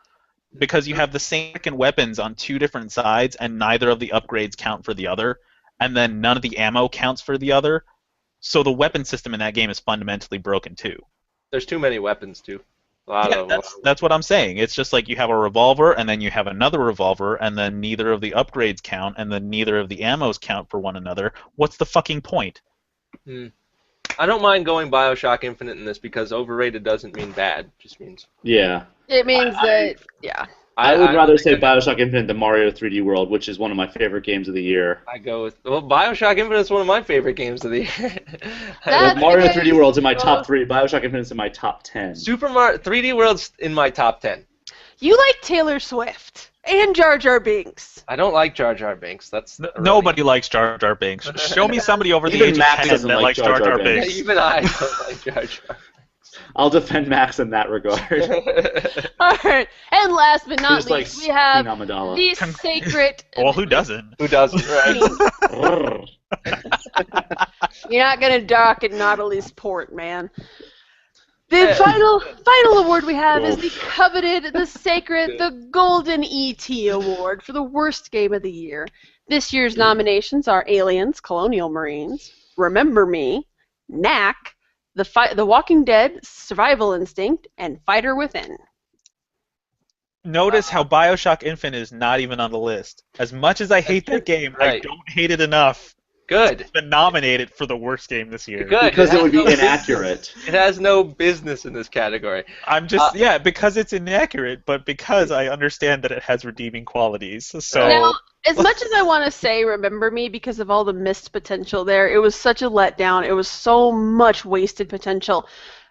Because you have the same freaking weapons on two different sides, and neither of the upgrades count for the other, and then none of the ammo counts for the other. So the weapon system in that game is fundamentally broken too. There's too many weapons too. A lot Yeah, of them. that's what I'm saying. It's just like you have a revolver, and then you have another revolver, and then neither of the upgrades count, and then neither of the ammos count for one another. What's the fucking point? I don't mind going BioShock Infinite in this because overrated doesn't mean bad. It just means. Yeah. It means that, yeah. I would rather think say BioShock Infinite than Mario 3D World, which is one of my favorite games of the year. I go with BioShock Infinite is one of my favorite games of the year. Well, That's Mario okay. 3D World's in my top 3. BioShock Infinite's in my top 10. Super Mario 3D World's in my top 10. You like Taylor Swift and Jar Jar Binks. I don't like Jar Jar Binks. That's Nobody likes Jar Jar Binks. Show me somebody over the Even age Max of 10 doesn't that like likes Jar Jar Jar Jar Binks. Binks. Even I don't like Jar Jar. I'll defend Max in that regard. All right, and last but not Just least, like we have Queen Amidala. the sacred. Well, who doesn't? Who doesn't, right? You're not gonna dock at Nautilus Port, man. The final award we have is the coveted, the sacred, the Golden ET Award for the worst game of the year. This year's nominations are Aliens, Colonial Marines, Remember Me, Knack, The Walking Dead, Survival Instinct, and Fighter Within. Notice how Bioshock Infinite is not even on the list. As much as I hate that game, I don't hate it enough. Good. It's been nominated for the worst game this year. Good. Because it would be inaccurate. It has no business in this category. I'm just because it's inaccurate, but because I understand that it has redeeming qualities. So now, as much as I want to say Remember Me because of all the missed potential there, it was such a letdown. It was so much wasted potential.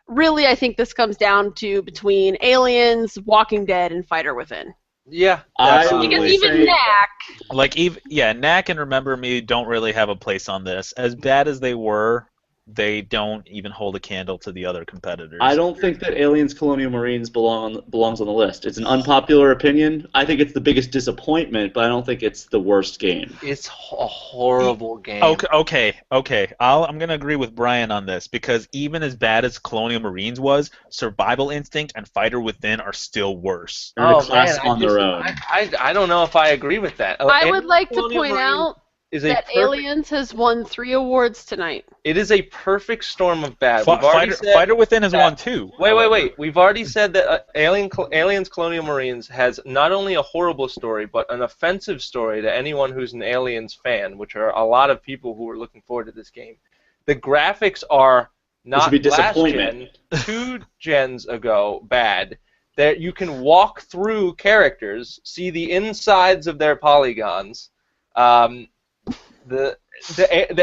Really, I think this comes down to between Aliens, Walking Dead, and Fighter Within. Yeah, because even Knack, Knack and Remember Me don't really have a place on this. As bad as they were, they don't even hold a candle to the other competitors. I don't think that Aliens Colonial Marines belongs on the list. It's an unpopular opinion. I think it's the biggest disappointment, but I don't think it's the worst game. It's a horrible game. Okay. I'm going to agree with Brian on this, because even as bad as Colonial Marines was, Survival Instinct and Fighter Within are still worse. They're a class on their own. I don't know if I agree with that. I would like to point out that Aliens has won 3 awards tonight. It is a perfect storm of bad. Fighter Within has won 2. Wait. We've already said that Aliens Colonial Marines has not only a horrible story, but an offensive story to anyone who's an Aliens fan, which are a lot of people who are looking forward to this game. The graphics are not last gen, 2 gens ago bad. That you can walk through characters, see the insides of their polygons. The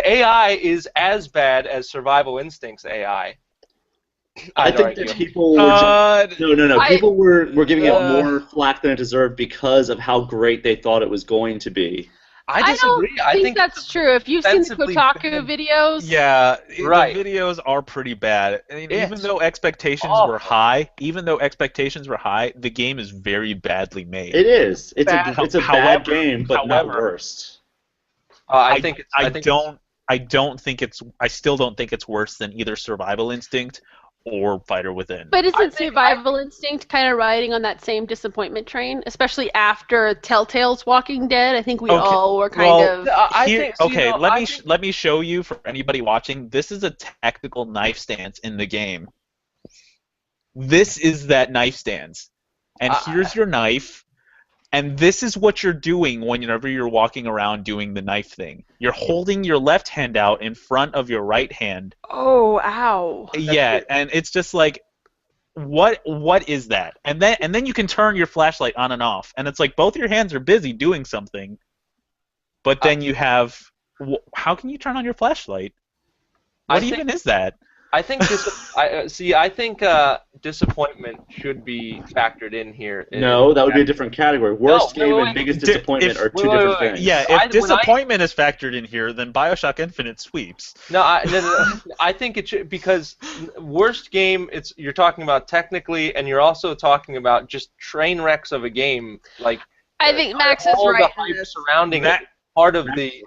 AI is as bad as Survival Instinct's AI. I think that people were people were giving it more flack than it deserved because of how great they thought it was going to be. I disagree. I think that's true. If you've seen the Kotaku videos, the videos are pretty bad. I mean, even though expectations were high, the game is very badly made. It is. It's a bad game, but not worst. I still don't think it's worse than either Survival Instinct or Fighter Within. But isn't Survival Instinct kind of riding on that same disappointment train, especially after Telltale's Walking Dead? I think we all were kind of. Let me show you, for anybody watching. This is a tactical knife stance in the game. This is that knife stance, and here's your knife. And this is what you're doing whenever you're walking around doing the knife thing. You're holding your left hand out in front of your right hand. Oh, ow. Yeah, and it's just like, what is that? And then you can turn your flashlight on and off. And it's like both your hands are busy doing something, but then you have... How can you turn on your flashlight? What even is that? I think disappointment should be factored in here. No, that would be a different category. Worst game and biggest disappointment are two different things. Yeah, if disappointment is factored in here, then Bioshock Infinite sweeps. No, I think it should, because worst game, you're talking about technically, and you're also talking about just train wrecks of a game. Like, I think Max is right. All the hype surrounding it. Part of the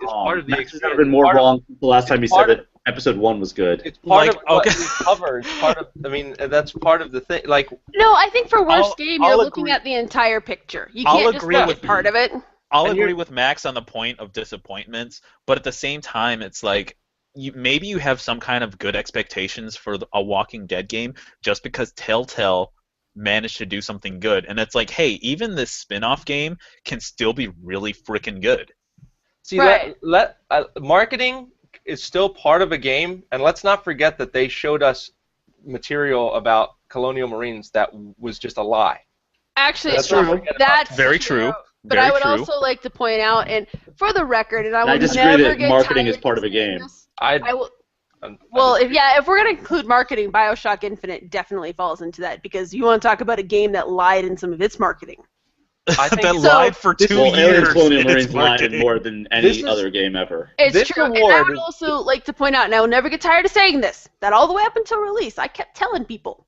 Max has never been more wrong since the last time he said that episode 1 was good. It's part of what we covered. That's part of the thing. Like, no, I think for worst game, you're looking at the entire picture. You can't just look at part of it. I'll agree with Max on the point of disappointments, but at the same time, it's like maybe you have some kind of good expectations for a Walking Dead game just because Telltale managed to do something good, and it's like, hey, even this spin-off game can still be really freaking good. See, marketing is still part of a game, and let's not forget that they showed us material about Colonial Marines that was just a lie. Actually, that's very true. But I would also like to point out, and for the record, and I disagree that marketing is part of a game. If we're going to include marketing, Bioshock Infinite definitely falls into that, because you want to talk about a game that lied in some of its marketing. I think lied for 2 years. Colonial Marines lied more than any other game ever. It's true. And I would also like to point out, and I will never get tired of saying this, that all the way up until release, I kept telling people,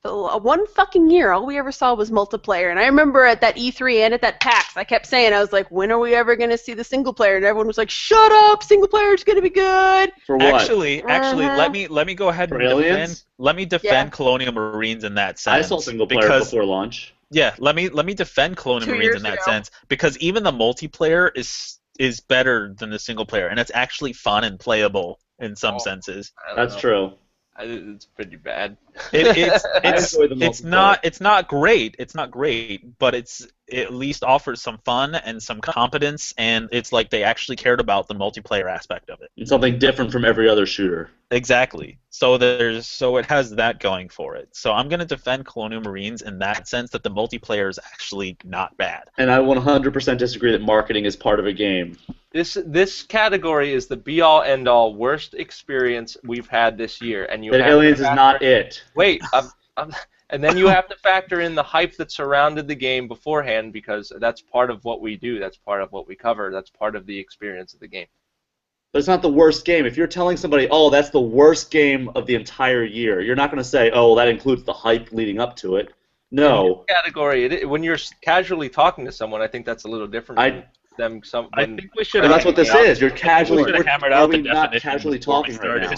One fucking year, all we ever saw was multiplayer. And I remember at that E3 and at that PAX, I kept saying, I was like, when are we ever going to see the single player? And everyone was like, shut up, single player is going to be good. For what? Actually, let me go ahead and defend Colonial Marines in that sense. I saw single player before launch. Yeah, let me defend Colonial Marines in that sense, because even the multiplayer is better than the single player, and it's actually fun and playable in some senses. That's true. It's pretty bad. It's not great. It's not great, but it at least offers some fun and some competence, and it's like they actually cared about the multiplayer aspect of it. It's something different from every other shooter. Exactly. So it has that going for it. So I'm going to defend Colonial Marines in that sense, that the multiplayer is actually not bad. And I 100% disagree that marketing is part of a game. This category is the be-all, end-all worst experience we've had this year, and Aliens is not it. Wait, and then you have to factor in the hype that surrounded the game beforehand, because that's part of what we do. That's part of what we cover. That's part of the experience of the game. But it's not the worst game. If you're telling somebody, oh, that's the worst game of the entire year, you're not going to say, oh, that includes the hype leading up to it. No. In this category, when you're casually talking to someone, I think that's a little different. I think we should. That's what this is. You're casually. Hammered out the not definition casually talking right now.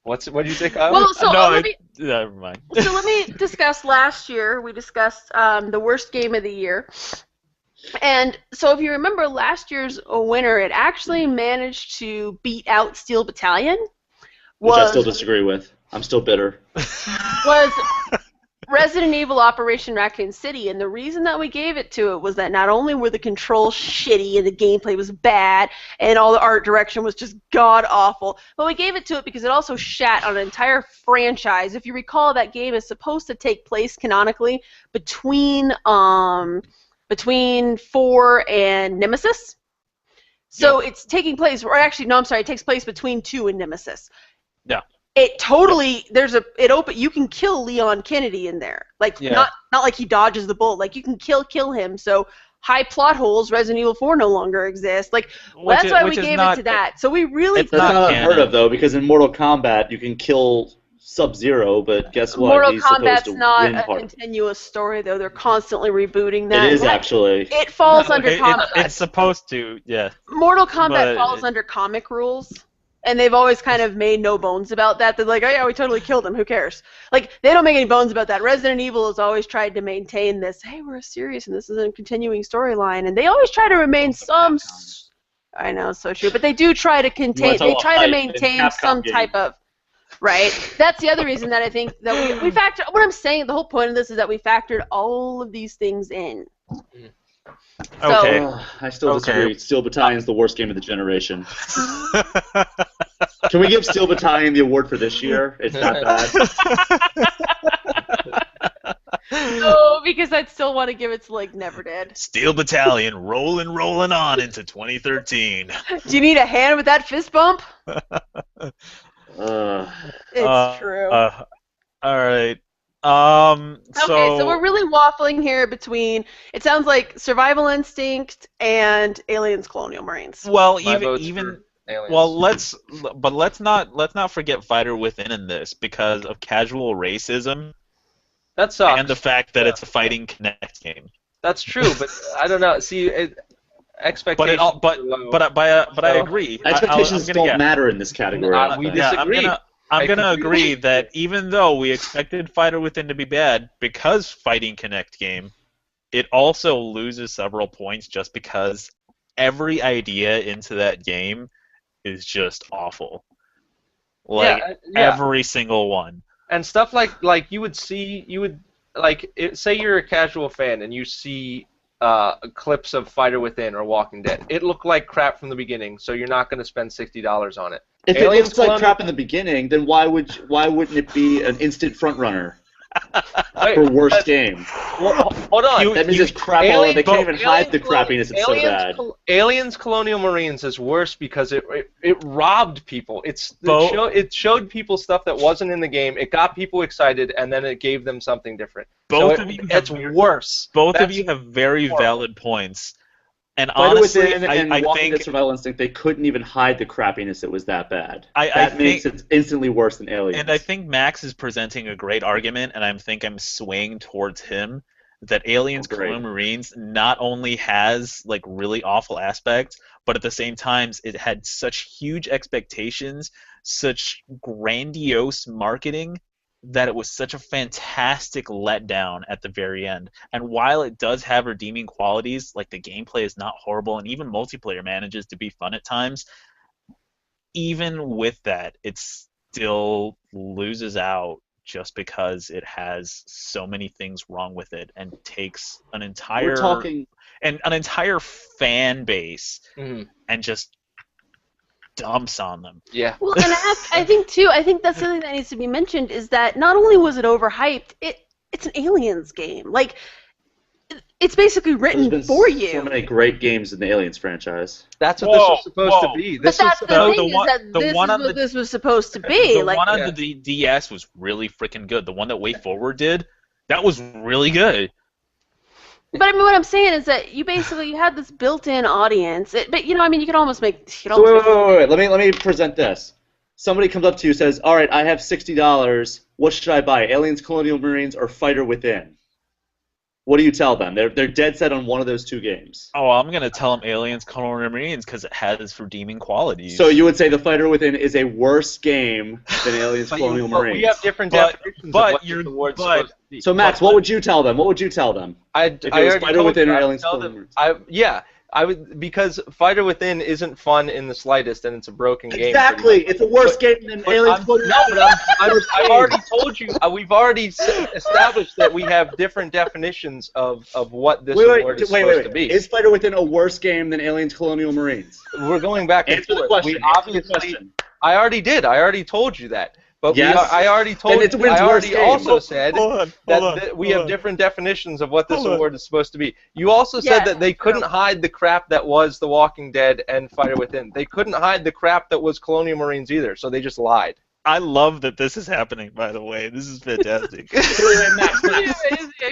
What did you say, Kyle? Well, so never mind. So let me discuss last year. We discussed the worst game of the year. And so if you remember last year's winner, it actually managed to beat out Steel Battalion. Which I still disagree with. I'm still bitter. Was Resident Evil Operation Raccoon City, and the reason that we gave it to it was that not only were the controls shitty and the gameplay was bad and all the art direction was just god-awful, but we gave it to it because it also shat on an entire franchise. If you recall, that game is supposed to take place canonically between 4 and Nemesis. So It's taking place, or actually, no, I'm sorry, it takes place between 2 and Nemesis. Yeah. It totally you can kill Leon Kennedy in there. Not like he dodges the bullet. Like you can kill him. So high plot holes, Resident Evil 4 no longer exists. That's why we gave it to that. So we really That's not unheard of though, because in Mortal Kombat you can kill Sub-Zero, but guess what? Mortal He's Kombat's supposed to not win a part. continuous story though. They're constantly rebooting that. It is actually. It falls under comic. It's supposed to, yeah. Mortal Kombat falls under comic rules. And they've always kind of made no bones about that. They're like, oh yeah, we totally killed him. Who cares? They don't make any bones about that. Resident Evil has always tried to maintain this, hey, we're serious and this is a continuing storyline. And they always try to remain some... I know, it's so true. But they do try to contain... They try to maintain some type of... Right? That's the other reason that I think that we factor... What I'm saying, the whole point of this is that we factored all of these things in. Okay. I still disagree. Steel Battalion's the worst game of the generation. Can we give Steel Battalion the award for this year? It's not bad. No, because I'd still want to give it to Never Dead. Steel Battalion rolling on into 2013. Do you need a hand with that fist bump? It's true. All right. So we're really waffling here between. It sounds like Survival Instinct and Aliens: Colonial Marines. Well, even well, let's not forget Fighter Within in this because of casual racism. That sucks. And the fact that it's a fighting Kinect game. That's true, but I don't know. See, expectations. But I agree. Expectations don't matter in this category. We disagree. I'm going to agree that even though we expected Fighter Within to be bad, because Fighting Kinect game, it also loses several points just because every idea into that game is just awful. Every single one. And stuff like you would say you're a casual fan and you see clips of Fighter Within or Walking Dead. It looked like crap from the beginning, so you're not going to spend $60 on it. If it looks like crap in the beginning, then why wouldn't it be an instant front runner for worst game? Well, hold on. That means it's crap all over. They can't even hide the crappiness. It's so bad. Aliens Colonial Marines is worse because it robbed people. It showed people stuff that wasn't in the game. It got people excited, and then it gave them something different. Both of you it's worse. Both of you have very valid points. And Fighter honestly, Within and I Walking think Dead Survival Instinct, they couldn't even hide the crappiness. It was that bad. I That think, makes it instantly worse than Aliens. and I think Max is presenting a great argument, and I'm swaying towards him that Aliens Great. Colonial Marines not only has like really awful aspects, but at the same time it had such huge expectations, such grandiose marketing that it was such a fantastic letdown at the very end. And while it does have redeeming qualities, like the gameplay is not horrible, and even multiplayer manages to be fun at times, even with that, it still loses out just because it has so many things wrong with it and takes an entire fan base and just dumps on them. Yeah. Well, and I think that's something that needs to be mentioned is that not only was it overhyped, it's an Aliens game. Like, it's basically written for you. So many great games in the Aliens franchise. That's what this was supposed to be. But that's the thing, is that this is what this was supposed to be. The one on the DS was really freaking good. The one that Way Forward did, that was really good. But I mean, what I'm saying is that you had this built-in audience. But you could almost make. Wait. Let me present this. Somebody comes up to you and says, "All right, I have $60. What should I buy? Aliens, Colonial Marines, or Fighter Within?" What do you tell them? They're dead set on one of those two games. Oh, I'm gonna tell them Aliens, Colonial Marines because it has its redeeming qualities. So you would say the Fighter Within is a worse game than Aliens, Colonial Marines. We have different definitions of what the word's supposed to be. So Max, what would you tell them? What would you tell them? If it was Fighter Within or Aliens, Colonial Marines. I would, because Fighter Within isn't fun in the slightest, and it's a broken game. Exactly, it's a worse game than Aliens. I've already told you. We've already established that we have different definitions of what this award is supposed to be. Is Fighter Within a worse game than Aliens, Colonial Marines? We're going back and forth. Question. I already did. I already told you that. But yes. I already also said that we have different definitions of what this award is supposed to be. You also said that they couldn't hide the crap that was The Walking Dead and Fighter Within. They couldn't hide the crap that was Colonial Marines either, so they just lied. I love that this is happening, by the way. This is fantastic.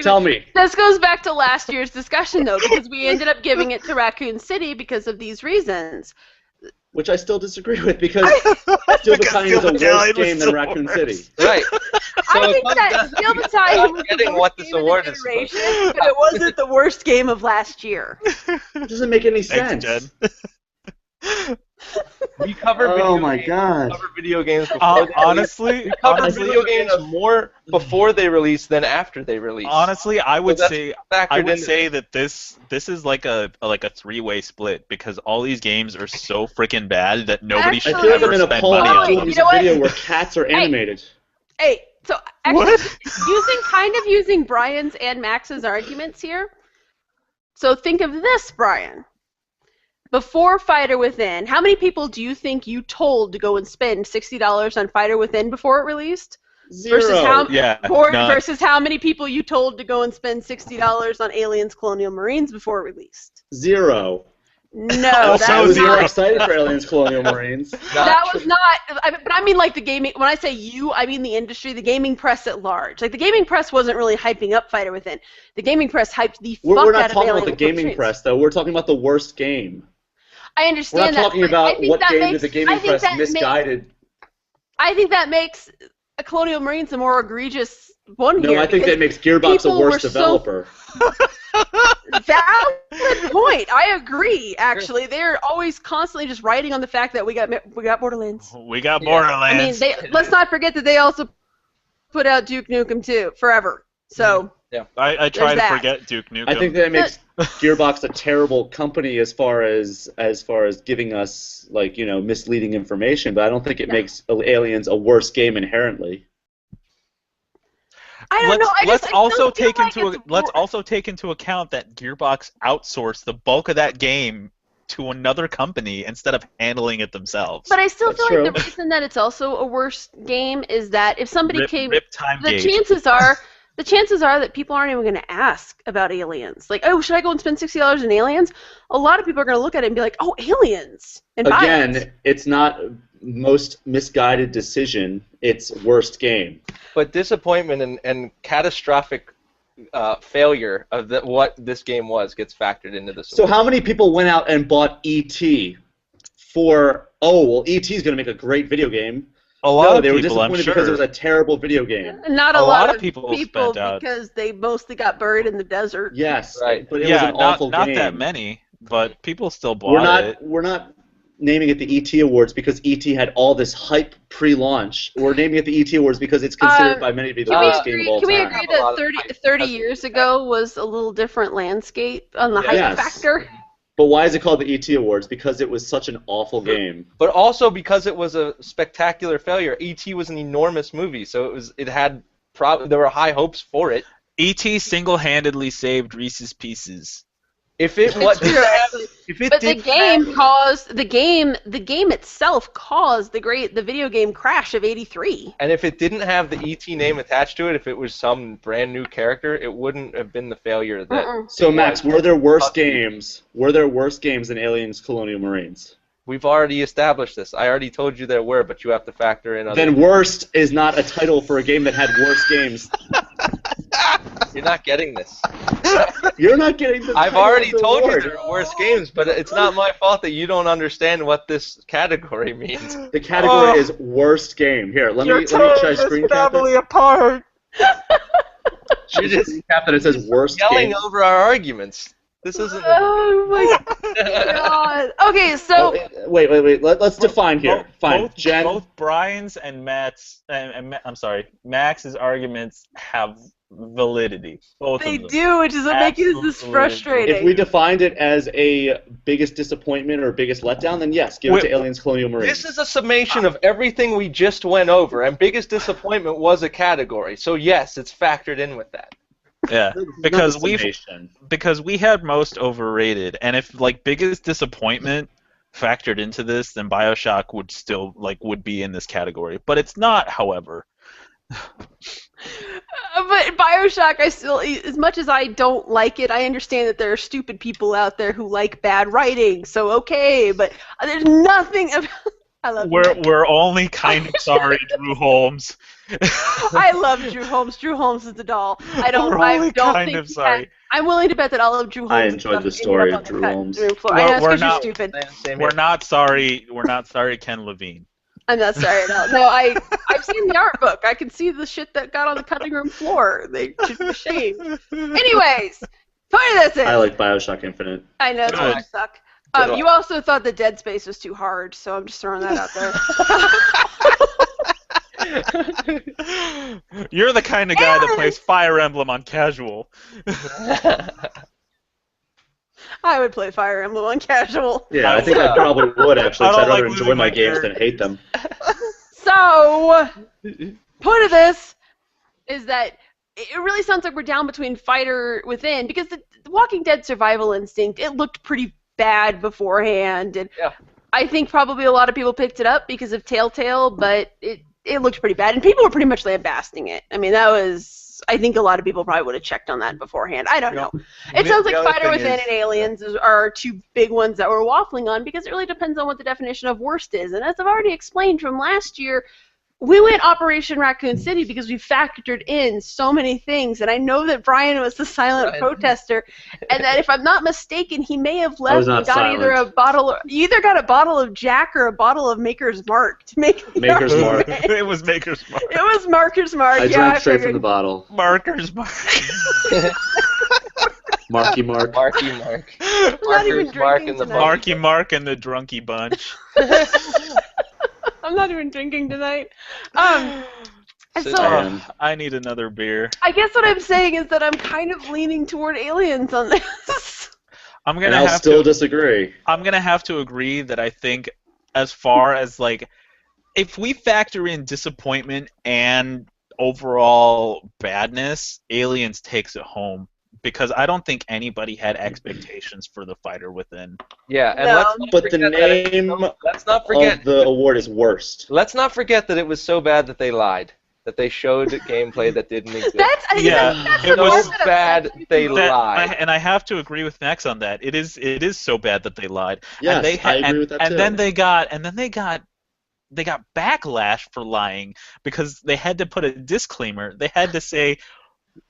Tell me. This goes back to last year's discussion, though, because we ended up giving it to Raccoon City because of these reasons. Which I still disagree with because Steel Battalion is a worse game than Raccoon City. Right. I think that Steel Battalion was the worst game in the iteration, but it wasn't the worst game of last year. It doesn't make any sense. Thanks, Jen. We covered video games before honestly, we covered video games more before they released than after they released. Honestly, I would say that this is like a three-way split because all these games are so freaking bad that nobody should ever spend money on them. Video where cats are animated. Hey, so actually, using Brian's and Max's arguments here. So think of this, Brian. Before Fighter Within, how many people do you think you told to go and spend $60 on Fighter Within before it released? Zero. Versus how many people you told to go and spend $60 on Aliens Colonial Marines before it released? Zero. No, I was more excited for Aliens Colonial Marines. That was not. But I mean, like the gaming. When I say you, I mean the industry, the gaming press at large. Like the gaming press wasn't really hyping up Fighter Within. The gaming press hyped the fuck out of Aliens. We're not talking about the gaming press, though. We're talking about the worst game. I understand that. We're not talking about what game did the gaming press misguided. I think that makes Colonial Marines a more egregious one here. No, I think that makes Gearbox a worse developer. Valid point. I agree. Actually, they're always constantly just writing on the fact that we got Borderlands. We got Borderlands. I mean, let's not forget that they also put out Duke Nukem 2 forever. So yeah, I try to forget Duke Nukem. I think that makes Gearbox a terrible company as far as giving us misleading information, but I don't think it makes Aliens a worse game inherently. I don't know. Let's also take into account that Gearbox outsourced the bulk of that game to another company instead of handling it themselves. But I still feel like the reason that it's also a worse game is that if somebody the chances are that people aren't even going to ask about Aliens. Like, oh, should I go and spend $60 on Aliens? A lot of people are going to look at it and be like, oh, Aliens, and buy it. Again, it's not most misguided decision. It's worst game. But disappointment and catastrophic failure of what this game was gets factored into this. So how many people went out and bought E.T. for, E.T. is going to make a great video game? A lot of they were people, I'm disappointed sure. because it was a terrible video game. Not a lot of people people spent out. because they mostly got buried in the desert. Yes, right. But it was an awful not game. that many, but people still bought it. We're not naming it the E.T. Awards because E.T. had all this hype pre-launch. We're naming it the E.T. Awards because it's considered by many to be the worst game of all time. Can we agree that 30 years ago was a little different landscape on the hype factor? But why is it called the E.T. Awards? Because it was such an awful game. But also because it was a spectacular failure. E.T. was an enormous movie, so there were high hopes for it. E.T. single-handedly saved Reese's Pieces. If it was, the game itself caused the video game crash of '83. And if it didn't have the E.T. name attached to it, if it was some brand new character, it wouldn't have been the failure that. So Max, were there worse games? Were there worse games than Aliens: Colonial Marines? We've already established this. I already told you there were, but you have to factor in other. Then worst is not a title for a game that had worse games. You're not getting this. You're not getting this. I've already told you there are worse games, but it's not my fault that you don't understand what this category means. The category is worst game. Here, let me try screen cap it. Apart. You just cap that it says worst yelling game. over our arguments. This isn't. Oh my god. Okay, so wait. Let's define here. Fine, Jen. Both Brian's and Matt's, Max's arguments have validity. Both they of them. do, which is what makes this frustrating. If we defined it as a biggest disappointment or biggest letdown, then yes, give it to Aliens: Colonial Marines. This is a summation of everything we just went over, and biggest disappointment was a category. So yes, it's factored in with that. Yeah, because we had most overrated, and if biggest disappointment factored into this, then BioShock would still would be in this category, but it's not, however. But BioShock, I still, as much as I don't like it, I understand that there are stupid people out there who like bad writing. So okay, but there's nothing about. I love. We're only kind of sorry, Drew Holmes. I love Drew Holmes. Drew Holmes is the doll. I don't think sorry. I'm willing to bet that all of Drew Holmes. I enjoyed the story of Drew Holmes. We're not stupid. We're not sorry. We're not sorry, Ken Levine. I'm not sorry at all. No, I've seen the art book. I can see the shit that got on the cutting room floor. They should be ashamed. Anyways, point of this is. I like BioShock Infinite. I know it's going to suck. You also thought that Dead Space was too hard, so I'm just throwing that out there. You're the kind of guy that plays Fire Emblem on casual. I would play Fire Emblem on casual. Yeah, I think I probably would, actually, because I'd rather enjoy my games than hate them. So, point of this is that it really sounds like we're down between Fighter Within, because the Walking Dead Survival Instinct, it looked pretty bad beforehand, and I think probably a lot of people picked it up because of Telltale, but it looked pretty bad, and people were pretty much lambasting it. I mean, that was... I think a lot of people probably would have checked on that beforehand. I don't know. It sounds like Fighter Within and Aliens are two big ones that we're waffling on, because it really depends on what the definition of worst is. And as I've already explained from last year, we went Operation Raccoon City because we factored in so many things, and I know that Brian was the silent protester, and that if I'm not mistaken, he may have left and got you either got a bottle of Jack or a bottle of Maker's Mark to make Maker's Mark. It was Maker's Mark. It was Marker's Mark. I drank straight from the bottle. Marker's Mark. Marky Mark. Marky Mark. Marker's Mark in the Marky Mark and the Drunky Bunch. I'm not even drinking tonight. I need another beer. I guess what I'm saying is that I'm kind of leaning toward Aliens on this. I'll still disagree. I'm gonna have to agree that I think, as far as if we factor in disappointment and overall badness, Aliens takes it home. Because I don't think anybody had expectations for the Fighter Within. Yeah, and but the name of the award is worst. Let's not forget that it was so bad that they lied. That they showed gameplay that didn't exist. It was so bad they lied. And I have to agree with Max on that. It is so bad that they lied. Yes, I agree with that too. And then they got backlash for lying, because they had to put a disclaimer. They had to say,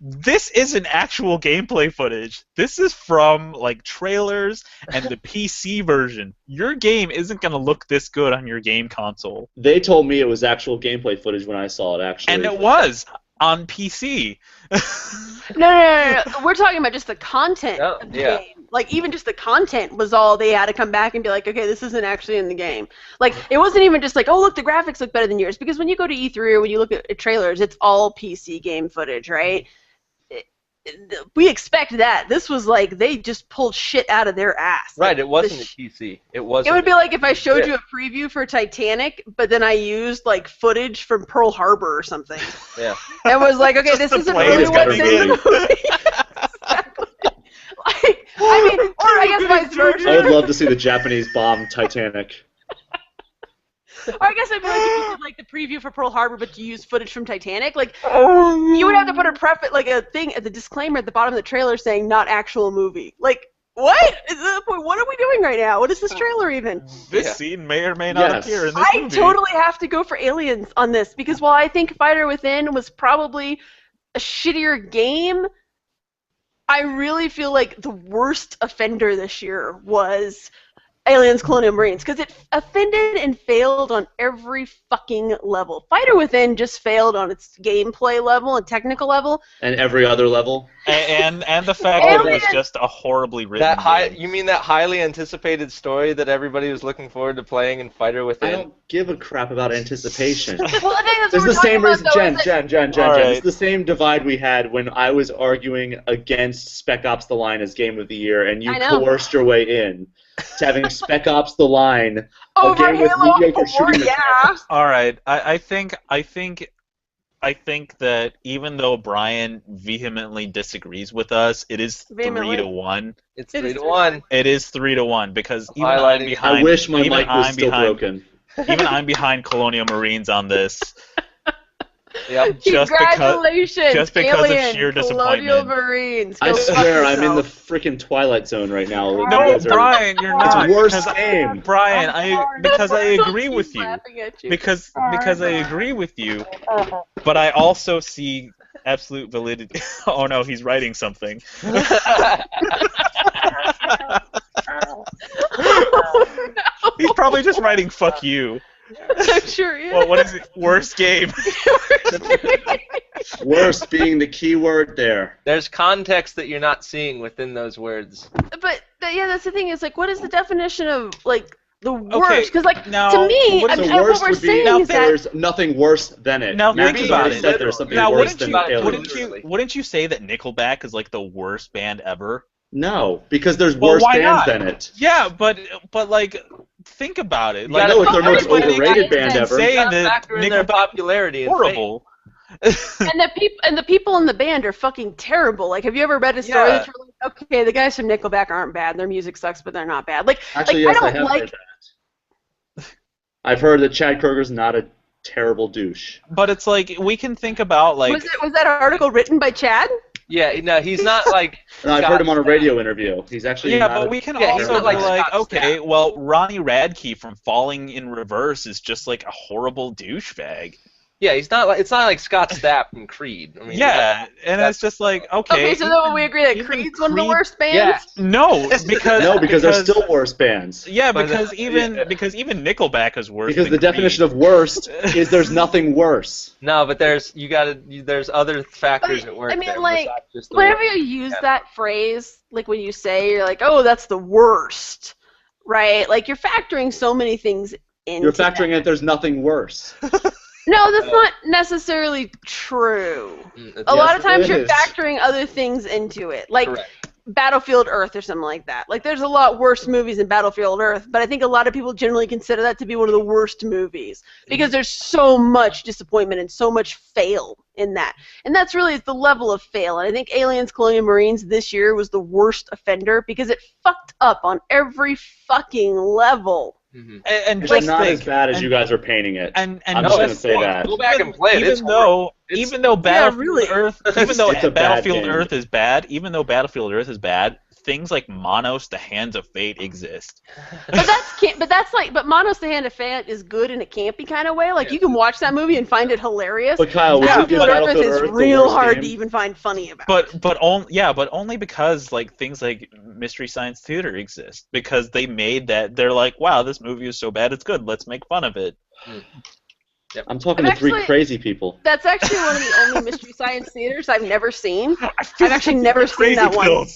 this isn't actual gameplay footage. This is from like trailers and the PC version. Your game isn't gonna look this good on your game console. They told me it was actual gameplay footage when I saw it, actually. And it was on PC. No. We're talking about just the content of the yeah. game. Like, even just the content was all they had to come back and be like, okay, this isn't actually in the game. Like, it wasn't even just like, oh, look, the graphics look better than yours. Because when you go to E3 or when you look at trailers, it's all PC game footage, right? We expect that. This was like, they just pulled shit out of their ass. Right, it wasn't a PC. It wasn't. It would be like if I showed you a preview for Titanic, but then I used, like, footage from Pearl Harbor or something. Yeah. And was like, okay, this isn't really what's in the movie. Exactly. Like, I mean, or I guess vice versa. I would love to see the Japanese bomb Titanic. Or I guess I'd be like, if you did like the preview for Pearl Harbor, but you use footage from Titanic, like you would have to put a thing at the disclaimer at the bottom of the trailer saying "not actual movie." Like, what? What are we doing right now? What is this trailer even? This scene may or may not appear in this movie. I totally have to go for Aliens on this because while I think Fighter Within was probably a shittier game, I really feel like the worst offender this year was Aliens Colonial Marines, because it offended and failed on every fucking level. Fighter Within just failed on its gameplay level and technical level. And every other level. And the fact that it was just a horribly written game. You mean that highly anticipated story that everybody was looking forward to playing in Fighter Within? I don't give a crap about anticipation. Well, I think that's It's what the same reason, Jen. Right. It's the same divide we had when I was arguing against Spec Ops: The Line as Game of the Year, and you coerced your way in to having Spec Ops: The Line over a game with Halo mediocre 4, shooting mechanics. All right, I think that even though Brian vehemently disagrees with us, it is 3-1. It's 3-1. It is 3-1 because even I'm behind. I wish my mic was still broken. Even I'm behind Colonial Marines on this. Yep. Congratulations, just because Alien, of sheer Colonial disappointment. Marines. I Go fuck swear, I'm in the yourself. freaking Twilight Zone right now. No, Brian, you're not. It's worst game. Brian, because I agree Keep with you. laughing at you. Because I agree with you, but I also see absolute validity. Oh no, he's writing something. He's probably just writing "fuck you." I'm sure, yeah. Well, what is it? Worst game. Worst being the key word there. There's context that you're not seeing within those words. But yeah, that's the thing. Is like, what is the definition of like the Okay, worst? Because like now, to me, what I is mean, the what worst we're would be saying is that there's nothing worse than it. Now, Max think already about it. said there's something Now, worse than Aliens. wouldn't you say that Nickelback is like the worst band ever? No, because there's Well, worse why bands not? than it. Yeah, but like, think about it. I Like, know it's their most Everybody overrated likes band them. ever. saying that Factor in their Nickelback popularity is and horrible. and the people in the band are fucking terrible. Like, have you ever read a story Yeah. that you're like, okay, the guys from Nickelback aren't bad. Their music sucks, but they're not bad. Like, Actually, like yes, I I don't have like. heard that. I've heard that Chad Kroger's not a terrible douche. But it's like we can think about like Was that article written by Chad? Yeah, no, he's not like. No, I've heard him on a radio interview. He's actually yeah, not but a we can Yeah, he's also not be like like, Scott okay, Stapp. well, Ronnie Radke from Falling in Reverse is just like a horrible douchebag. Yeah, he's not like. It's not like Scott Stapp from Creed. I mean, Yeah, and it's just like Okay, so then we agree that even Creed's one of the Creed- worst bands. Yeah. No, because there's still worse bands. yeah, But because even Nickelback is worse. Because than the definition Creed. of worst is there's nothing worse. No, but there's other factors at work. I mean, there like, besides just the whenever worst. you use that phrase, like when you say, you're like, oh, that's the worst, right? Like, you're factoring so many things into You're factoring that. in there's nothing worse. No, that's not necessarily true. It's- A lot of it times you're is. factoring other things into it, like Correct. Battlefield Earth or something like that. Like, there's a lot worse movies than Battlefield Earth, but I think a lot of people generally consider that to be one of the worst movies because there's so much disappointment and so much fail in that. And that's really the level of fail. And I think Aliens Colonial Marines this year was the worst offender because it fucked up on every fucking level. Mhm. And It's just not think, as bad as and- you guys are painting it. And I'm No, just gonna it's say fun. that. Go back and play it. It's horrible. Even though Battlefield really. Earth, even though It's a bad Battlefield game. Earth is bad, even though Battlefield Earth is bad, things like Monos, the Hands of Fate exist. But Monos the Hand of Fate is good in a campy kind of way. Like you can watch that movie and find it hilarious. But Kyle, Battlefield Earth is real hard game? to even find funny about. But only because like things like Mystery Science Theater exist, because they made that. They're like, wow, this movie is so bad it's good. Let's make fun of it. Yep. I'm talking to three crazy people. That's actually one of the only Mystery Science Theaters I've never seen. I've actually never seen that one.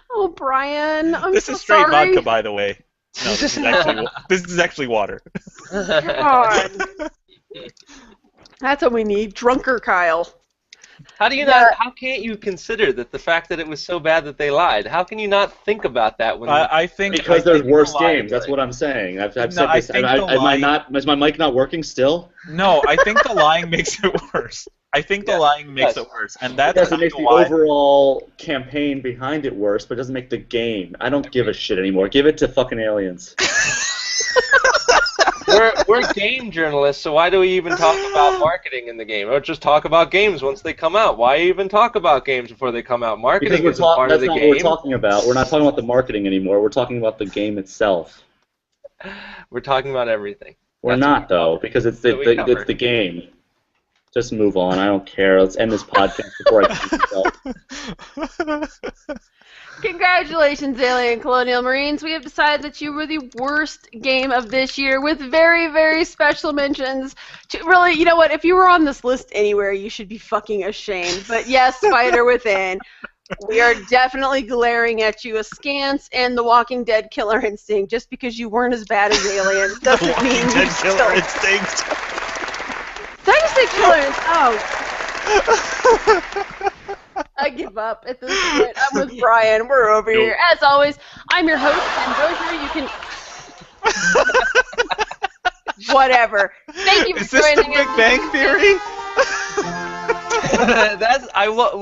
Oh, Brian, I'm This so is straight sorry. vodka, by the way. No, this is actually water. God. That's what we need. Drunker Kyle. How do you not? How can't you consider that the fact that it was so bad that they lied? How can you not think about that when? I think because there's worse games. That's what I'm saying. I've said this. Is my mic not working still? No, I think the lying makes it worse. I think the lying makes it worse, and that's it makes the overall campaign behind it worse, but it doesn't make the game. I don't give a shit anymore. Give it to fucking aliens. We're game journalists, so why do we even talk about marketing in the game? Or just talk about games once they come out? Why even talk about games before they come out? Marketing is part of the game. That's not what we're talking about. We're not talking about the marketing anymore. We're talking about the game itself. We're talking about everything. We're not, though, because it's the game. Just move on. I don't care. Let's end this podcast before I kill myself. Congratulations, Alien Colonial Marines. We have decided that you were the worst game of this year with very, very special mentions. Really, you know what? If you were on this list anywhere, you should be fucking ashamed. But yes, Spider Within. We are definitely glaring at you askance, and The Walking Dead Killer Instinct. Just because you weren't as bad as Aliens doesn't mean Dead Killer Instinct. Did I just say Killer Instinct? Oh. I give up at this point. I'm with Brian. We're over here. As always, I'm your host, and Dozier. You can... Whatever. Thank you for joining us. Is this the Big Bang Theory?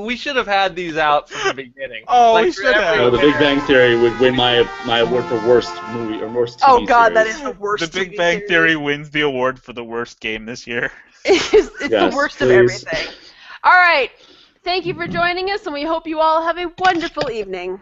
We should have had these out from the beginning. Oh, we should have. No, the Big Bang Theory would win my award for worst movie or worst TV Oh God, series. that is the worst. The Big Bang Theory wins the award for the worst game this year. It's the worst of everything. All right. Thank you for joining us, and we hope you all have a wonderful evening.